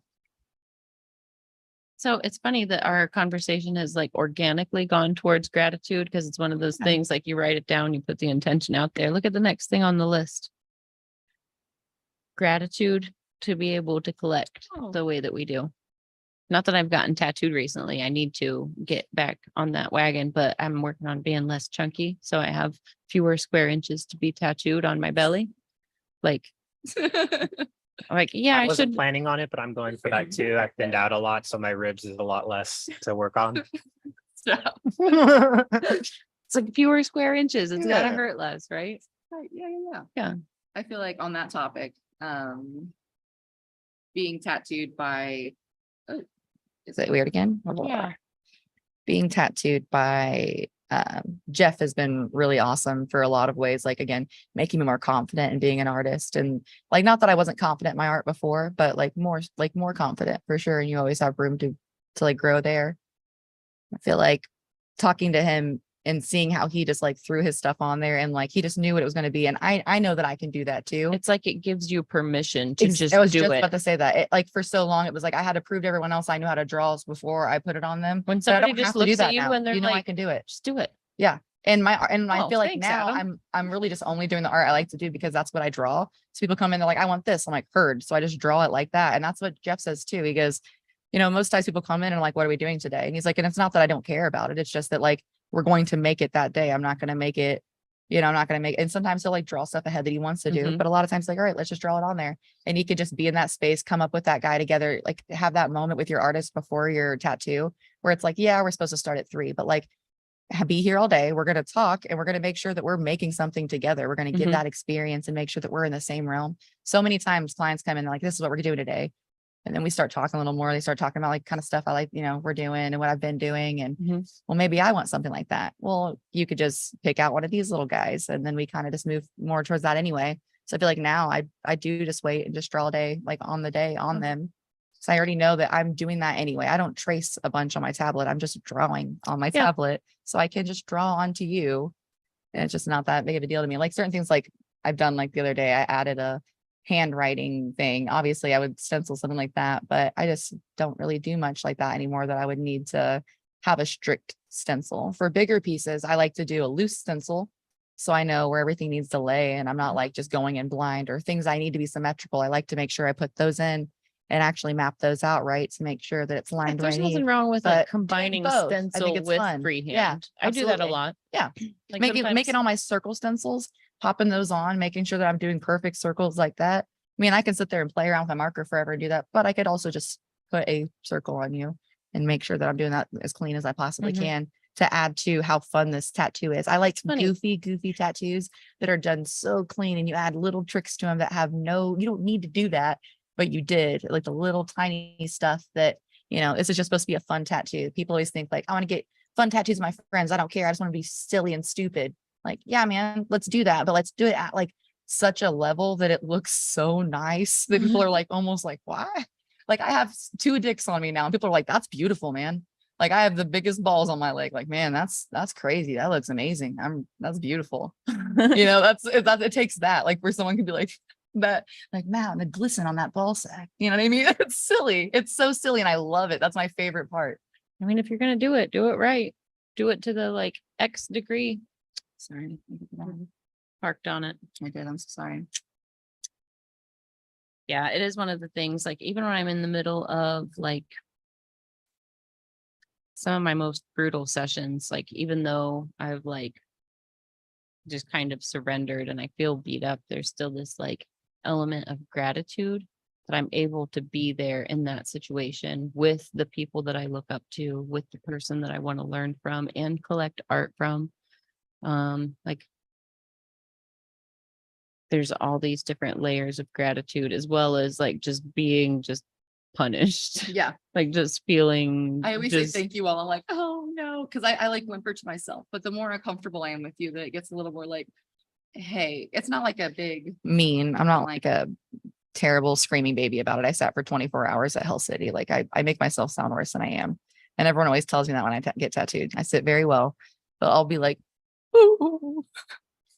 so it's funny that our conversation has like organically gone towards gratitude because it's one of those
Yeah.
things like you write it down, you put the intention out there. Look at the next thing on the list. Gratitude to be able to collect
Oh.
the way that we do. Not that I've gotten tattooed recently. I need to get back on that wagon, but I'm working on being less chunky. So I have fewer square inches to be tattooed on my belly. Like, I'm like, yeah,
I
I
wasn't
should.
planning on it, but I'm going for that too. I've thinned out a lot, so my ribs is a lot less to work on.
Stop.
It's like fewer square inches. It's gotta
Yeah.
hurt less, right?
Right, yeah.
Yeah.
I feel like on that topic, being tattooed by,
Is it weird again?
Yeah.
Being tattooed by Jeff has been really awesome for a lot of ways. Like again, making me more confident in being an artist, and like not that I wasn't confident in my art before, but like more confident for sure. And you always have room to like grow there. I feel like talking to him and seeing how he just like threw his stuff on there and like he just knew what it was going to be. And I know that I can do that too.
It's like it gives you permission to just
I was
do
just
it.
about to say that. Like for so long, it was like I had to prove to everyone else I knew how to draw before I put it on them.
When
But I
somebody
don't
just
have to do
looks at
that
you
now.
and they're
I
like,
can do it.
just do it.
And I
Oh,
feel like
thanks,
now
Adam.
I'm really just only doing the art I like to do because that's what I draw. So people come in, they're like, I want this. I'm like, heard. So I just draw it like that. And that's what Jeff says too. He goes, most times people come in and like, what are we doing today? And he's like, and it's not that I don't care about it. It's just that like we're going to make it that day. I'm not going to make it, I'm not going to make, and sometimes he'll like draw stuff ahead that he wants to do.
Mhm.
But a lot of times like, all right, let's just draw it on there. And he could just be in that space, come up with that guy together, like have that moment with your artist before your tattoo where it's like, yeah, we're supposed to start at 3, but like be here all day. We're going to talk and we're going to make sure that we're making something together. We're going to get
Mhm.
that experience and make sure that we're in the same realm. So many times clients come in like, this is what we're doing today. And then we start talking a little more. They start talking about like kind of stuff I like, we're doing and what I've been doing. And
Mhm.
well, maybe I want something like that. Well, you could just pick out one of these little guys. And then we kind of just move more towards that anyway. So I feel like now I do just wait and just draw a day, like on the day on them. So I already know that I'm doing that anyway. I don't trace a bunch on my tablet. I'm just drawing on my
Yeah.
tablet. So I can just draw onto you. And it's just not that big of a deal to me. Like certain things like I've done like the other day, I added a handwriting thing. Obviously I would stencil something like that, but I just don't really do much like that anymore that I would need to have a strict stencil. For bigger pieces, I like to do a loose stencil. So I know where everything needs to lay and I'm not like just going in blind, or things I need to be symmetrical. I like to make sure I put those in and actually map those out right to make sure that it's
Like,
lined
there's
right.
nothing wrong with
but
like
doing
combining
both, I think
stencil
it's
with
fun.
freehand.
Yeah,
I do that a
absolutely.
lot.
Yeah.
Like
making
sometimes-
all my circle stencils, popping those on, making sure that I'm doing perfect circles like that. I mean, I can sit there and play around with a marker forever and do that, but I could also just put a circle on you and make sure that I'm doing that as clean as I possibly
Mhm.
can to add to how fun this tattoo is. I like
funny.
goofy tattoos that are done so clean and you add little tricks to them that have you don't need to do that, but you did, like the little tiny stuff that, this is just supposed to be a fun tattoo. People always think like, I want to get fun tattoos with my friends. I don't care. I just want to be silly and stupid. Like, yeah, man, let's do that. But let's do it at like such a level that it looks so nice that people are like, almost like, why? Like I have 2 dicks on me now and people are like, that's beautiful, man. Like I have the biggest balls on my leg. Like, man, that's crazy. That looks amazing. That's beautiful. You know, it takes that. Like where someone can be like that, like, man, the glisten on that ball sack. You know what I mean? It's silly. It's so silly. And I love it. That's my favorite part.
I mean, if you're gonna do it right. Do it to the like X degree.
Sorry.
Parked on it.
I did. I'm so sorry.
Yeah, it is one of the things, like, even when I'm in the middle of like some of my most brutal sessions, like, even though I've like just kind of surrendered and I feel beat up, there's still this like element of gratitude that I'm able to be there in that situation with the people that I look up to, with the person that I want to learn from and collect art from. Like there's all these different layers of gratitude, as well as like just being just punished.
Yeah.
Like just feeling
I always
just,
say thank you all. I'm like, oh no. Cause I like whimper to myself, but the more uncomfortable I am with you, that it gets a little more like, hey, it's not like a big,
Mean. I'm not like a terrible screaming baby about it. I sat for 24 hours at Hell City. Like I make myself sound worse than I am. And everyone always tells me that when I get tattooed. I sit very well, but I'll be like, ooh.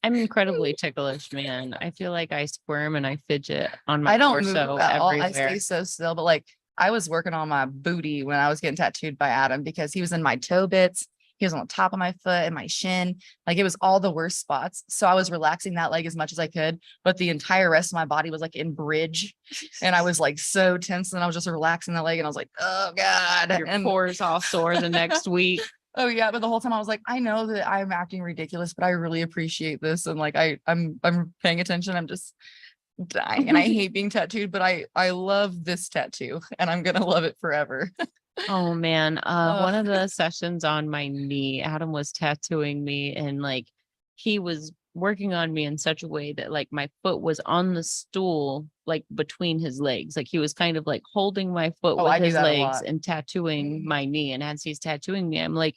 I'm incredibly ticklish, man. I feel like I squirm and I fidget on my
I don't move
torso
at all. I
everywhere.
stay so still, but like I was working on my booty when I was getting tattooed by Adam because he was in my toe bits. He was on the top of my foot and my shin. Like it was all the worst spots. So I was relaxing that leg as much as I could, but the entire rest of my body was like in bridge. And I was like so tense. And I was just relaxing that leg and I was like, oh God.
Your
And
pores all sore the next week.
oh yeah, but the whole time I was like, I know that I'm acting ridiculous, but I really appreciate this. And like I'm paying attention. I'm just dying and I hate being tattooed, but I love this tattoo and I'm gonna love it forever.
Oh man, one
Ugh.
of the sessions on my knee, Adam was tattooing me and like he was working on me in such a way that like my foot was on the stool, like between his legs. Like he was kind of like holding my foot
Oh,
with
I do
his
that a
legs
lot.
and tattooing my knee. And as he's tattooing me, I'm like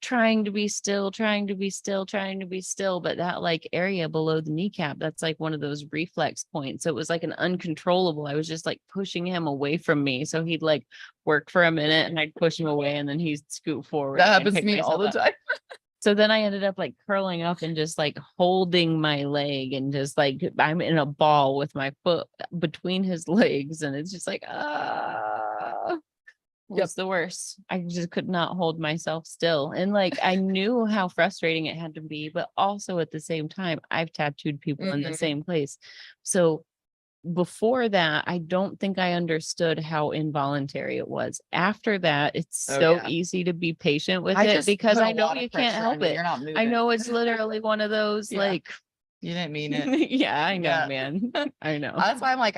trying to be still, trying to be still, trying to be still. But that like area below the kneecap, that's like one of those reflex points. So it was like an uncontrollable. I was just like pushing him away from me. So he'd like work for a minute and I'd push him away and then he'd scoot forward.
That
and
happens to
pick
me all the
myself up.
time.
So then I ended up like curling up and just like holding my leg and just like I'm in a ball with my foot between his legs. And it's just like, it's the worst. I just could not hold myself still. And like I knew how frustrating it had to be, but also at the same time, I've tattooed people in the
Mhm.
same place. So before that, I don't think I understood how involuntary it was. After that, it's
Oh,
so
yeah.
easy to be patient with
I
it
just
because
put a
I know
lot of
you can't
pressure
help
on you.
it.
You're not
I
moving.
know it's literally one of those
Yeah.
like,
You didn't mean it.
yeah, I know,
Yeah.
man. I know.
That's why I'm like,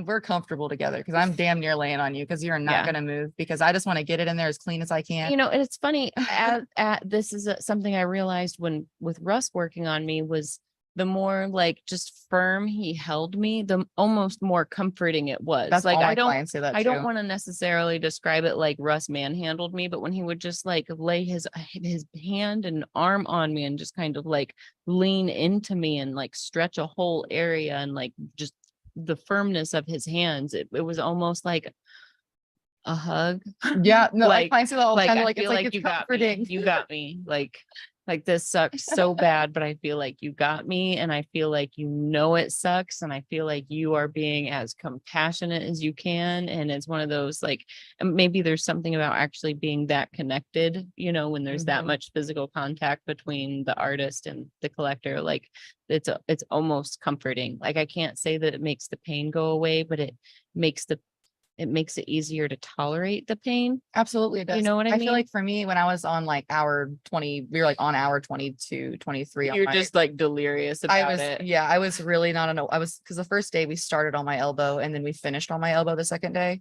we're comfortable together because I'm damn near laying on you because you're not
Yeah.
gonna move because I just want to get it in there as clean as I can.
You know, and it's funny at this is something I realized when with Russ working on me was the more like just firm he held me, the almost more comforting it was.
That's
like
all my
I don't
clients say that
I don't
too.
want to necessarily describe it like Russ manhandled me, but when he would just like lay his hand and arm on me and just kind of like lean into me and like stretch a whole area and like just the firmness of his hands, it was almost like a hug.
Yeah, no,
Like-
I clients say that all the time.
I
Like it's
feel
like
like
it's
you got
comforting.
me. You got me. Like this sucks so bad, but I feel like you got me and I feel like you know it sucks and I feel like you are being as compassionate as you can. And it's one of those like maybe there's something about actually being that connected, you know, when there's that
Mhm.
much physical contact between the artist and the collector, like it's almost comforting. Like I can't say that it makes the pain go away, but it makes it easier to tolerate the pain.
Absolutely, it does.
You know what I
I
mean?
feel like for me, when I was on like hour 20, we were like on hour 22, 23. on
You're
my-
just like delirious
I
about
was,
it.
yeah, I was really not on. I was because the first day we started on my elbow and then we finished on my elbow the second day.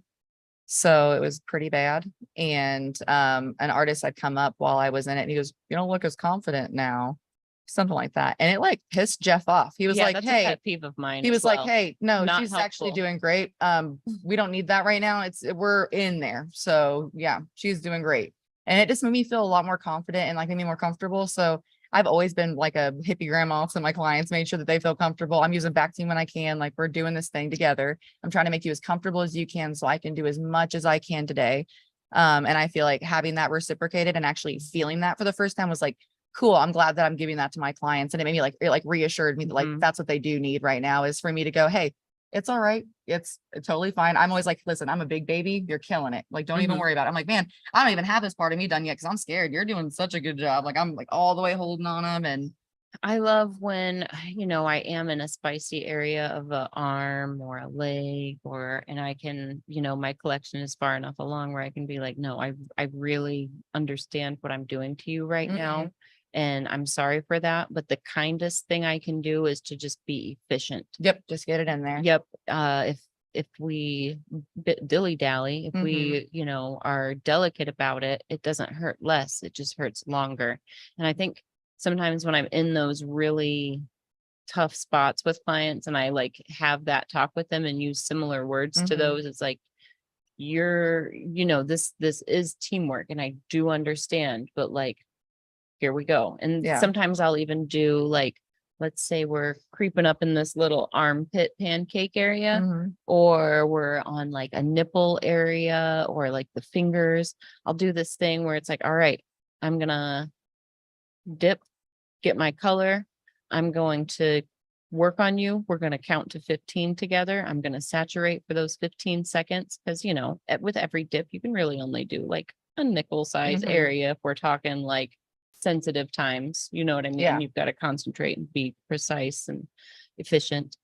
So it was pretty bad. And an artist had come up while I was in it and he goes, "You don't look as confident now." Something like that. And it like pissed Jeff off. He was
Yeah,
like,
that's a
"Hey,"
pet peeve of mine.
he
as
was like,
well.
"Hey, no,
Not
she's actually
helpful.
doing great. We don't need that right now. We're in there. So yeah, she's doing great." And it just made me feel a lot more confident and like made me more comfortable. So I've always been like a hippie grandma. So my clients made sure that they feel comfortable. I'm using back team when I can. Like we're doing this thing together. I'm trying to make you as comfortable as you can so I can do as much as I can today. And I feel like having that reciprocated and actually feeling that for the first time was like, cool. I'm glad that I'm giving that to my clients. And it made me like, it like reassured me that like,
Mhm.
that's what they do need right now, is for me to go, hey, it's all right. It's totally fine. I'm always like, listen, I'm a big baby. You're killing it. Like, don't even
Mhm.
worry about it. I'm like, man, I don't even have this part of me done yet, because I'm scared. You're doing such a good job. Like, I'm like all the way holding on them. And
I love when, I am in a spicy area of a arm or a leg, and I can, my collection is far enough along where I can be like, no, I really understand what I'm doing to you right now. And I'm sorry for that. But the kindest thing I can do is to just be efficient.
yep, just get it in there.
Yep. If we dilly dally, if we, are delicate about it, it doesn't hurt less. It just hurts longer. And I think sometimes when I'm in those really tough spots with clients and I like have that talk with them and use similar words to
Mhm.
those, it's like, this is teamwork and I do understand, but like, here we go. And
Yeah.
sometimes I'll even do like, let's say we're creeping up in this little armpit pancake area,
Mhm.
or we're on like a nipple area or like the fingers. I'll do this thing where it's like, all right, I'm gonna dip, get my color. I'm going to work on you. We're going to count to 15 together. I'm going to saturate for those 15 seconds because, with every dip, you can really only do like a nickel size
Mhm.
area if we're talking like sensitive times. You know what I mean?
Yeah.
You've got to concentrate and be precise and efficient.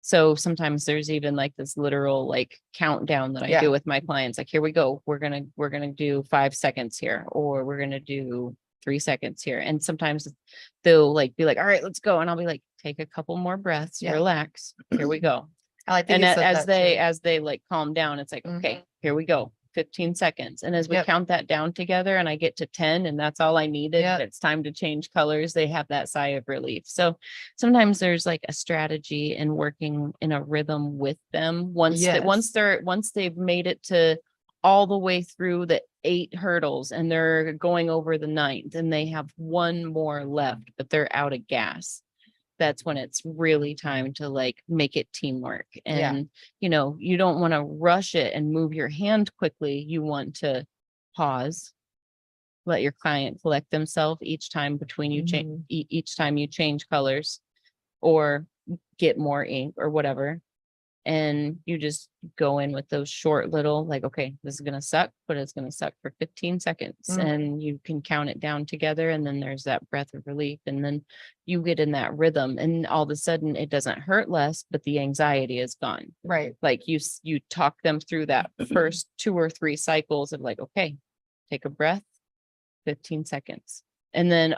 So sometimes there's even like this literal like countdown that I
Yeah.
do with my clients. Like, here we go. We're gonna do 5 seconds here, or we're gonna do 3 seconds here. And sometimes they'll like be like, all right, let's go. And I'll be like, take a couple more breaths,
Yeah.
relax. Here we go.
I like that
And
you said
as
that too.
they like calm down, it's like, okay, here we go. 15 seconds. And as we
Yep.
count that down together and I get to 10 and that's all I needed,
Yep.
and it's time to change colors, they have that sigh of relief. So sometimes there's like a strategy in working in a rhythm with them once they've made it to all the way through the 8 hurdles and they're going over the 9th and they have one more left, but they're out of gas. That's when it's really time to like make it teamwork.
Yeah.
And, you don't want to rush it and move your hand quickly. You want to pause, let your client collect themselves each time between you change,
Mhm.
each time you change colors or get more ink or whatever. And you just go in with those short little, like, okay, this is going to suck, but it's going to suck for 15 seconds.
Mhm.
And you can count it down together. And then there's that breath of relief. And then you get in that rhythm. And all of a sudden it doesn't hurt less, but the anxiety is gone.
Right.
Like you talk them through that first 2 or 3 cycles of like, okay, take a breath, 15 seconds. And then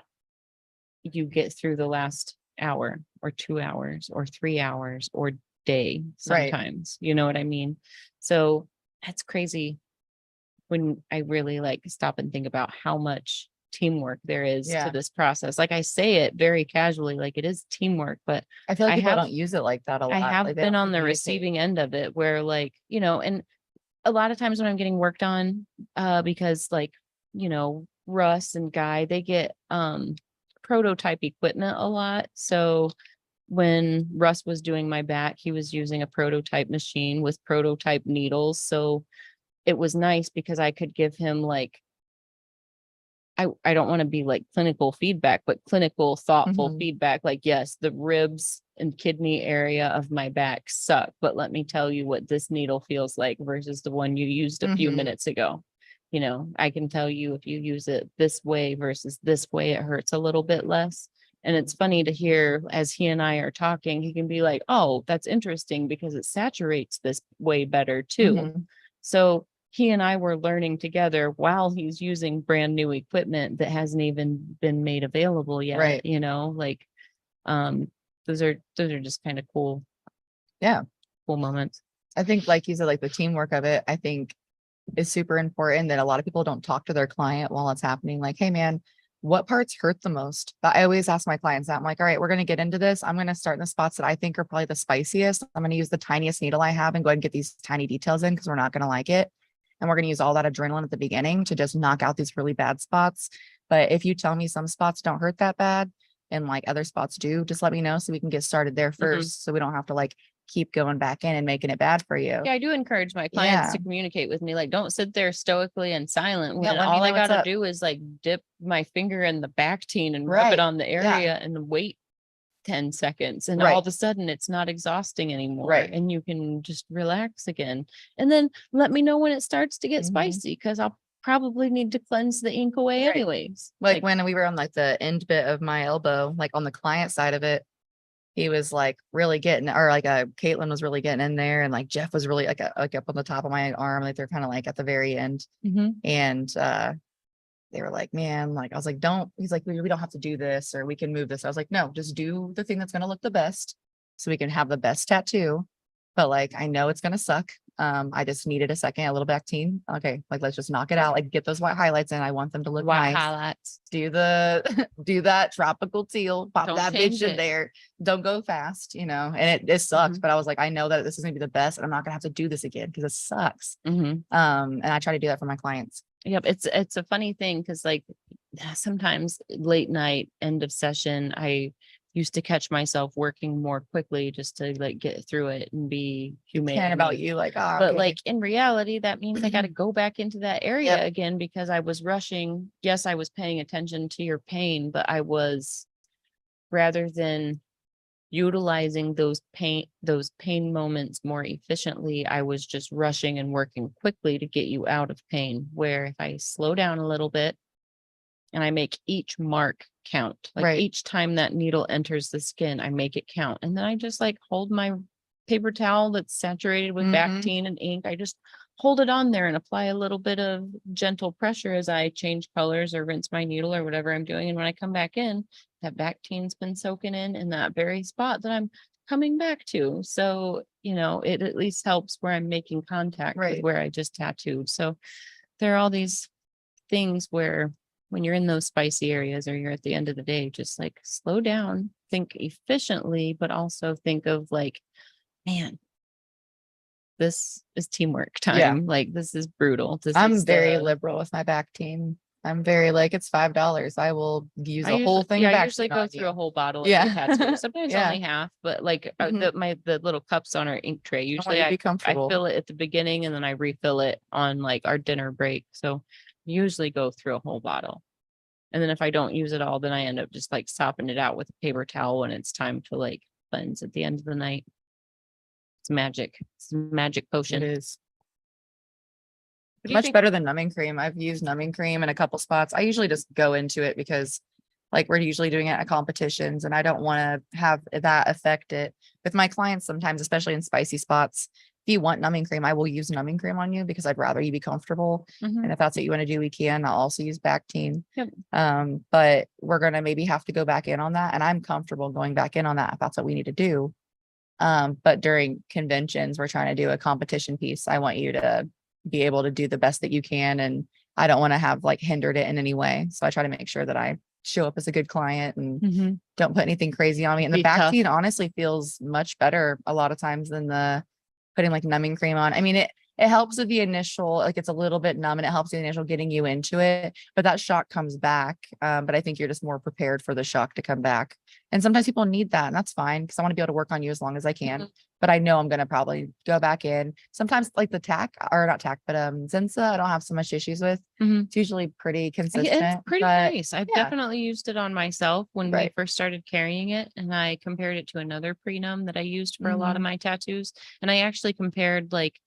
you get through the last hour or 2 hours or 3 hours or day
Right.
sometimes, you know what I mean? So that's crazy when I really like stop and think about how much teamwork there is
Yeah.
to this process. Like I say it very casually, like it is teamwork, but
I feel like
I
people
have-
don't use it like that a lot.
I have
Like, they
been
don't
on the
communicate.
receiving end of it where like, and a lot of times when I'm getting worked on, because like, Russ and Guy, they get prototype equipment a lot. So when Russ was doing my back, he was using a prototype machine with prototype needles. So it was nice because I could give him like, I don't want to be like clinical feedback, but clinical, thoughtful
Mhm.
feedback. Like, yes, the ribs and kidney area of my back suck, but let me tell you what this needle feels like versus the one you used a few
Mhm.
minutes ago. I can tell you if you use it this way versus this way, it hurts a little bit less. And it's funny to hear as he and I are talking, he can be like, oh, that's interesting because it saturates this way better too.
Mhm.
So he and I were learning together while he's using brand new equipment that hasn't even been made available yet.
Right.
Like those are just kind of cool.
Yeah.
Cool moments.
I think, like you said, like the teamwork of it, I think is super important, that a lot of people don't talk to their client while it's happening. Like, hey man, what parts hurt the most? But I always ask my clients that. I'm like, all right, we're going to get into this. I'm going to start in the spots that I think are probably the spiciest. I'm going to use the tiniest needle I have and go ahead and get these tiny details in because we're not going to like it. And we're going to use all that adrenaline at the beginning to just knock out these really bad spots. But if you tell me some spots don't hurt that bad and like other spots do, just let me know so we can get started there first. So we don't have to like keep going back in and making it bad for you.
Yeah, I do encourage my clients to
Yeah.
communicate with me. Like, don't sit there stoically and silent when
let me
all I
know what's
gotta
up.
do is like dip my finger in the Bactine and rub
Right,
it on the
yeah.
area and wait 10 seconds. And
Right.
all of a sudden it's not exhausting anymore.
Right.
And you can just relax again. And then let me know when it starts to get
Mhm.
spicy because I'll probably need to cleanse the ink away
Right.
anyways.
Like when we were on like the end bit of my elbow, like on the client side of it, he was like really getting, or like Caitlin was really getting in there, and like Jeff was really like up on the top of my arm, like they're kind of like at the very end,
Mhm.
and they were like, man, like I was like, don't. He's like, we don't have to do this, or we can move this. I was like, no, just do the thing that's gonna look the best, so we can have the best tattoo. But like, I know it's gonna suck. I just needed a second, a little Bactine. Okay, like let's just knock it out. Like get those white highlights in. I want them to look
White
nice.
highlights.
Do the do that tropical teal, pop
Don't
that
change
bitch in
it.
there. Don't go fast, you know. And it sucks,
Mhm.
but I was like, I know that this is gonna be the best, and I'm not gonna have to do this again because it sucks.
Mhm.
And I try to do that for my clients.
Yep, it's a funny thing because like sometimes late night end of session, I used to catch myself working more quickly just to like get through it and be humane.
Caring about
and-
you, like, ah,
But
okay.
like in reality, that means I got to go back into that area
Yep.
again because I was rushing. Yes, I was paying attention to your pain, but I was rather than utilizing those pain moments more efficiently, I was just rushing and working quickly to get you out of pain. Where if I slow down a little bit and I make each mark count, like
Right.
each time that needle enters the skin, I make it count. And then I just like hold my paper towel that's saturated with
Mhm.
Bactine and ink. I just hold it on there and apply a little bit of gentle pressure as I change colors or rinse my needle or whatever I'm doing. And when I come back in, that Bactine's been soaking in that very spot that I'm coming back to. So, you know, it at least helps where I'm making contact with
Right.
where I just tattooed. So there are all these things where when you're in those spicy areas or you're at the end of the day, just like slow down, think efficiently, but also think of like, man, this is teamwork time.
Yeah.
Like this is brutal. This
I'm
is
very
the-
liberal with my Bactine. I'm very like, it's $5. I will use a whole thing.
Yeah,
of
I usually
Bactine
go
on
through
you.
a whole bottle.
Yeah.
Yeah, tattoo. Sometimes
Yeah.
only half, but like
Mhm.
the little cups on our ink tray.
I want
Usually
you to be
I
comfortable.
fill it at the beginning and then I refill it on like our dinner break. So usually go through a whole bottle. And then if I don't use it all, then I end up just like sopping it out with a paper towel when it's time to like cleanse at the end of the night. It's magic. It's a magic
It
potion.
is
What do you
much
think?
better than numbing cream. I've used numbing cream in a couple spots. I usually just go into it because like we're usually doing it at competitions and I don't want to have that affect it. With my clients sometimes, especially in spicy spots, if you want numbing cream, I will use numbing cream on you because I'd rather you be comfortable.
Mhm.
And if that's what you want to do, we can. I'll also use Bactine.
Yep.
But we're gonna maybe have to go back in on that. And I'm comfortable going back in on that if that's what we need to do. But during conventions, we're trying to do a competition piece. I want you to be able to do the best that you can. And I don't want to have like hindered it in any way. So I try to make sure that I show up as a good client and
Mhm.
don't put anything crazy on me. And the
Be tough.
Bactine honestly feels much better a lot of times than the putting like numbing cream on. I mean, it helps with the initial, like it's a little bit numb and it helps the initial getting you into it, but that shock comes back. But I think you're just more prepared for the shock to come back. And sometimes people need that, and that's fine because I want to be able to work on you as long as I can.
Mhm.
But I know I'm gonna probably go back in. Sometimes like the tack or not tack, but Zensa, I don't have so much issues with.
Mhm.
It's usually pretty consistent.
It's pretty
but
nice. I've
yeah.
definitely used it on myself when we
Right.
first started carrying it, and I compared it to another prenum that I used for a lot of
Mhm.
my tattoos. And I actually compared like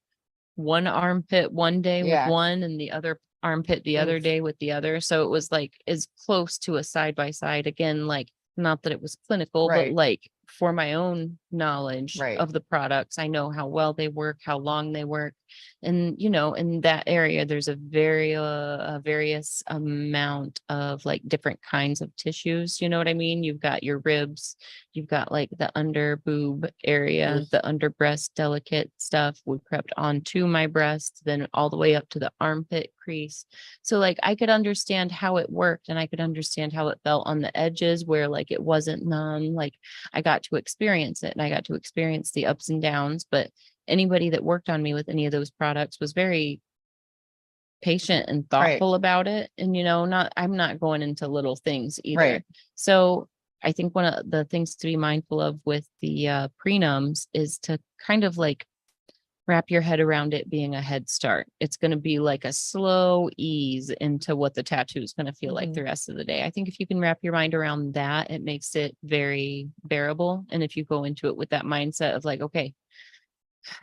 one armpit one day with
Yeah.
one and the other armpit the other
Oof.
day with the other. So it was like as close to a side by side. Again, like not that it was clinical,
Right.
but like for my own knowledge
Right.
of the products, I know how well they work, how long they work. And you know, in that area, there's a various amount of like different kinds of tissues. You know what I mean? You've got your ribs, you've got like the under boob area,
Oof.
the under breast delicate stuff we prepped onto my breast, then all the way up to the armpit crease. So like I could understand how it worked and I could understand how it felt on the edges where like it wasn't numb. Like I got to experience it and I got to experience the ups and downs. But anybody that worked on me with any of those products was very patient and
Right.
thoughtful about it. And, you know, I'm not going into little things either.
Right.
So I think one of the things to be mindful of with the prenums is to kind of like wrap your head around it being a head start. It's going to be like a slow ease into what the tattoo is going to feel like
Mhm.
the rest of the day. I think if you can wrap your mind around that, it makes it very bearable. And if you go into it with that mindset of like, okay,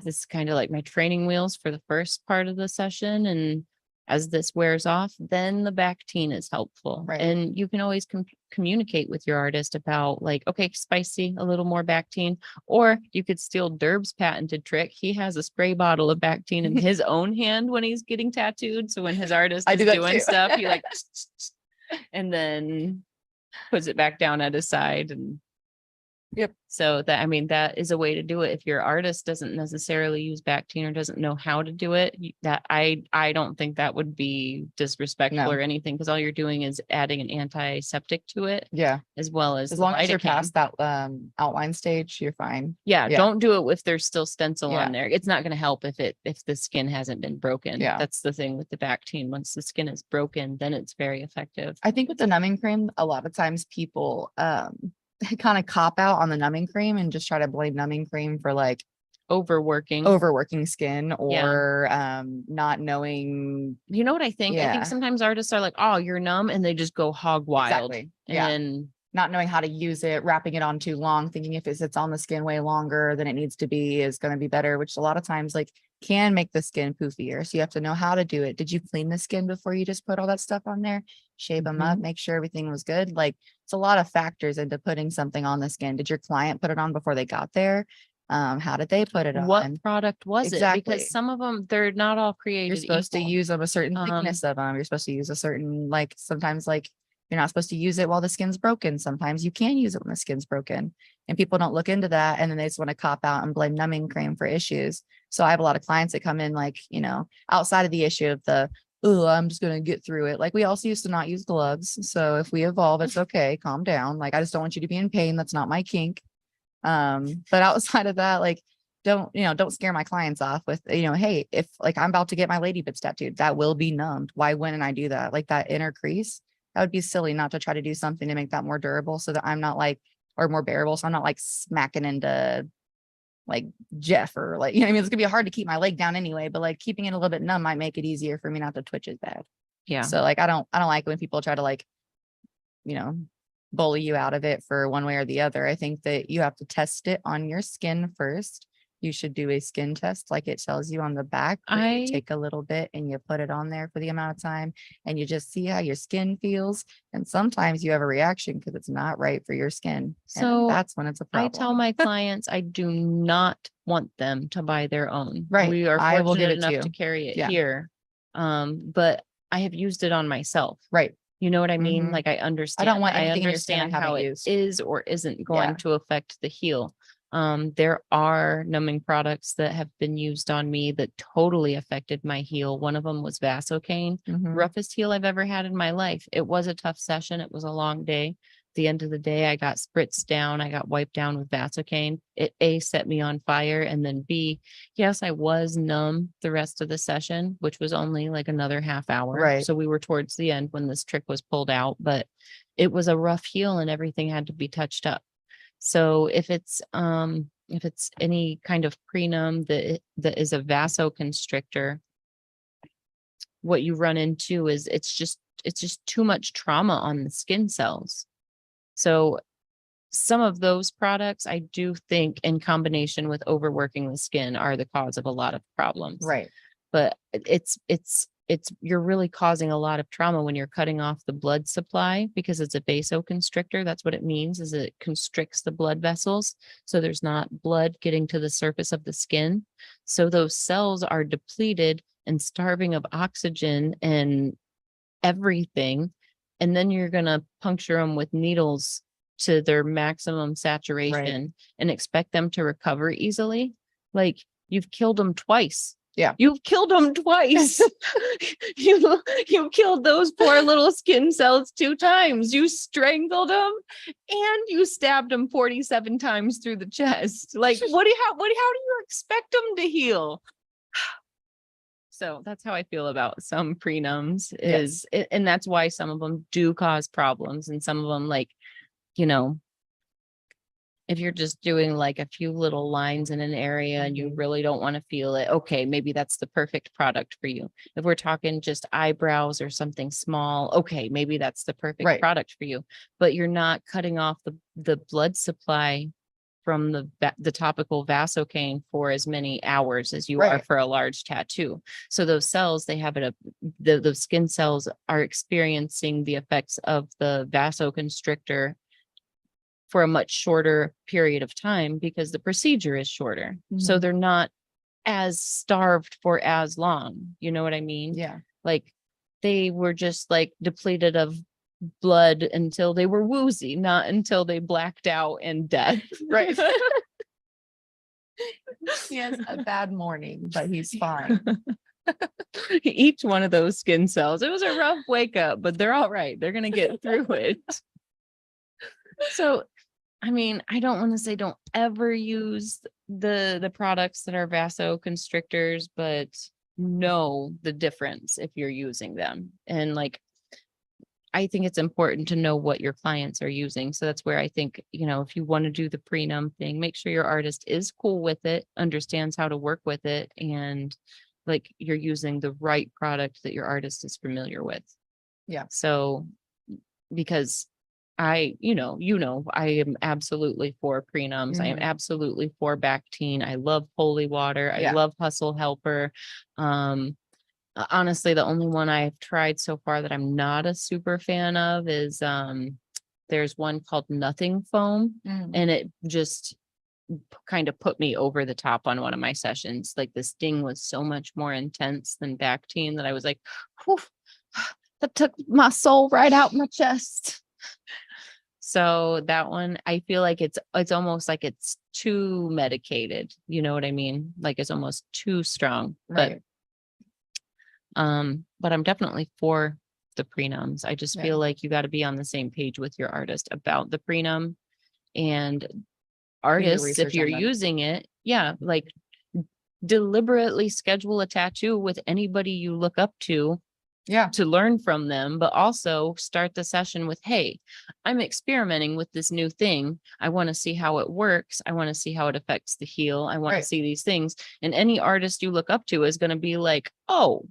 this is kind of like my training wheels for the first part of the session. And as this wears off, then the Bactine is helpful.
Right.
And you can always communicate with your artist about like, okay, spicy, a little more Bactine, or you could steal Derb's patented trick. He has a spray bottle of Bactine in his own hand when he's getting tattooed. So when his artist
I
is
do that
doing
too.
stuff, he like, and then puts it back down at his side. And
Yep.
so that, I mean, that is a way to do it. If your artist doesn't necessarily use Bactine or doesn't know how to do it, that I don't think that would be disrespectful
No.
or anything, because all you're doing is adding an antiseptic to it
Yeah.
as well as
As
the
long as you're
lidocaine.
past that outline stage, you're fine.
Yeah,
yeah.
don't do it if there's still stencil
Yeah.
on there. It's not going to help if the skin hasn't been broken.
Yeah.
That's the thing with the Bactine. Once the skin is broken, then it's very effective.
I think with the numbing cream, a lot of times people kind of cop out on the numbing cream and just try to blame numbing cream for like
Overworking.
overworking skin
Yeah.
or not knowing
You know what I think? I
Yeah.
think sometimes artists are like, oh, you're numb, and they just go hog wild.
exactly. Yeah.
And
Not knowing how to use it, wrapping it on too long, thinking if it sits on the skin way longer than it needs to be is going to be better, which a lot of times like can make the skin poofier. So you have to know how to do it. Did you clean the skin before you just put all that stuff on there? Shave them up, make sure everything was good. Like it's a lot of factors into putting something on the skin. Did your client put it on before they got there? How did they put it
what
on?
product was it?
Exactly.
Because some of them, they're not all created
You're supposed to
equal.
use them a certain
Um,
thickness of them. You're supposed to use a certain, like sometimes like you're not supposed to use it while the skin's broken. Sometimes you can use it when the skin's broken. And people don't look into that. And then they just want to cop out and blame numbing cream for issues. So I have a lot of clients that come in like, you know, outside of the issue of the, oh, I'm just going to get through it. Like we also used to not use gloves. So if we evolve, it's okay. Calm down. Like I just don't want you to be in pain. That's not my kink. But outside of that, like don't scare my clients off with, hey, if like I'm about to get my lady bits tattooed, that will be numbed. Why wouldn't I do that? Like that inner crease, that would be silly not to try to do something to make that more durable so that I'm not like, or more bearable. So I'm not like smacking into like Jeff or like, I mean, it's gonna be hard to keep my leg down anyway, but like keeping it a little bit numb might make it easier for me not to twitch as bad.
yeah.
So like, I don't like when people try to like, bully you out of it for one way or the other. I think that you have to test it on your skin first. You should do a skin test like it tells you on the back. where you
I-
take a little bit and you put it on there for the amount of time and you just see how your skin feels. And sometimes you have a reaction because it's not right for your skin. And
So,
that's when it's a problem.
I tell my clients I do not want them to buy their own.
Right.
We are
I will give
fortunate
it to
enough to
you.
carry it
Yeah.
here. But I have used it on myself.
Right.
You know what I mean?
Mhm.
Like I understand.
want anything in your skin I
understand how
haven't
it
used.
is or isn't going
Yeah.
to affect the heel. There are numbing products that have been used on me that totally affected my heel. One of them was Vasocaine.
Mhm.
Roughest heel I've ever had in my life. It was a tough session. It was a long day. At the end of the day, I got spritzed down. I got wiped down with Vasocaine. It A, set me on fire. And then B, yes, I was numb the rest of the session, which was only like another half hour.
Right.
So we were towards the end when this trick was pulled out, but it was a rough heel and everything had to be touched up. So if it's any kind of prenum that is a vasoconstrictor, what you run into is it's just too much trauma on the skin cells. So some of those products I do think in combination with overworking the skin are the cause of a lot of problems.
Right.
But it's you're really causing a lot of trauma when you're cutting off the blood supply because it's a vasoconstrictor. That's what it means, is it constricts the blood vessels. So there's not blood getting to the surface of the skin. So those cells are depleted and starving of oxygen and everything. And then you're going to puncture them with needles to their maximum saturation and expect them to recover easily. Like you've killed them twice.
Yeah.
You've killed them twice. You killed those poor little skin cells 2 times. You strangled them and you stabbed them 47 times through the chest. Like how do you expect them to heal? So that's how I feel about some prenums and that's why some of them do cause problems and some of them, like, if you're just doing like a few little lines in an area and you really don't want to feel it, okay, maybe that's the perfect product for you. If we're talking just eyebrows or something small, okay, maybe that's the perfect
Right.
product for you. But you're not cutting off the blood supply from the topical Vasocaine for as many hours as you are
Right.
for a large tattoo. So those cells, they have those skin cells are experiencing the effects of the vasoconstrictor for a much shorter period of time because the procedure is shorter. So
Mhm.
they're not as starved for as long. You know what I mean?
Yeah.
Like they were just like depleted of blood until they were woozy, not until they blacked out and dead.
Right. He has a bad morning, but he's fine.
Each one of those skin cells. It was a rough wake up, but they're all right. They're gonna get through it. So I mean, I don't want to say don't ever use the products that are vasoconstrictors, but know the difference if you're using them. And like I think it's important to know what your clients are using. So that's where I think, if you want to do the prenum thing, make sure your artist is cool with it, understands how to work with it, and like you're using the right product that your artist is familiar with.
Yeah.
So because I am absolutely for prenums. I am
Mhm.
absolutely for Bactine. I love Holy Water. I
Yeah.
love Hustle Helper. Honestly, the only one I've tried so far that I'm not a super fan of is there's one called Nothing Foam,
Mhm.
and it just kind of put me over the top on one of my sessions. Like the sting was so much more intense than Bactine that I was like, whew, that took my soul right out my chest. So that one, I feel like it's almost like it's too medicated. You know what I mean? Like it's almost too strong.
Right.
But I'm definitely for the prenums. I just
Yeah.
feel like you got to be on the same page with your artist about the prenum, and artists, if
research
you're
on them.
using it, yeah, like deliberately schedule a tattoo with anybody you look up to
Yeah.
learn from them, but also start the session with, hey, I'm experimenting with this new thing. I want to see how it works. I want to see how it affects the heel. I want
Right.
to see these things. And any artist you look up to is going to be like, oh,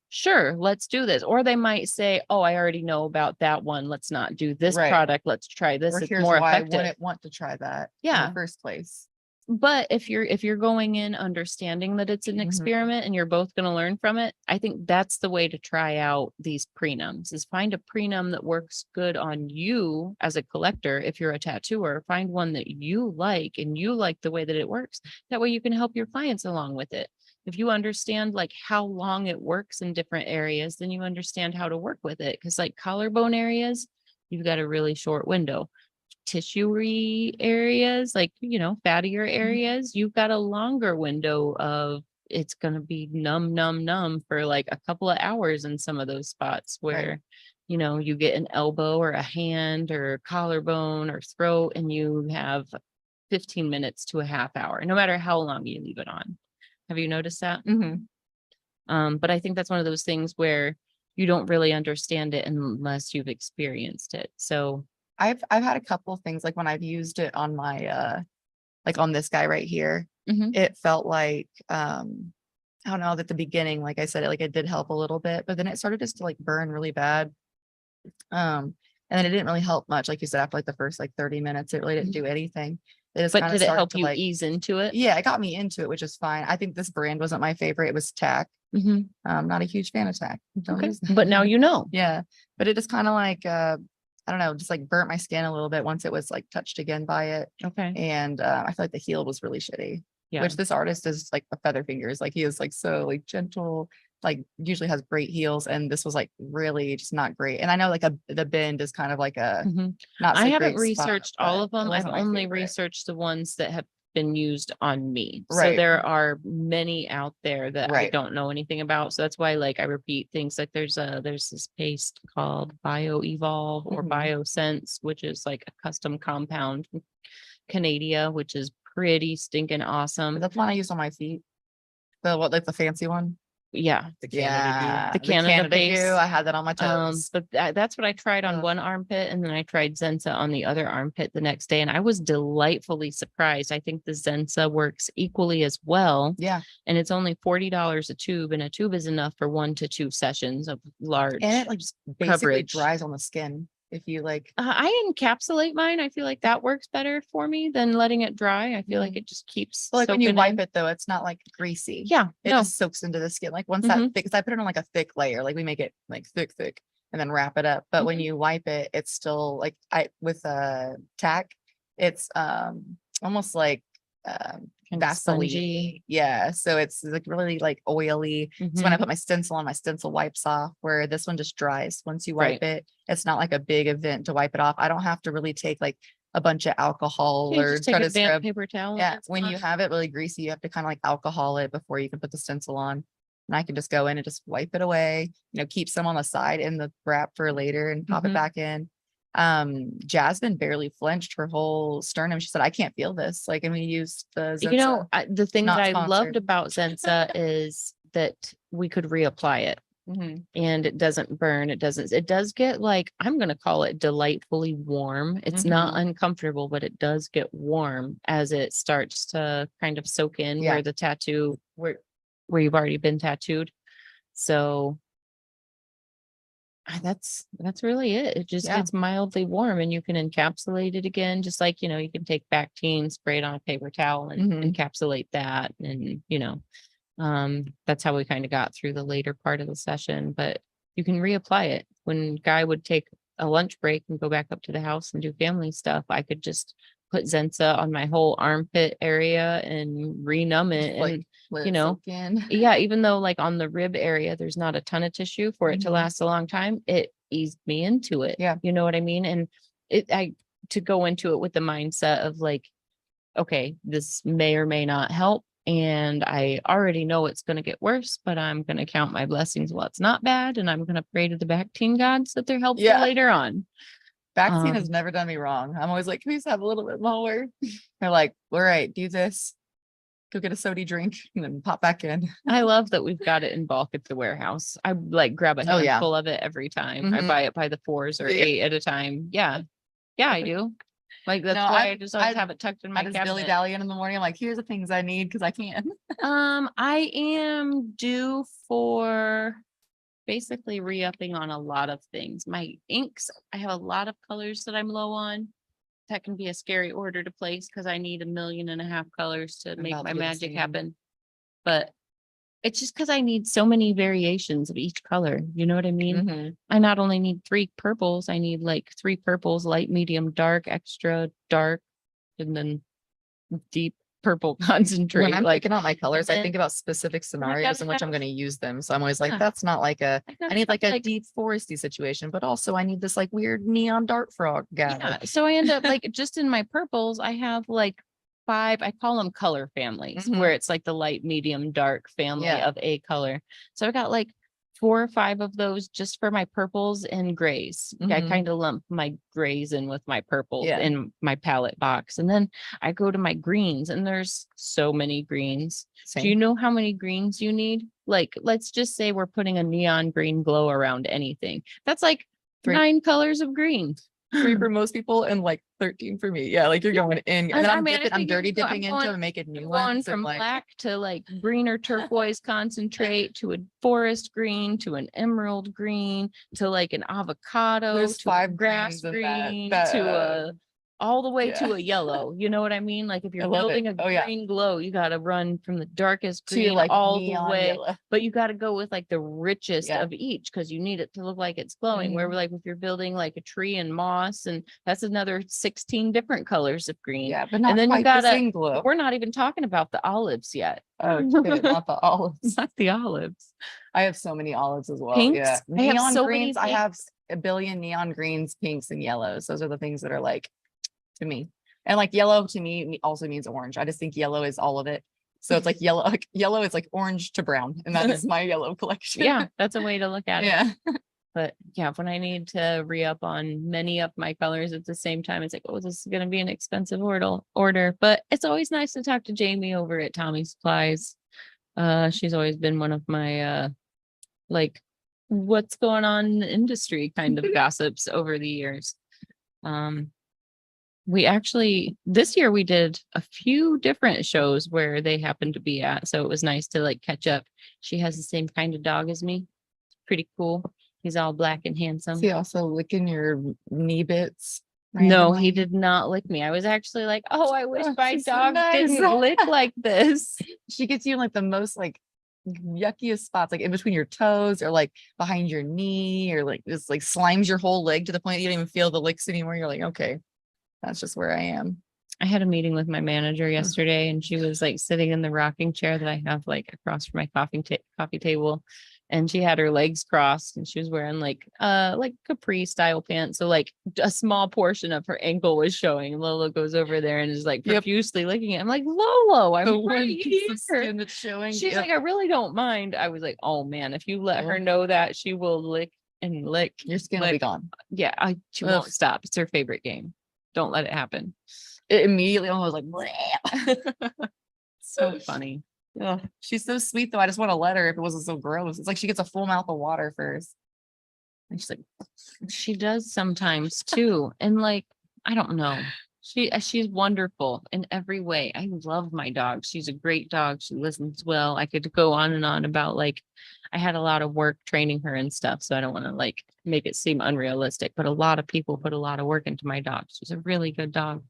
sure, let's do this. Or they might say, oh, I already know about that one. Let's not do this
Right.
product. Let's try this.
Or
It's
here's
more
why I
effective.
wouldn't want to try that in
Yeah.
the first place.
But if you're going in understanding that it's an
Mhm.
experiment and you're both going to learn from it, I think that's the way to try out these prenums is find a prenum that works good on you as a collector. If you're a tattooer, find one that you like and you like the way that it works. That way you can help your clients along with it. If you understand like how long it works in different areas, then you understand how to work with it. Cause like collarbone areas, you've got a really short window. Tissue areas, like, fattier areas, you've got a longer window of it's going to be numb for like a couple of hours in some of those spots where, you get an elbow or a hand or collarbone or throat and you have 15 minutes to a half hour, no matter how long you leave it on. Have you noticed that?
Mhm.
But I think that's one of those things where you don't really understand it unless you've experienced it. So
I've had a couple of things like when I've used it on my like on this guy right here,
Mhm.
it felt like I don't know, at the beginning, like I said, it did help a little bit, but then it started just to like burn really bad. And then it didn't really help much. Like you said, after like the first like 30 minutes, it really didn't do anything. It just
But
kind
did
of
it
started
help
to
you
like,
ease into it?
yeah, it got me into it, which is fine. I think this brand wasn't my favorite. It was Tack.
Mhm.
I'm not a huge fan of Tack. Don't
Okay.
use
But now you know.
yeah, but it just kind of like I don't know, just like burnt my skin a little bit once it was like touched again by it.
Okay.
And I feel like the heel was really shitty.
Yeah.
Which this artist is like a feather fingers. Like he is like so like gentle, like usually has great heels, and this was like really just not great. And I know like the bend is kind of like a
Mhm.
not so
I haven't
great spot,
researched all
but
of
it
them. I've
wasn't my
only
favorite.
researched the ones that have been used on me. So
Right.
there are many out there that I
Right.
don't know anything about. So that's why like I repeat things like there's this paste called BioEvolve or
Mhm.
BioSense, which is like a custom compound from Canada, which is pretty stinking awesome.
That's one I use on my feet. The what like the fancy one.
yeah.
The Canada
Yeah.
The Canada paste.
goo, I had that on my toes.
But that's what I tried on
Ugh.
one armpit, and then I tried Zensa on the other armpit the next day, and I was delightfully surprised. I think the Zensa works equally as well,
Yeah.
and it's only $40 a tube, and a tube is enough for 1 to 2 sessions of large.
And it like just basically
coverage.
dries on the skin. If you like,
I encapsulate mine. I feel like that works better for me than letting it dry. I feel like it just keeps
like when you
soaking
wipe
in.
it though, it's not like greasy.
Yeah,
It
no,
just soaks into the skin. Like once that thick, because I put it on like a thick layer, like we make it like thick, and then wrap it up. But when you wipe it, it's still like with tack, it's almost like
kind of
Vaseline.
spongy.
Yeah. So it's like really like oily. So when I put my stencil on, my stencil wipes off, where this one just dries. Once you wipe it, it's not like a big event to wipe it off. I don't have to really take like a bunch of alcohol
You
or
just take
try
a
to
damp
scrub.
paper towel. and
Yeah,
it's
when you
fine.
have it really greasy, you have to kind of like alcohol it before you can put the stencil on. And I can just go in and just wipe it away, keep some on the side in the wrap for later and pop it
Mhm.
back in. Jasmine barely flinched her whole sternum. She said, I can't feel this. Like, and we used the Zensa.
The thing
Not
that I loved
sponsored.
about Zensa is that we could reapply it.
Mhm.
And it doesn't burn. It does get like, I'm going to call it delightfully warm. It's not uncomfortable, but it does get warm as it starts to kind of soak in
Yeah.
where the tattoo, where you've already been tattooed. So that's really it. It just
Yeah.
gets mildly warm and you can encapsulate it again. Just like, you can take Bactine, spray it on a paper towel and encapsulate that. And, that's how we kind of got through the later part of the session, but you can reapply it. When Guy would take a lunch break and go back up to the house and do family stuff, I could just put Zensa on my whole armpit area and renumb it.
Like,
And
let
you
it
know,
soak in.
yeah, even though like on the rib area, there's not a ton of tissue for it to
Mhm.
last a long time, it eased me into it.
Yeah.
You know what I mean? And to go into it with the mindset of like, okay, this may or may not help. And I already know it's going to get worse, but I'm going to count my blessings while it's not bad. And I'm going to pray to the Bactine gods that they're helpful
Yeah.
later on.
Vaccine has never done me wrong. I'm always like, can we just have a little bit more? They're like, all right, do this. Go get a soda drink and then pop back in.
I love that we've got it in bulk at the warehouse. I like grab a
Oh, yeah.
handful of it every time. I
Mhm.
buy it by the 4s or
Yeah.
8 at a time. Yeah. Yeah, I do. Like that's
No,
why I just always
I-
have it tucked in
I
my
just dilly
cabinet.
dally in the morning. I'm like, here's the things I need because I can.
I am due for basically re-upping on a lot of things. My inks, I have a lot of colors that I'm low on. That can be a scary order to place because I need 1.5 million colors to
I'm
make
about
my
to do the
magic
same.
happen. But it's just because I need so many variations of each color. You know what I mean?
Mhm.
I not only need 3 purples, I need like 3 purples, light, medium, dark, extra dark, and then deep purple concentrate.
When I'm
like
picking out my colors, I
then-
think about specific scenarios
gotta
in which I'm
have-
going to use them. So I'm always like,
Yeah.
that's not like I
gotta
need like
have,
a deep foresty situation, but also I need this like weird neon dart frog guy.
yeah. So I end up like just in my purples, I have like 5, I call them color families,
Mhm.
where it's like the light, medium, dark family
Yeah.
of a color. So I got like 4 or 5 of those just for my purples and grays. I
Mhm.
kind of lump my grays in with my purples
Yeah.
in my palette box. And then I go to my greens and there's so many greens. Do you
Same.
know how many greens you need? Like, let's just say we're putting a neon green glow around anything. That's like
3.
9 colors of green.
3 for most people and like 13 for me. Yeah, like you're going in. And
And
then
I
I'm
mean, I
dipping, I'm
think
dirty
I'm
dipping into
going-
and making new
Going
ones.
from
and, like,
black to like green or turquoise concentrate to a forest green to an emerald green to like an avocado
There's
to a
5
grass
greens in that-
green
that,
to a all the way
yeah.
to a yellow. You know what I mean? Like if you're
love it.
building a
Oh, yeah.
green glow, you got to run from the darkest
to
green
like
all the
neon
way.
yellow.
But you got to go with like the richest
Yeah.
of each because you need it to look like it's glowing. Where like if you're building like a tree and moss, and that's another 16 different colors of green.
Yeah, but not
then you
quite
gotta-
the same glow.
We're not even talking about the olives yet.
Oh, shit, not the olives.
Not the olives.
I have so many olives as well.
Pinks?
Yeah.
I have
Neon
so many
greens. I
pinks.
have a billion neon greens, pinks, and yellows. Those are the things that are like to me. And like yellow to me also means orange. I just think yellow is all of it. So it's like yellow, like yellow is like orange to brown. And that is my yellow collection.
Yeah, that's a way to look at it.
Yeah.
But yeah, when I need to re-up on many of my colors at the same time, it's like, oh, this is going to be an expensive order. But it's always nice to talk to Jamie over at Tommy Supplies. She's always been one of my like what's going on in the industry kind of gossips over the years. We actually this year we did a few different shows where they happened to be at, so it was nice to like catch up. She has the same kind of dog as me. Pretty cool. He's all black and handsome.
Is he also licking your knee bits?
No, he
randomly?
did not lick me. I was actually like, oh, I wish
Oh,
my
she's so
dog
nice.
didn't lick like this.
She gets you in like the most like yuckiest spots, like in between your toes or like behind your knee, or like just like slimes your whole leg to the point you don't even feel the licks anymore. You're like, okay, that's just where I am.
I had a meeting with my manager yesterday, and she was like sitting in the rocking chair that I have like across from my coffee table, and she had her legs crossed, and she was wearing like capri style pants, so like a small portion of her ankle was showing. And Lolo goes over there and is like
Yep.
profusely licking it. I'm like, Lolo, I'm
The one
right
piece of
here.
skin that's showing.
She's
Yep.
like, I really don't mind. I was like, oh man, if you let her
Ugh.
know that, she will lick and lick.
Your skin will be
like,
gone.
Yeah, she
Ugh.
won't stop. It's her favorite game. Don't let it happen.
It immediately almost like, bleh.
So funny.
Ugh, she's so sweet though. I just want to let her if it wasn't so gross. It's like she gets a full mouth of water first. And she's like,
She does sometimes too. And like, I don't know. She's wonderful in every way. I love my dog. She's a great dog. She listens well. I could go on and on about like I had a lot of work training her and stuff. So I don't want to like make it seem unrealistic, but a lot of people put a lot of work into my dog. She's a really good dog.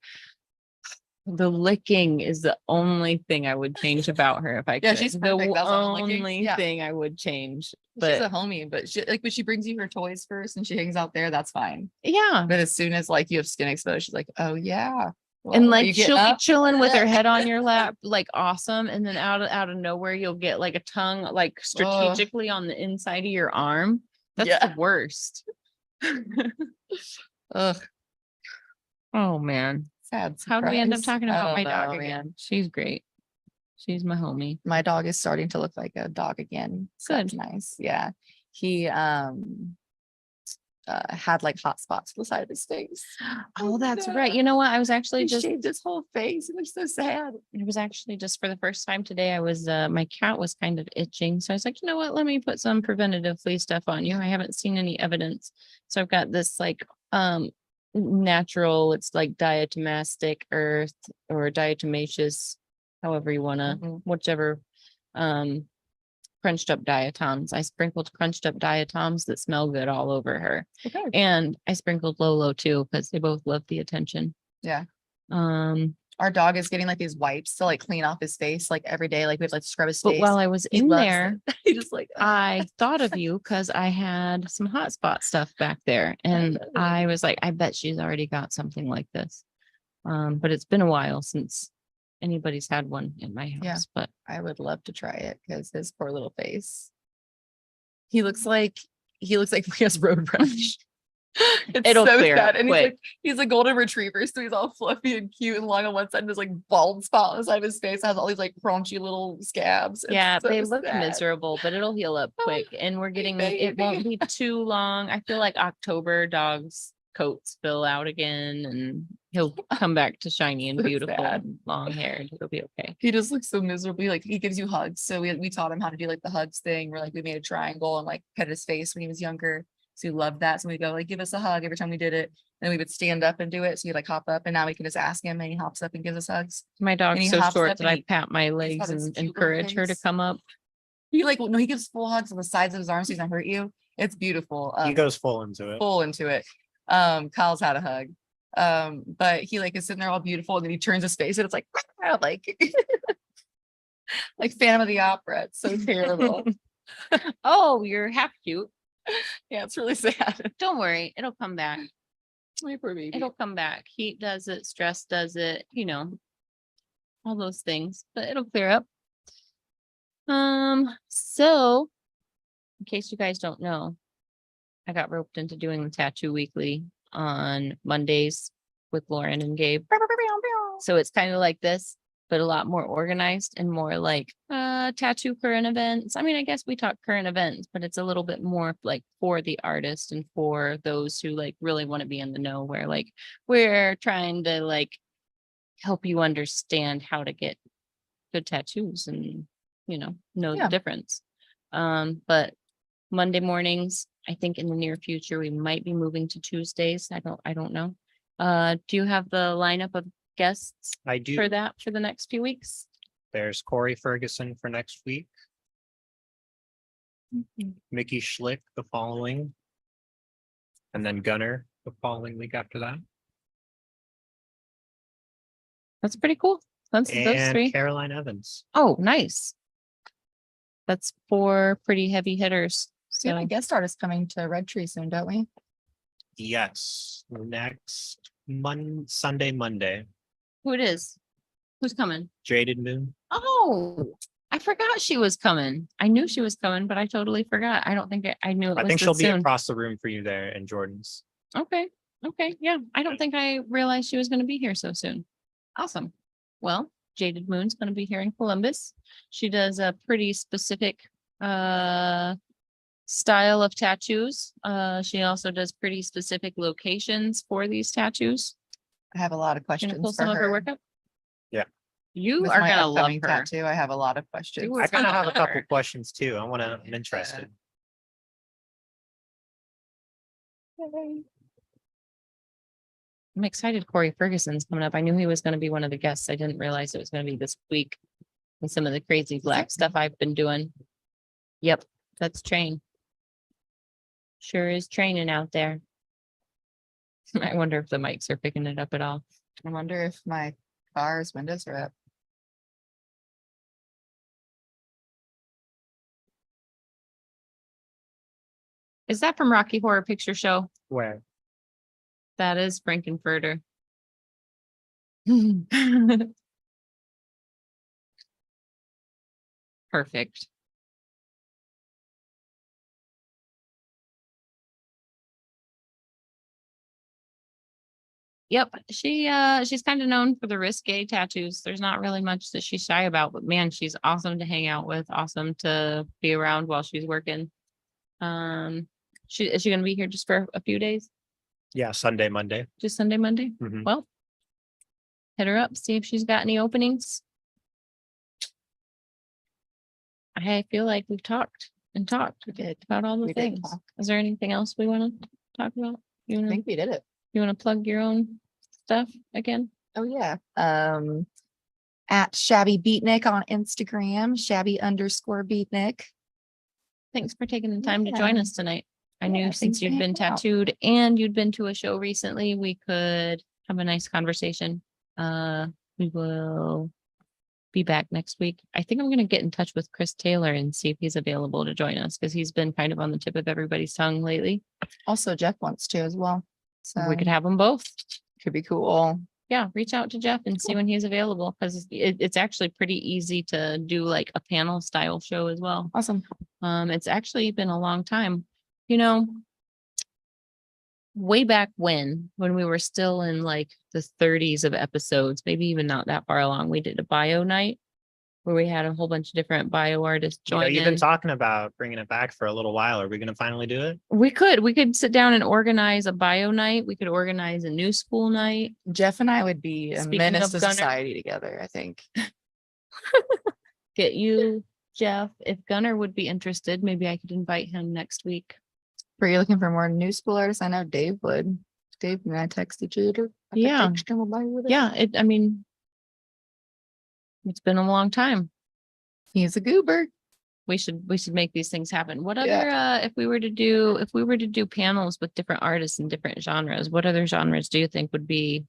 The licking is the only thing I would change about her if I
Yeah,
could.
she's
The
perfect. That's all I'm licking.
only
Yeah.
thing I would change.
she's
But
a homie, but she like when she brings you her toys first and she hangs out there, that's fine.
yeah.
But as soon as like you have skin exposed, she's like, oh yeah.
And
Well, are
like
you getting
she'll be
up?
chilling with her head on your lap, like awesome. And then out of nowhere, you'll get like a tongue like strategically on the inside of your arm. That's
Yeah.
the worst.
Ugh,
Oh man.
sad.
How do we end up
surprise.
talking
I
about
don't
my dog
know,
again?
man.
She's great. She's my homie.
My dog is starting to look like a dog again. So that's
Good.
nice. Yeah. He had like hot spots on the side of his face.
Oh, that's right. You know what? I was actually
He
just
shaved his whole face. It looks so sad.
it was actually just for the first time today. I was my cat was kind of itching. So I was like, you know what? Let me put some preventative flea stuff on you. I haven't seen any evidence. So I've got this like natural, it's like diatomastic earth or diatomaceous, however you wanna,
Mhm.
whichever crunched up diatoms. I sprinkled crunched up diatoms that smell good all over her.
Okay.
And I sprinkled Lolo too, because they both love the attention.
Yeah.
Um,
Our dog is getting like these wipes to like clean off his face like every day. Like we have to like scrub his
but
face.
while I was
He
in
loves
there,
it. He just like
I thought of you because I had some hotspot stuff back there. And I was like, I bet she's already got something like this. But it's been a while since anybody's had one in my house.
Yeah.
But
I would love to try it because his poor little face. He looks like he has road rash. It's
It'll
so
clear
sad.
up
And
quick.
he's a golden retriever, so he's all fluffy and cute and long on one side, and there's like bald spot on the side of his face, has all these like crunchy little scabs. It's
yeah,
so
they look
sad.
miserable, but it'll heal up
Oh,
quick. And we're getting it won't
baby.
be too long. I feel like October dogs' coats fill out again and he'll come back to shiny and
So
beautiful
sad.
and long haired. It'll be okay.
He just looks so miserable. Like he gives you hugs. So we taught him how to do like the hugs thing where like we made a triangle and like pet his face when he was younger. So he loved that. So we go like, give us a hug every time we did it. And we would stand up and do it. So he'd like hop up and now we can just ask him and he hops up and gives us hugs.
My dog's
he
so
hops
short
up
that
and
I
he-
pat my legs
got his
and
cute little
encourage her to
face.
come up.
He like, no, he gives full hugs on the sides of his arms so he doesn't hurt you. It's beautiful.
He goes full into it.
Full into it. Kyle's had a hug. But he like is sitting there all beautiful and then he turns his face and it's like, like, like Phantom of the Opera. It's so terrible.
Oh, you're half cute.
Yeah, it's really sad.
Don't worry, it'll come back.
My poor baby.
It'll come back. Heat does it, stress does it, all those things, but it'll clear up. So in case you guys don't know, I got roped into doing the Tattoo Weekly on Mondays with Lauren and Gabe. So it's kind of like this, but a lot more organized and more like tattoo current events. I mean, I guess we talk current events, but it's a little bit more like for the artist and for those who like really want to be in the know, where like we're trying to like help you understand how to get good tattoos and know the
Yeah.
difference. But Monday mornings, I think in the near future, we might be moving to Tuesdays. I don't know. Do you have the lineup of guests
I do.
for that for the next few weeks?
There's Corey Ferguson for next week,
Mm-hmm.
Mickey Schlick the following, and then Gunner the following week after that,
That's pretty cool. That's those
and
three.
Caroline Evans.
Oh, nice. That's four pretty heavy hitters.
We have a
So
guest artist coming to Red Tree soon, don't we?
Yes, next Sunday, Monday,
who it is? Who's coming?
Jaded Moon.
Oh, I forgot she was coming. I knew she was coming, but I totally forgot. I don't think I knew it
I
was
think
this
she'll be
soon.
across the room for you there in Jordan's.
Okay, okay, yeah. I don't think I realized she was gonna be here so soon. Awesome. Well, Jaded Moon's gonna be here in Columbus. She does a pretty specific style of tattoos. She also does pretty specific locations for these tattoos.
I have a lot of
Gonna pull
questions
some
for
of her
her.
work up.
Yeah.
You
With
are
my
gonna love
upcoming
her.
tattoo, I have a lot of questions.
You are
I kind of
gonna
have a
love
couple
her.
questions too. I'm interested.
I'm excited Corey Ferguson's coming up. I knew he was gonna be one of the guests. I didn't realize it was gonna be this week. With some of the crazy black stuff I've been doing. Yep, that's train. Sure is training out there. I wonder if the mics are picking it up at all.
I wonder if my car's windows are up.
Is that from Rocky Horror Picture Show?
Where?
That is Frankenfurter. Perfect. Yep, she's kind of known for the risque tattoos. There's not really much that she's shy about, but man, she's awesome to hang out with, awesome to be around while she's working. Is she gonna be here just for a few days?
Yeah, Sunday, Monday.
Just Sunday, Monday?
Mhm.
Well, hit her up, see if she's got any openings. I feel like we've talked and talked
We did.
about all the
We did
things.
talk.
Is there anything else we want to talk about? You
I
wanna,
think we did it.
you wanna plug your own stuff again?
Oh, yeah. At Shabby Beatnik on Instagram, Shabby_Beatnik.
Thanks for taking the time to join
Yeah.
us tonight. I
Yeah,
knew
thanks
since
for
you'd been
hanging out.
tattooed and you'd been to a show recently, we could have a nice conversation. We will be back next week. I think I'm gonna get in touch with Chris Taylor and see if he's available to join us because he's been kind of on the tip of everybody's tongue lately.
Also, Jeff wants to as well. So
We could have them both.
could be cool.
Yeah, reach out to Jeff and see when he's available because it's actually pretty easy to do like a panel style show as well.
Awesome.
It's actually been a long time, way back when we were still in like the 30s of episodes, maybe even not that far along, we did a bio night where we had a whole bunch of different bio artists
You know,
join
you've been
in.
talking about bringing it back for a little while. Are we going to finally do it?
We could sit down and organize a bio night. We could organize a new school night.
Jeff and I would be a
Speaking
menace
of
to
Gunner-
society together, I think.
Get you, Jeff, if Gunner would be interested, maybe I could invite him next week.
Were you looking for more new school artists? I know Dave would. Dave and I text each other. I could
Yeah.
text him about it.
Yeah, it's been a long time.
He's a goober.
We should make these things happen. What
Yeah.
other if we were to do panels with different artists in different genres, what other genres do you think would be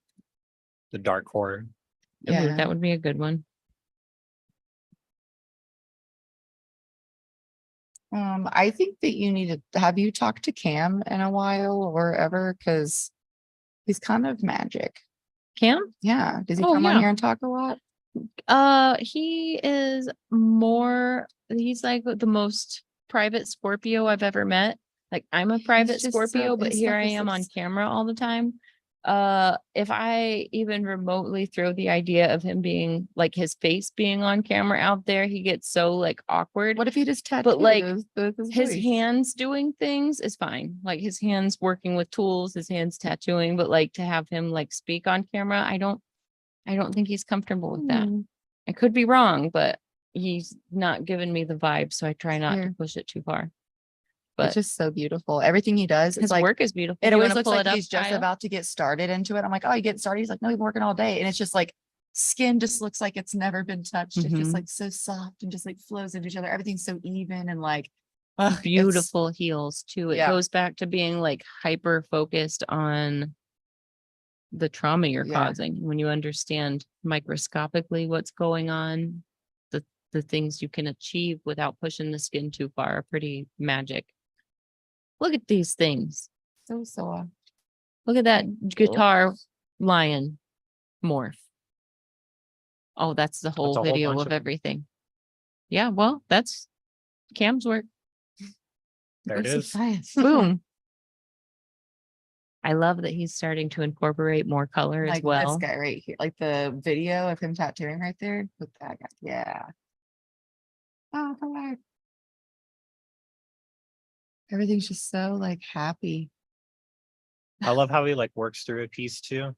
The dark horror.
Yeah.
that would be a good one?
I think that you need to have you talked to Cam in a while or ever because he's kind of magic.
Cam?
Yeah. Does he
Oh,
come
yeah.
on here and talk a lot?
He's like the most private Scorpio I've ever met. Like I'm a private
just so-
Scorpio, but
his
here
stuff
I
is
am
so
on
s-
camera all the time. If I even remotely throw the idea of him being like his face being on camera out there, he gets so like awkward.
What if he just tattoos
like, His
voice?
hands doing things is fine. Like his hands working with tools, his hands tattooing, but like to have him like speak on camera, I don't think he's comfortable with that.
Hmm.
I could be wrong, but he's not giving me the vibe, so I try not to
Here.
push it too far.
It's
But
just so beautiful. Everything he does,
his
it's like,
work is beautiful.
it
You
always
wanna
looks
pull
like
it up,
he's just
Kyle?
about to get started into it. I'm like, oh, you getting started? He's like, no, we've been working all day. And it's just like skin just looks like it's never been touched. It's just
Mhm.
like so soft and just like flows into each other. Everything's so even and like ugh, it's-
Beautiful heels too. It
Yeah.
goes back to being like hyper focused on the trauma you're
Yeah.
causing. When you understand microscopically what's going on, the things you can achieve without pushing the skin too far are pretty magic. Look at these things.
so soft.
Look at that
Thank you.
guitar lion morph. Oh, that's the whole
whole
video
bunch
of
of 'em.
everything. Yeah, well, that's Cam's work.
There it
Goes so
is.
fast.
Boom. I love that he's starting to incorporate more color as
Like
well.
this guy right here, like the video of him tattooing right there with that guy. Yeah. Oh, come back. Everything's just so like happy.
I love how he like works through a piece too.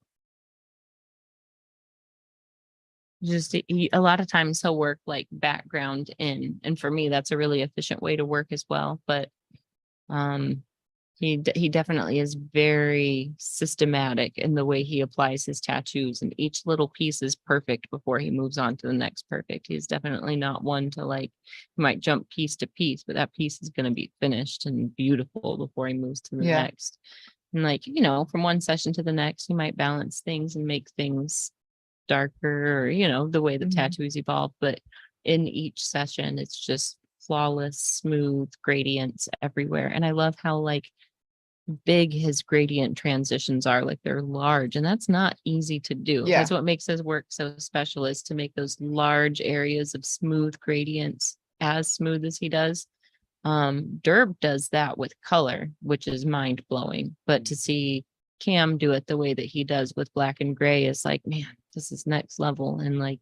Just a lot of times he'll work like background in, and for me that's a really efficient way to work as well. But he definitely is very systematic in the way he applies his tattoos, and each little piece is perfect before he moves on to the next perfect. He's definitely not one to like, he might jump piece to piece, but that piece is going to be finished and beautiful before he moves to the
Yeah.
next. And like, you know, from one session to the next, he might balance things and make things darker, or, you know, the way the
Mhm.
tattoos evolve. But in each session, it's just flawless, smooth gradients everywhere. And I love how like big his gradient transitions are. Like they're large, and that's not easy to do.
Yeah.
That's what makes his work so special, is to make those large areas of smooth gradients as smooth as he does. Derb does that with color, which is mind blowing. But to see Cam do it the way that he does with black and gray is like, man, this is next level. And like,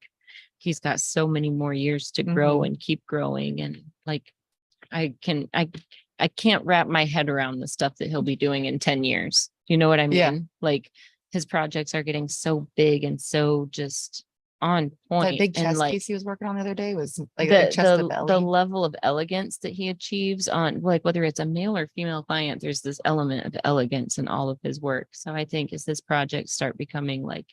he's got so many more years to grow
Mhm.
and keep growing. And like, I can't wrap my head around the stuff that he'll be doing in 10 years. You know what I mean?
Yeah.
Like his projects are getting so big and so just on
That
point.
big
And
chest
like,
piece he was working on the other day was like a chest to
the
belly.
level of elegance that he achieves on, like, whether it's a male or female client, there's this element of elegance in all of his work. So I think as this project start becoming like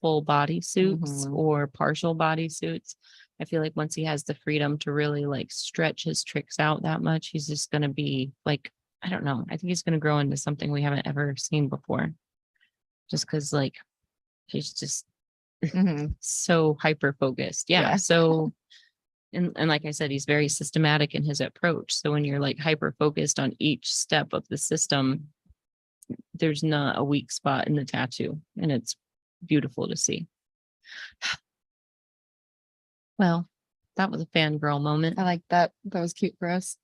full body suits
Mhm.
or partial body suits, I feel like once he has the freedom to really like stretch his tricks out that much, he's just going to be like, I don't know, I think he's going to grow into something we haven't ever seen before, just because like he's just
Mhm.
so hyper focused. Yeah.
Yeah.
So, and like I said, he's very systematic in his approach. So when you're like hyper focused on each step of the system, there's not a weak spot in the tattoo, and it's beautiful to see. Well, that was a fangirl moment.
I like that. That was cute for us.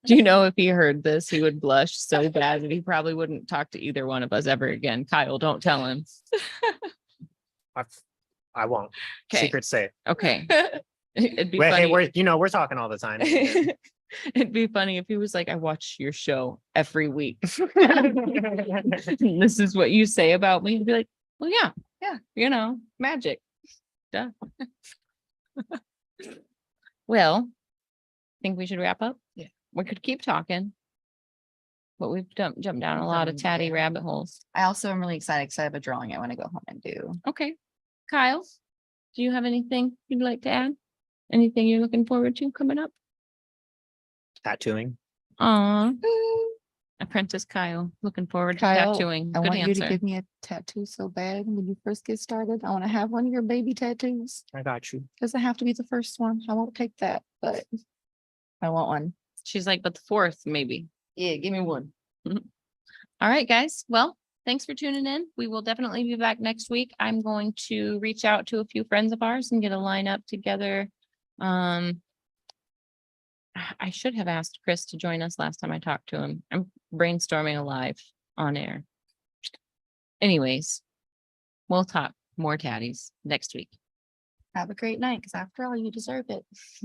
Do you know if he heard this, he would blush so bad that he probably wouldn't talk to either one of us ever again. Kyle, don't tell him.
I won't.
Okay.
Secret safe.
Okay. It'd be
Wait, hey,
funny.
we're talking all the time.
It'd be funny if he was like, I watch your show every week. This is what you say about me. He'd be like, well, yeah, you know, magic. Duh. Well, think we should wrap up?
Yeah.
We could keep talking, but we've jumped down a lot of tatty
Yeah.
rabbit holes.
I also am really excited because I have a drawing I want to go home and do.
Okay. Kyle, do you have anything you'd like to add? Anything you're looking forward to coming up?
Tattooing.
Aw. Apprentice Kyle, looking forward to
Kyle,
tattooing.
I
Good
want you
answer.
to give me a tattoo so bad when you first get started. I want to have one of your baby tattoos.
I got you.
Doesn't have to be the first one. I won't take that, but I want one.
She's like, but the fourth, maybe.
Yeah, give me one.
All right, guys. Well, thanks for tuning in. We will definitely be back next week. I'm going to reach out to a few friends of ours and get a lineup together. I should have asked Chris to join us last time I talked to him. I'm brainstorming a live on air. Anyways, we'll talk more tatties next week.
Have a great night because after all, you deserve it.